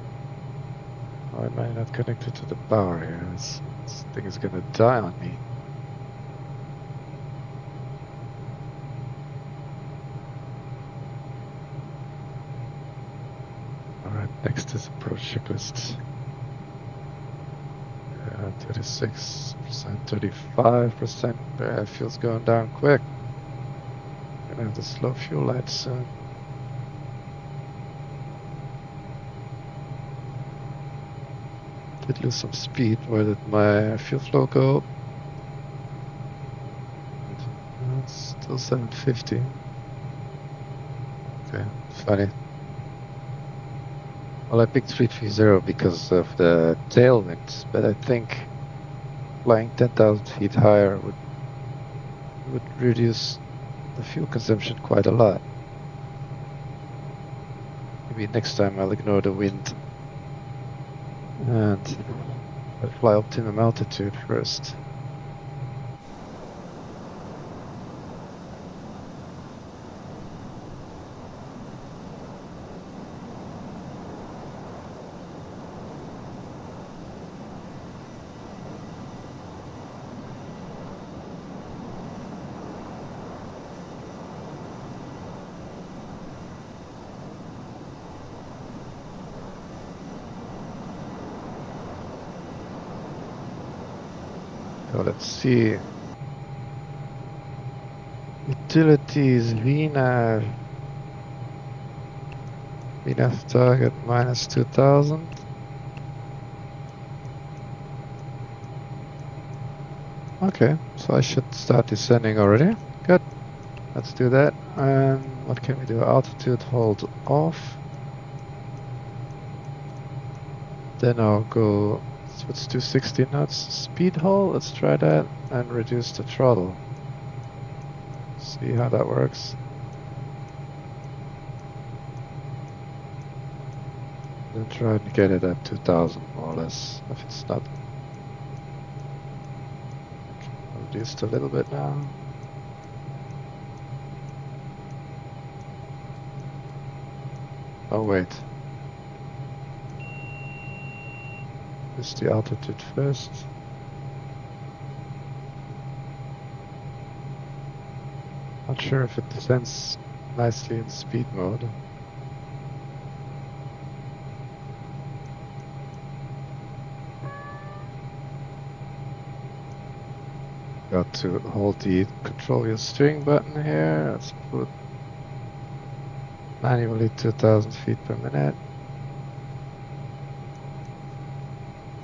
Why am I not connected to the power here? This thing is gonna die on me. this approach checklist? 36%, 35%. Fuel's going down quick. Gonna have the slow fuel lights soon. Did lose some speed. Where did my fuel flow go? It's still 750. Okay, funny. Well, I picked 330 because of the tailwind, but I think flying 10,000 feet higher would reduce the fuel consumption quite a lot. Maybe next time I'll ignore the wind and I'll fly optimum altitude first. So let's see. Utilities, VNAV. VNAV target minus 2000. Okay, so I should start descending already. Good. Let's do that. And what can we do? Altitude hold off. Then I'll go. Let's do 60 knots speed hold. Let's try that and reduce the throttle. See how that works. Then try to get it at 2000 more or less. If it's not. Reduced a little bit now. Oh wait. Just the altitude first. Not sure if it descends nicely in speed mode. Got to hold the control your steering button here. Let's put manually 2000 feet per minute.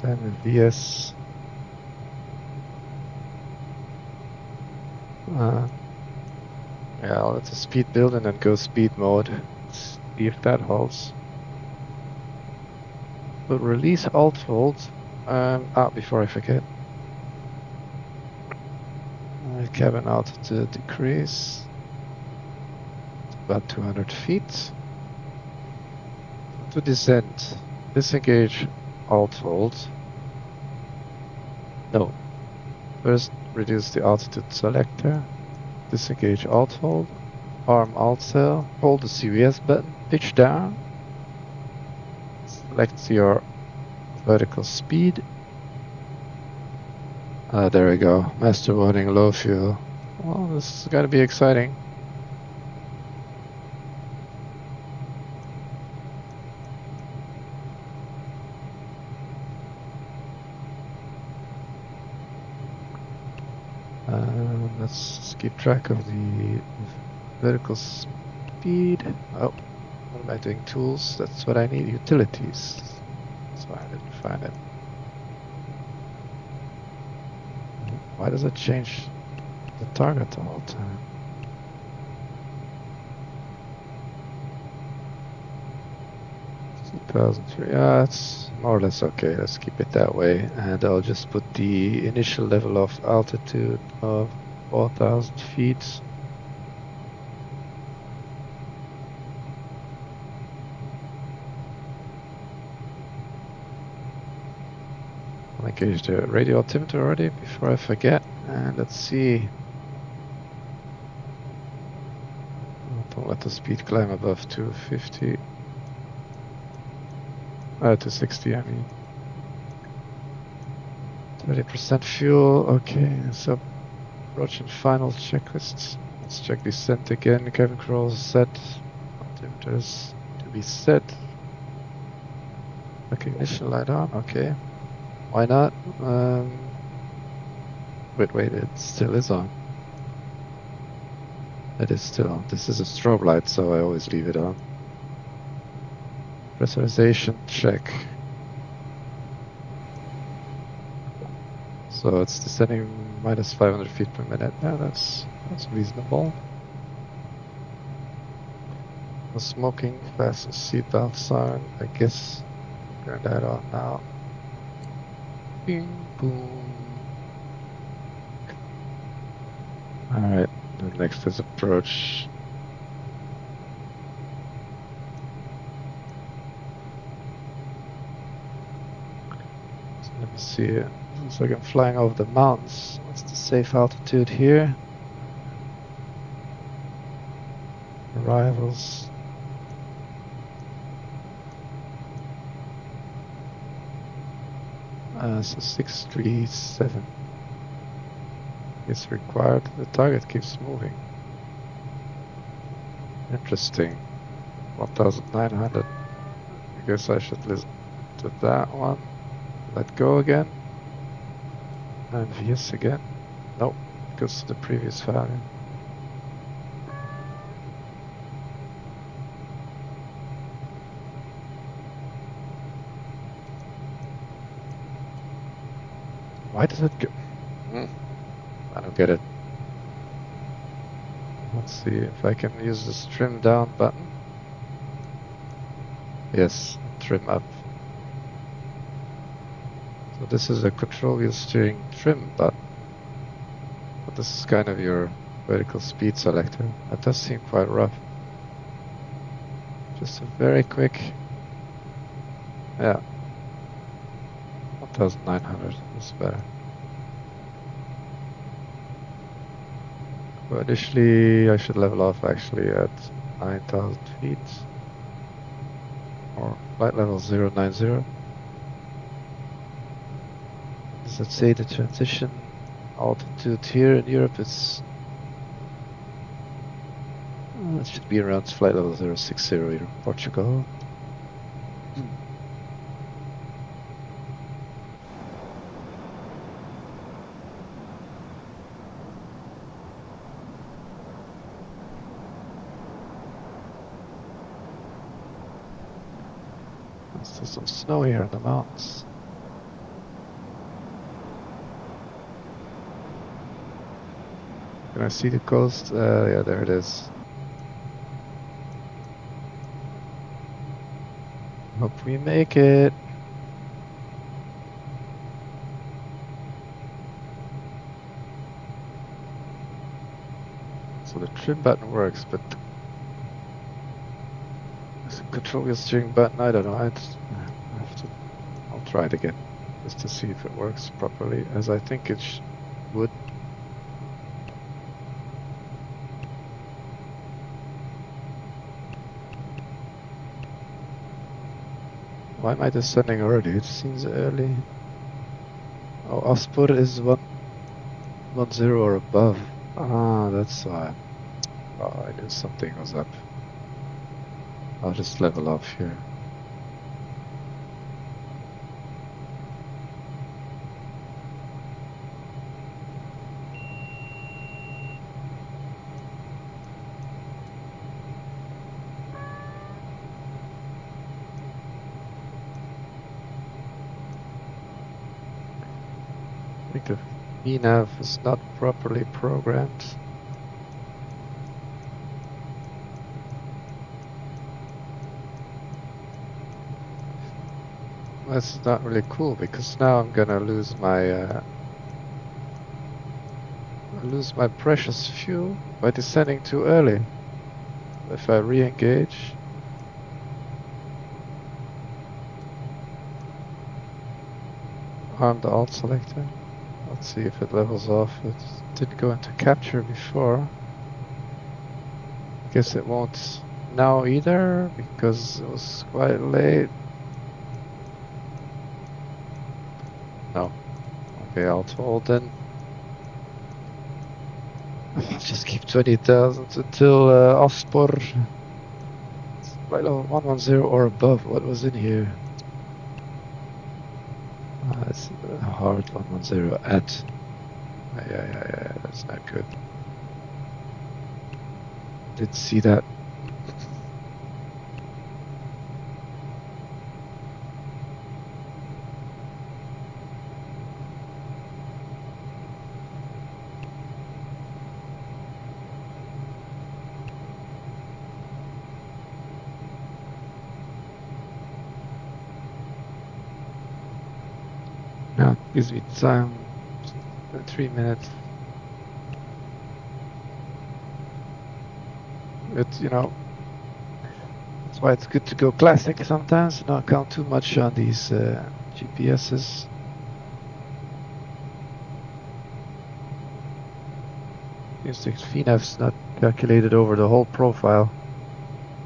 Then with VS. Yeah, I'll let the speed build and then go speed mode. Let's see if that holds. But release alt hold. Before I forget. Cabin altitude decrease. About 200 feet. To descend, disengage alt hold. No. First reduce the altitude selector. Disengage alt hold. Arm alt cell. Hold the CVS button. Pitch down. Select your vertical speed. There we go. Master warning, low fuel. Well, this is gonna be exciting. Let's keep track of the vertical speed. Oh, what am I doing? Tools. That's what I need. Utilities. That's why I didn't find it. Why does it change the target all the time? Yeah, it's more or less okay. Let's keep it that way. And I'll just put the initial level of altitude of 4,000 feet. I'll engage the radio altimeter already before I forget. And let's see. Don't let the speed climb above 250. 260, I mean. 30% fuel. Okay, so approaching final checklists. Let's check descent again. Cabin controls set. Altimeters to be set. Recognition light on, okay. Why not? Wait, it still is on. It is still on. This is a strobe light, so I always leave it on. Pressurization check. So it's descending minus 500 feet per minute. Yeah, that's reasonable. No smoking, fasten seatbelt sign. I guess turn that on now. Bing, boom. Alright, the next is approach. So let me see it. Looks like I'm flying over the mountains. What's the safe altitude here? Arrivals. So 637 is required. The target keeps moving. Interesting. 1900. I guess I should listen to that one. Let go again. And yes again. Nope, goes to the previous value. Why does it go? I don't get it. Let's see if I can use this trim down button. Yes, trim up. So this is a control wheel steering trim button. But this is kind of your vertical speed selector. That does seem quite rough. Just a very quick, yeah. 1900 is better. Well, initially I should level off actually at 9,000 feet. Or flight level 090. Let's say the transition altitude here in Europe is it should be around flight level 060 in Portugal. There's still some snow here in the mountains. Can I see the coast? Yeah, there it is. Hope we make it. So the trim button works, but the control wheel steering button, I don't know. I'll try it again just to see if it works properly, as I think it would. Why am I descending already? It seems early. Oh, Aspur is 110 or above. Ah, that's why. Oh, I knew something was up. I'll just level off here. I think the VNAV is not properly programmed. That's not really cool because now I'm gonna lose my precious fuel by descending too early. If I re-engage. Arm the alt selector. Let's see if it levels off. It didn't go into capture before. Guess it won't now either because it was quite late. No. Okay, alt hold then. Just keep 20,000 until Aspor. Right level 110 or above. What was in here? That's hard 110 at. Yeah, that's not good. Didn't see that. Now it gives me time, 3 minutes. But you know, that's why it's good to go classic sometimes, not count too much on these GPSs. Seems like VNAV's not calculated over the whole profile,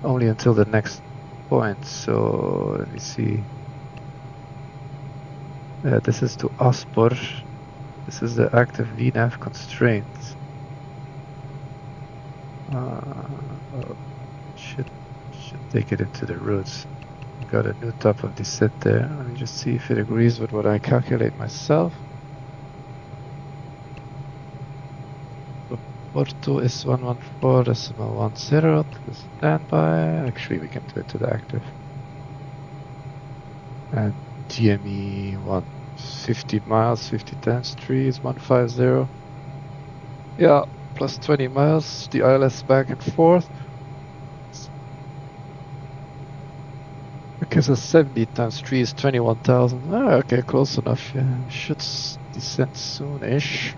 only until the next point. So let me see. This is to ASPOR. This is the active VNAV constraint. Should take it into the roots. Got a new top of the set there. Let me just see if it agrees with what I calculate myself. So Porto is 114.10 to the standby. Actually, we can do it to the active. And DME 150 miles, 50 times 3 is 150. Yeah, plus 20 miles. The ILS back and forth. Because a 70 times 3 is 21,000. Oh, okay, close enough. Yeah, should descend soon-ish.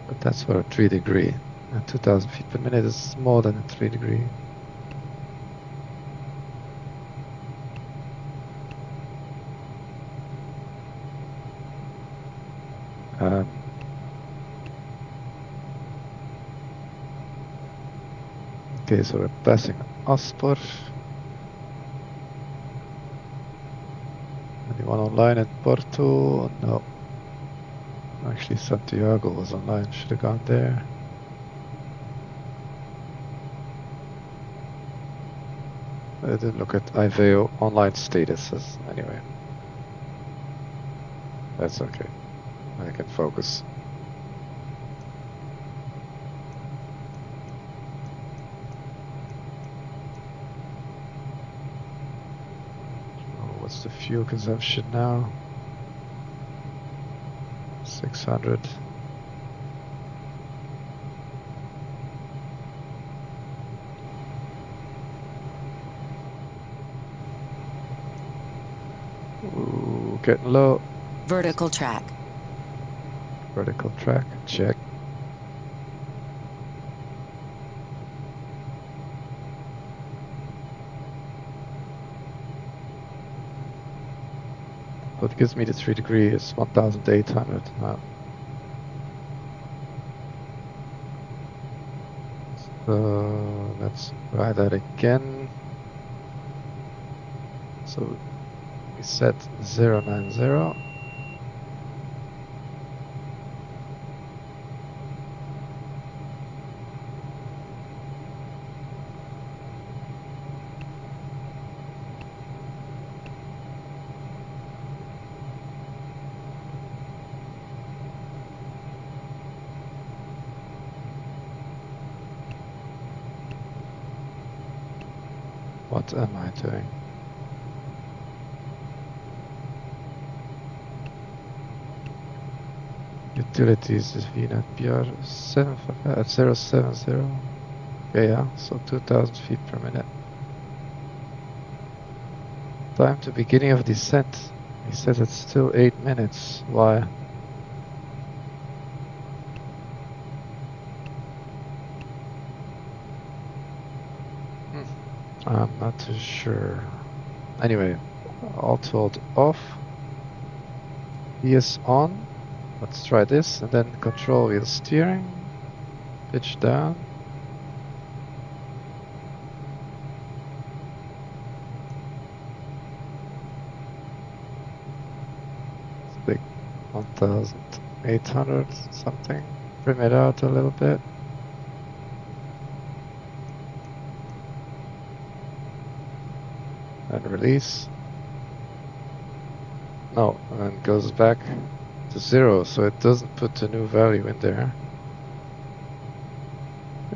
But that's for a 3 degree. And 2,000 feet per minute is more than a 3 degree. Okay, so we're passing ASPOR. Anyone online at Porto? No. Actually, Santiago was online. Should have gone there. I didn't look at IVEO online statuses. Anyway, that's okay. I can focus. What's the fuel consumption now? 600. Ooh, getting low. Vertical track. Vertical track, check. What gives me the 3 degree is 1,800. So let's try that again. So we set 090. What am I doing? Utilities is VNet PR 070. Okay, yeah, so 2,000 feet per minute. Time to beginning of descent. He says it's still 8 minutes. Why? I'm not too sure. Anyway, all told off. He is on. Let's try this and then control wheel steering. Pitch down. It's like 1,800 something. Trim it out a little bit. And release. No, and then goes back to 0, so it doesn't put a new value in there.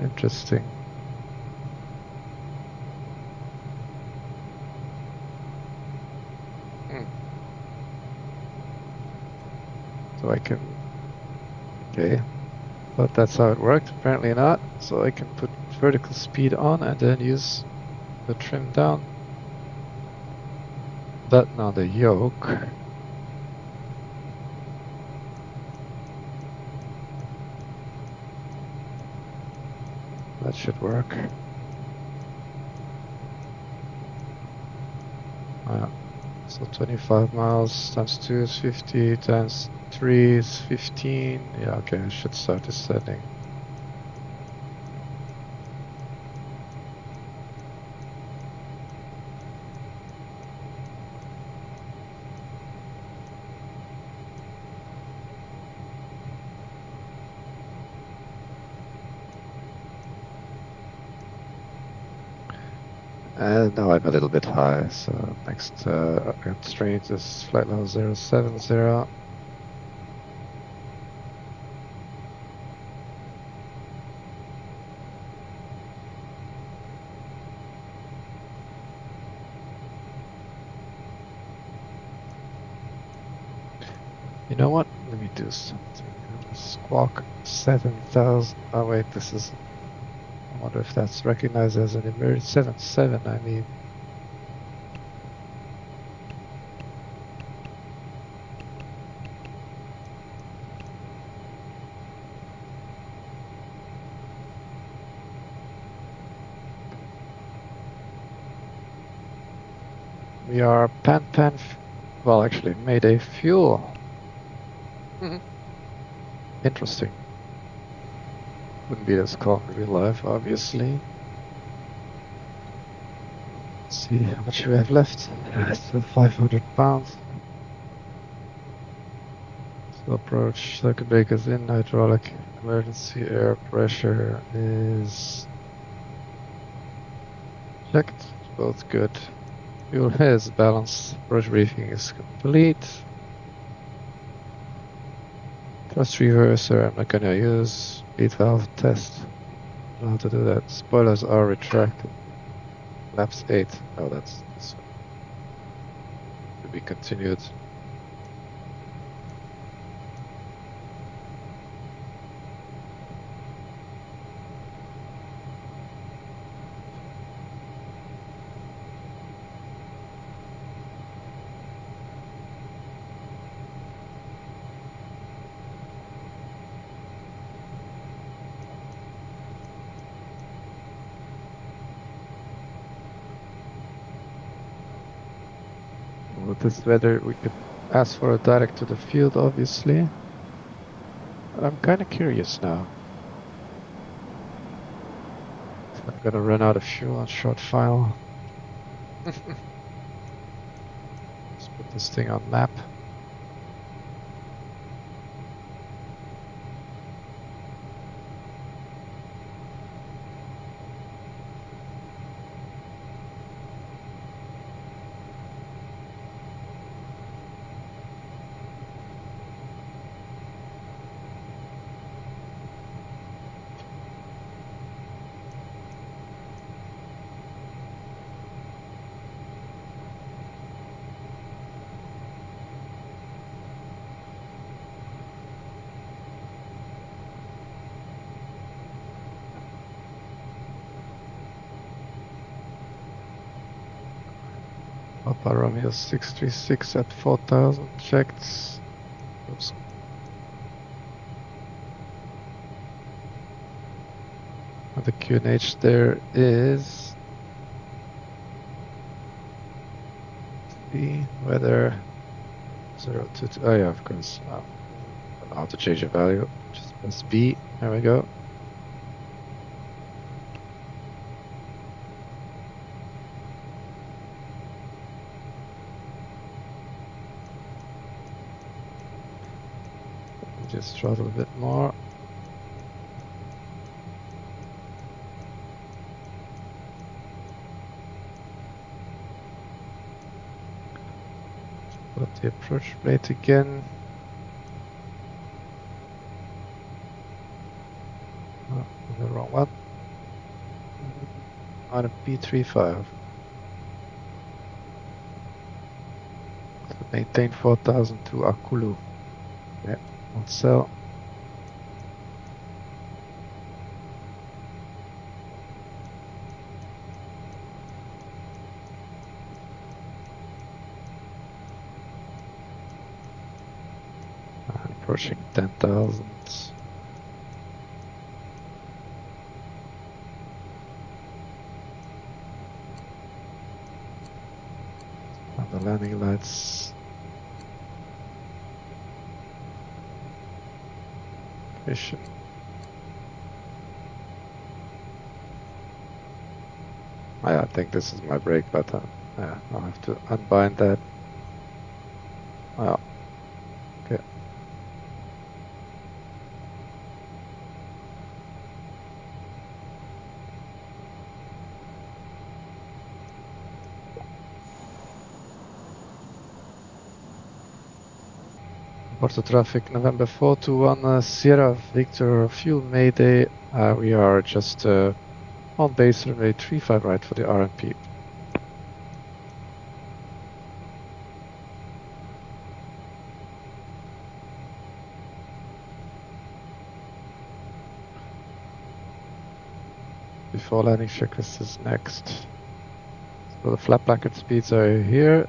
Interesting. So I can, okay, but that's how it worked, apparently not. So I can put vertical speed on and then use the trim down button on the yoke. That should work. So 25 miles times 2 is 50, times 3 is 15. Yeah, okay, I should start descending. And now I'm a little bit high, so next constraint is flight level 070. You know what? Let me do something. Squawk 7000. Oh wait, this is. I wonder if that's recognized as an emergency 77. I mean. We are well, actually, Mayday fuel. Interesting. Wouldn't be this calm in real life, obviously. Let's see how much we have left. Still 500 pounds. So approach, circuit breakers in, hydraulic, emergency air pressure is checked. Both good. Fuel is balanced. Approach briefing is complete. Thrust reverser, I'm not gonna use. Lead valve test. I don't know how to do that. Spoilers are retracted. Laps 8. Oh, that's this one. To be continued. With this weather, we could ask for a direct to the field, obviously. But I'm kind of curious now. I'm gonna run out of fuel on short file. Let's put this thing on map. Papa Romeo 636 at 4000 checked. Oops. And the QNH there is the weather 022. Oh yeah, of course. I don't know how to change the value. Just press B. There we go. Just throttle a bit more. Put up the approach plate again. Oh, the wrong one. On a P35. So maintain 4000 to Akulu. Yeah, on sell. Approaching 10,000. And the landing lights. Mission. I think this is my brake button. Yeah, I'll have to unbind that. Well, okay. Porto traffic November 421 Sierra Victor Fuel Mayday. We are just on base runway 35 right for the RMP. Before landing checklist is next. So the flap blanket speeds are here.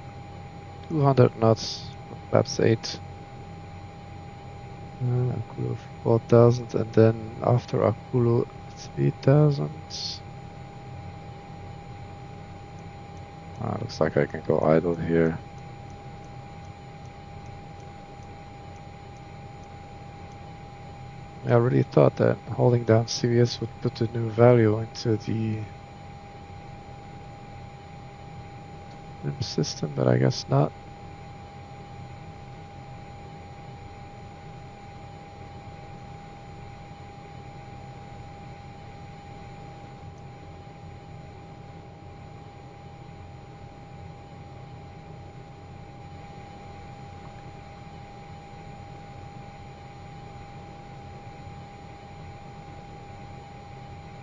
200 knots, flaps 8. Akulu 4000, and then after Akulu it's 3000. Looks like I can go idle here. I really thought that holding down CVS would put a new value into the system, but I guess not.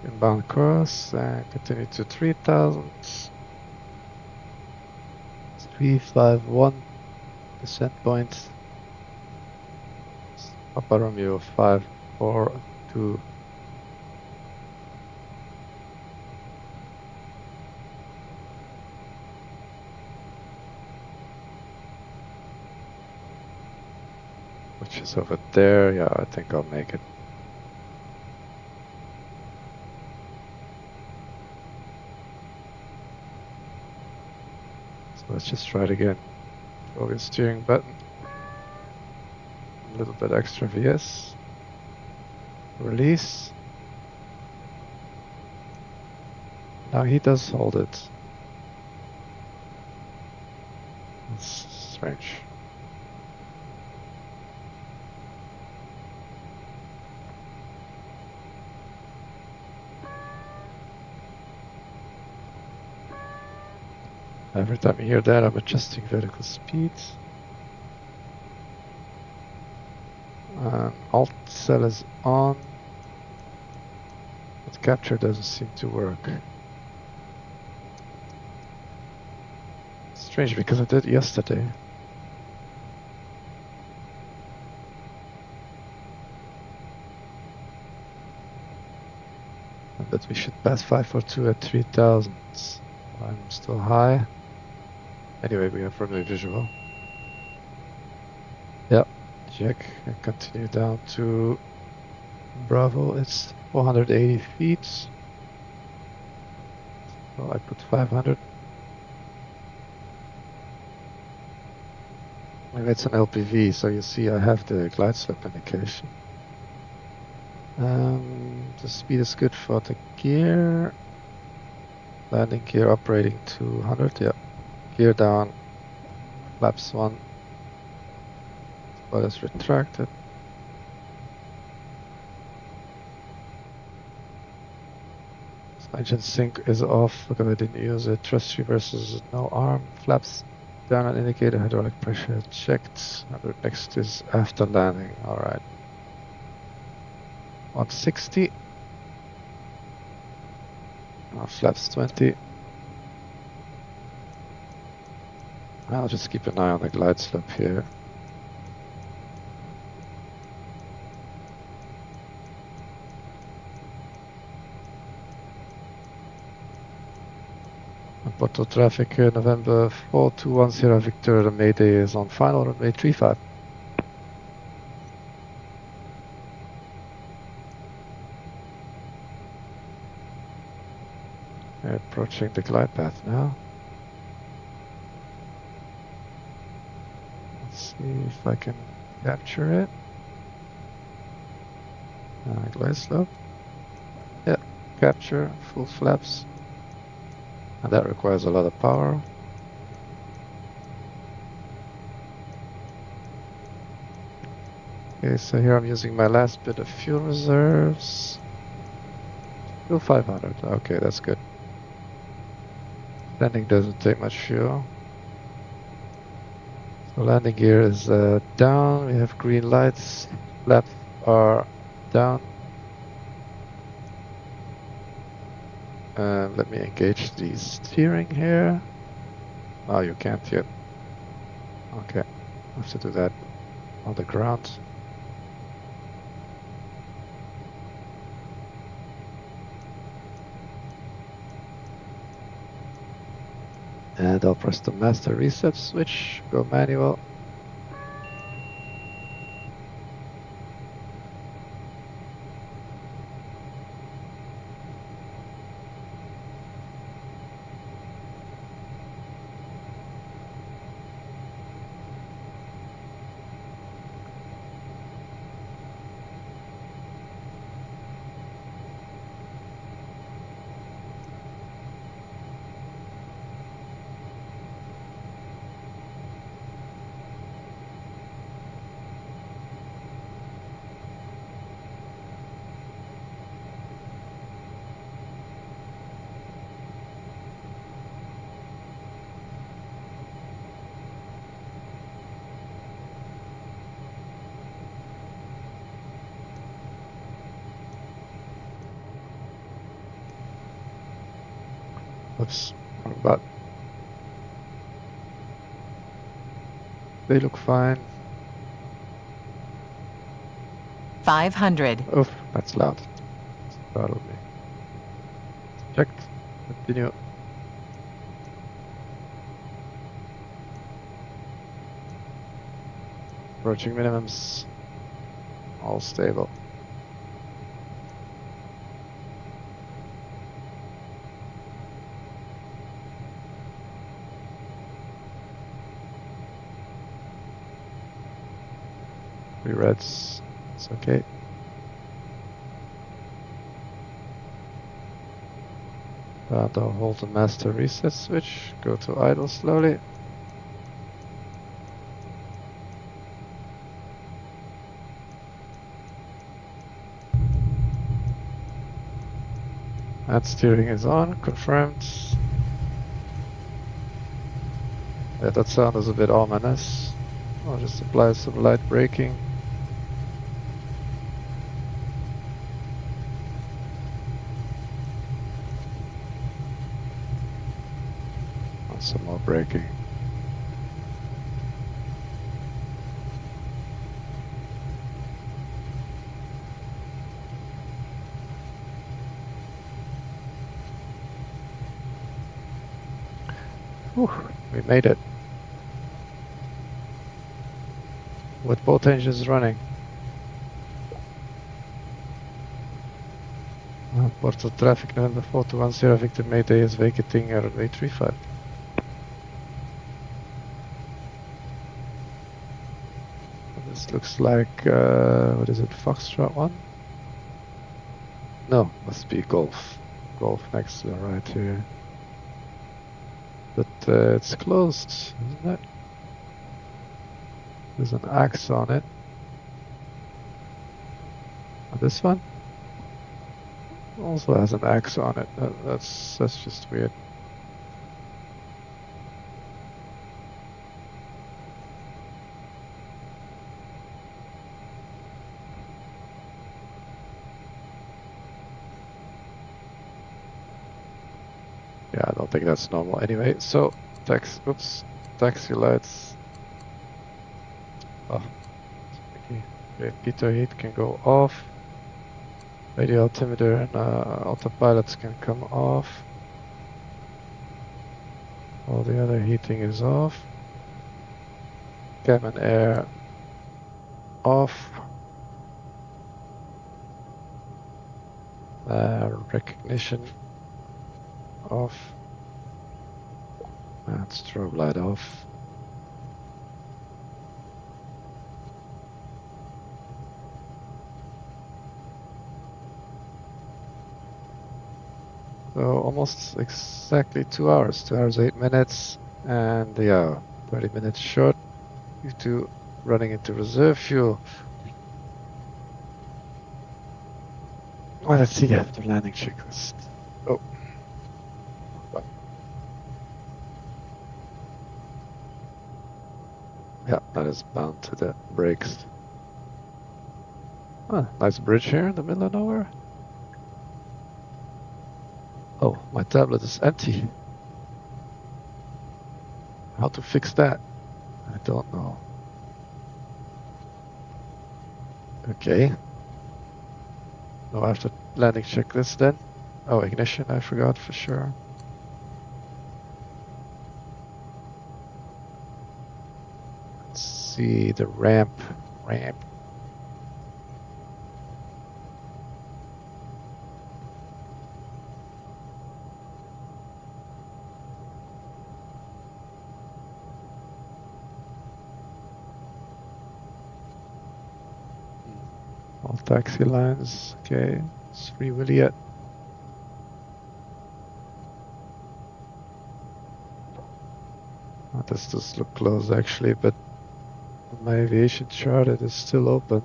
Inbound cross and continue to 3000. 351 percent point. Papa Romeo 542. Which is over there. Yeah, I think I'll make it. Let's just try it again. Throw the steering button. A little bit extra VS. Release. Now he does hold it. It's strange. Every time you hear that, I'm adjusting vertical speed. Alt cell is on, but capture doesn't seem to work. Strange because I did it yesterday. But we should pass 542 at 3000. I'm still high. Anyway, we have runway visual. Yep, check and continue down to Bravo. It's 480 feet. So I put 500. Maybe it's an LPV, so you see I have the glide slope indication. The speed is good for the gear. Landing gear operating 200, yeah. Gear down, flaps 1. Spoiler is retracted. Engine sync is off because I didn't use it. Thrust reversers, no arm. Flaps Down on indicator, hydraulic pressure checked. Next is after landing. Alright. 160. Flaps 20. I'll just keep an eye on the glide slope here. Porto traffic, November 4210 Victor, the Mayday is on final runway 35. Approaching the glide path now. Let's see if I can capture it. Glide slope. Yeah, capture, full flaps. And that requires a lot of power. Okay, so here I'm using my last bit of fuel reserves. Still 500. Okay, that's good. Landing doesn't take much fuel. So landing gear is down. We have green lights. Flaps are down. Let me engage the steering here. Oh, you can't yet. Okay, I have to do that on the ground. And I'll press the master reset switch, go manual. Oops, wrong button. They look fine. 500. Oof, that's loud. Startled me. Checked. Continue. Approaching minimums. All stable. Three reds. It's okay. I'll hold the master reset switch. Go to idle slowly. And steering is on. Confirmed. Yeah, that sound is a bit ominous. I'll just apply some light braking. And some more braking. Whew, we made it. With both engines running. Porto traffic November 4210 Victor Mayday is vacating runway 35. This looks like, what is it, Foxtrot 1? No, must be Golf. Golf next to the right here. But it's closed, isn't it? There's an axe on it. And this one also has an axe on it. That's just weird. don't think that's normal anyway. So, taxi lights. Oh, okay. Pitot heat can go off. Radio altimeter and autopilots can come off. All the other heating is off. Cabin air off. Recognition off. And strobe light off. So almost exactly 2 hours, 2 hours 8 minutes, and yeah, 30 minutes short due to running into reserve fuel. Well, let's see the landing checklist. Oh. Yeah, that is bound to the brakes. Ah, nice bridge here in the middle of nowhere. Oh, my tablet is empty. How to fix that? I don't know. Okay. No, after landing checklist then. Oh, ignition, I forgot for sure. Let's see the ramp. All taxi lines, okay. It's free will yet. Oh, this does look closed actually, but on my aviation chart it is still open.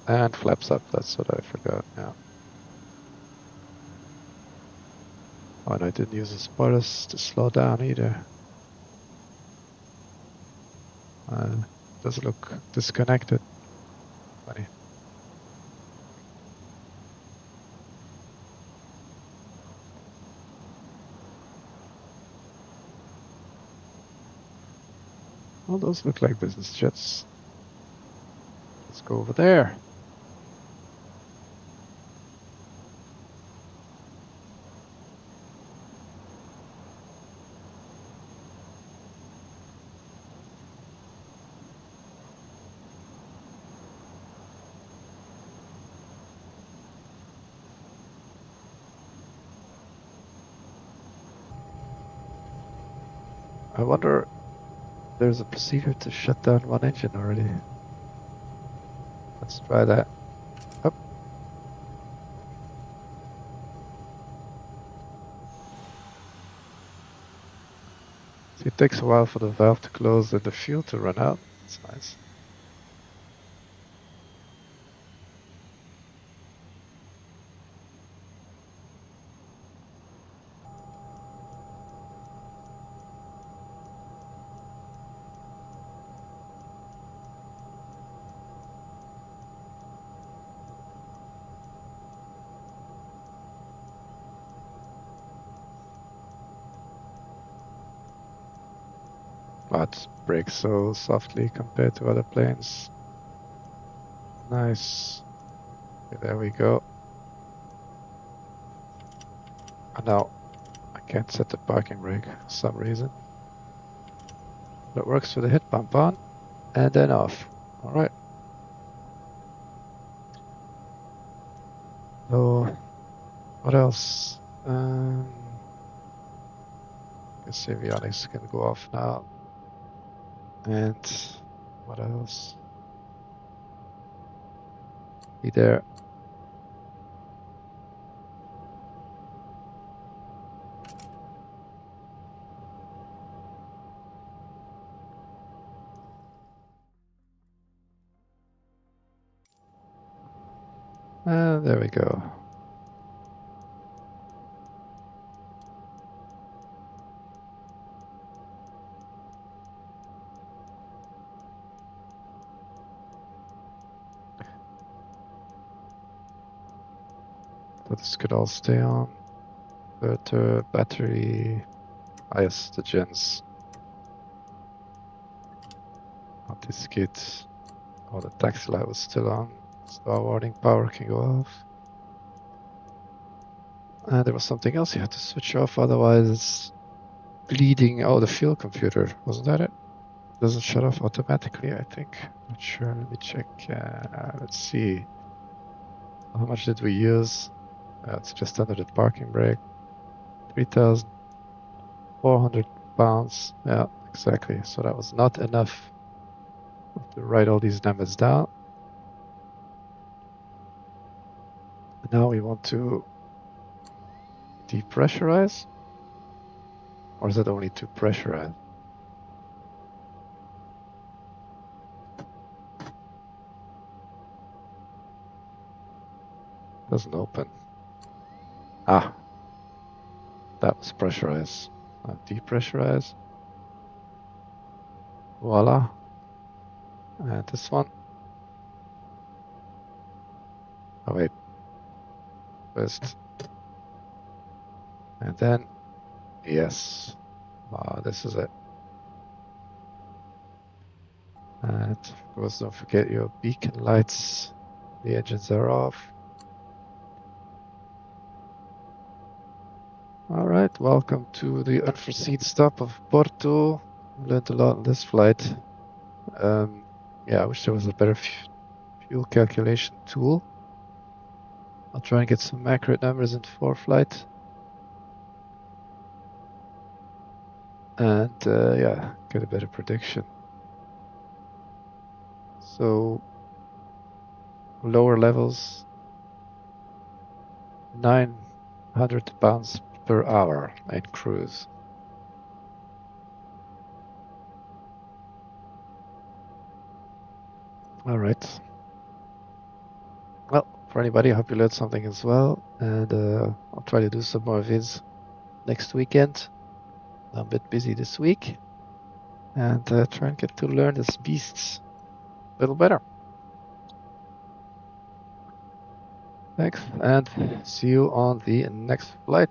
And flaps up, that's what I forgot, yeah. Oh, and I didn't use the spoilers to slow down either. Does look disconnected. Funny. Well, those look like business jets. Let's go over there. I wonder if there's a procedure to shut down one engine already. Let's try that. Up. See, it takes a while for the valve to close and the fuel to run out. That's nice. But brakes so softly compared to other planes. Nice. Okay, there we go. And now I can't set the parking brake for some reason. But it works for the hit pump on and then off. Alright. So what else? Guess avionics can go off now. And what else? Be there. And there we go. But this could all stay on. Inverter, battery. Ah, yes, the gens. On this kit. Oh, the taxi light was still on. Star warning power can go off. And there was something else you had to switch off, otherwise it's bleeding. Oh, the fuel computer, wasn't that it? Doesn't shut off automatically, I think. Not sure, let me check. Let's see. How much did we use? It's just under the parking brake. 3,400 pounds. Yeah, exactly. So that was not enough to write all these numbers down. Now we want to depressurize? Or is it only to pressurize? Doesn't open. Ah, that was pressurize. Depressurize. Voila. And this one. Oh wait. First. And then, yes. This is it. And of course, don't forget your beacon lights. The engines are off. Alright, welcome to the unforeseen stop of Porto. Learned a lot on this flight. Yeah, I wish there was a better fuel calculation tool. I'll try and get some accurate numbers in flight. And yeah, get a better prediction. So, lower levels, 900 pounds per hour in cruise. All right. Well, for anybody, I hope you learned something as well. And I'll try to do some more vids next weekend. I'm a bit busy this week. And try and get to learn this beasts a little better. Thanks, and see you on the next flight.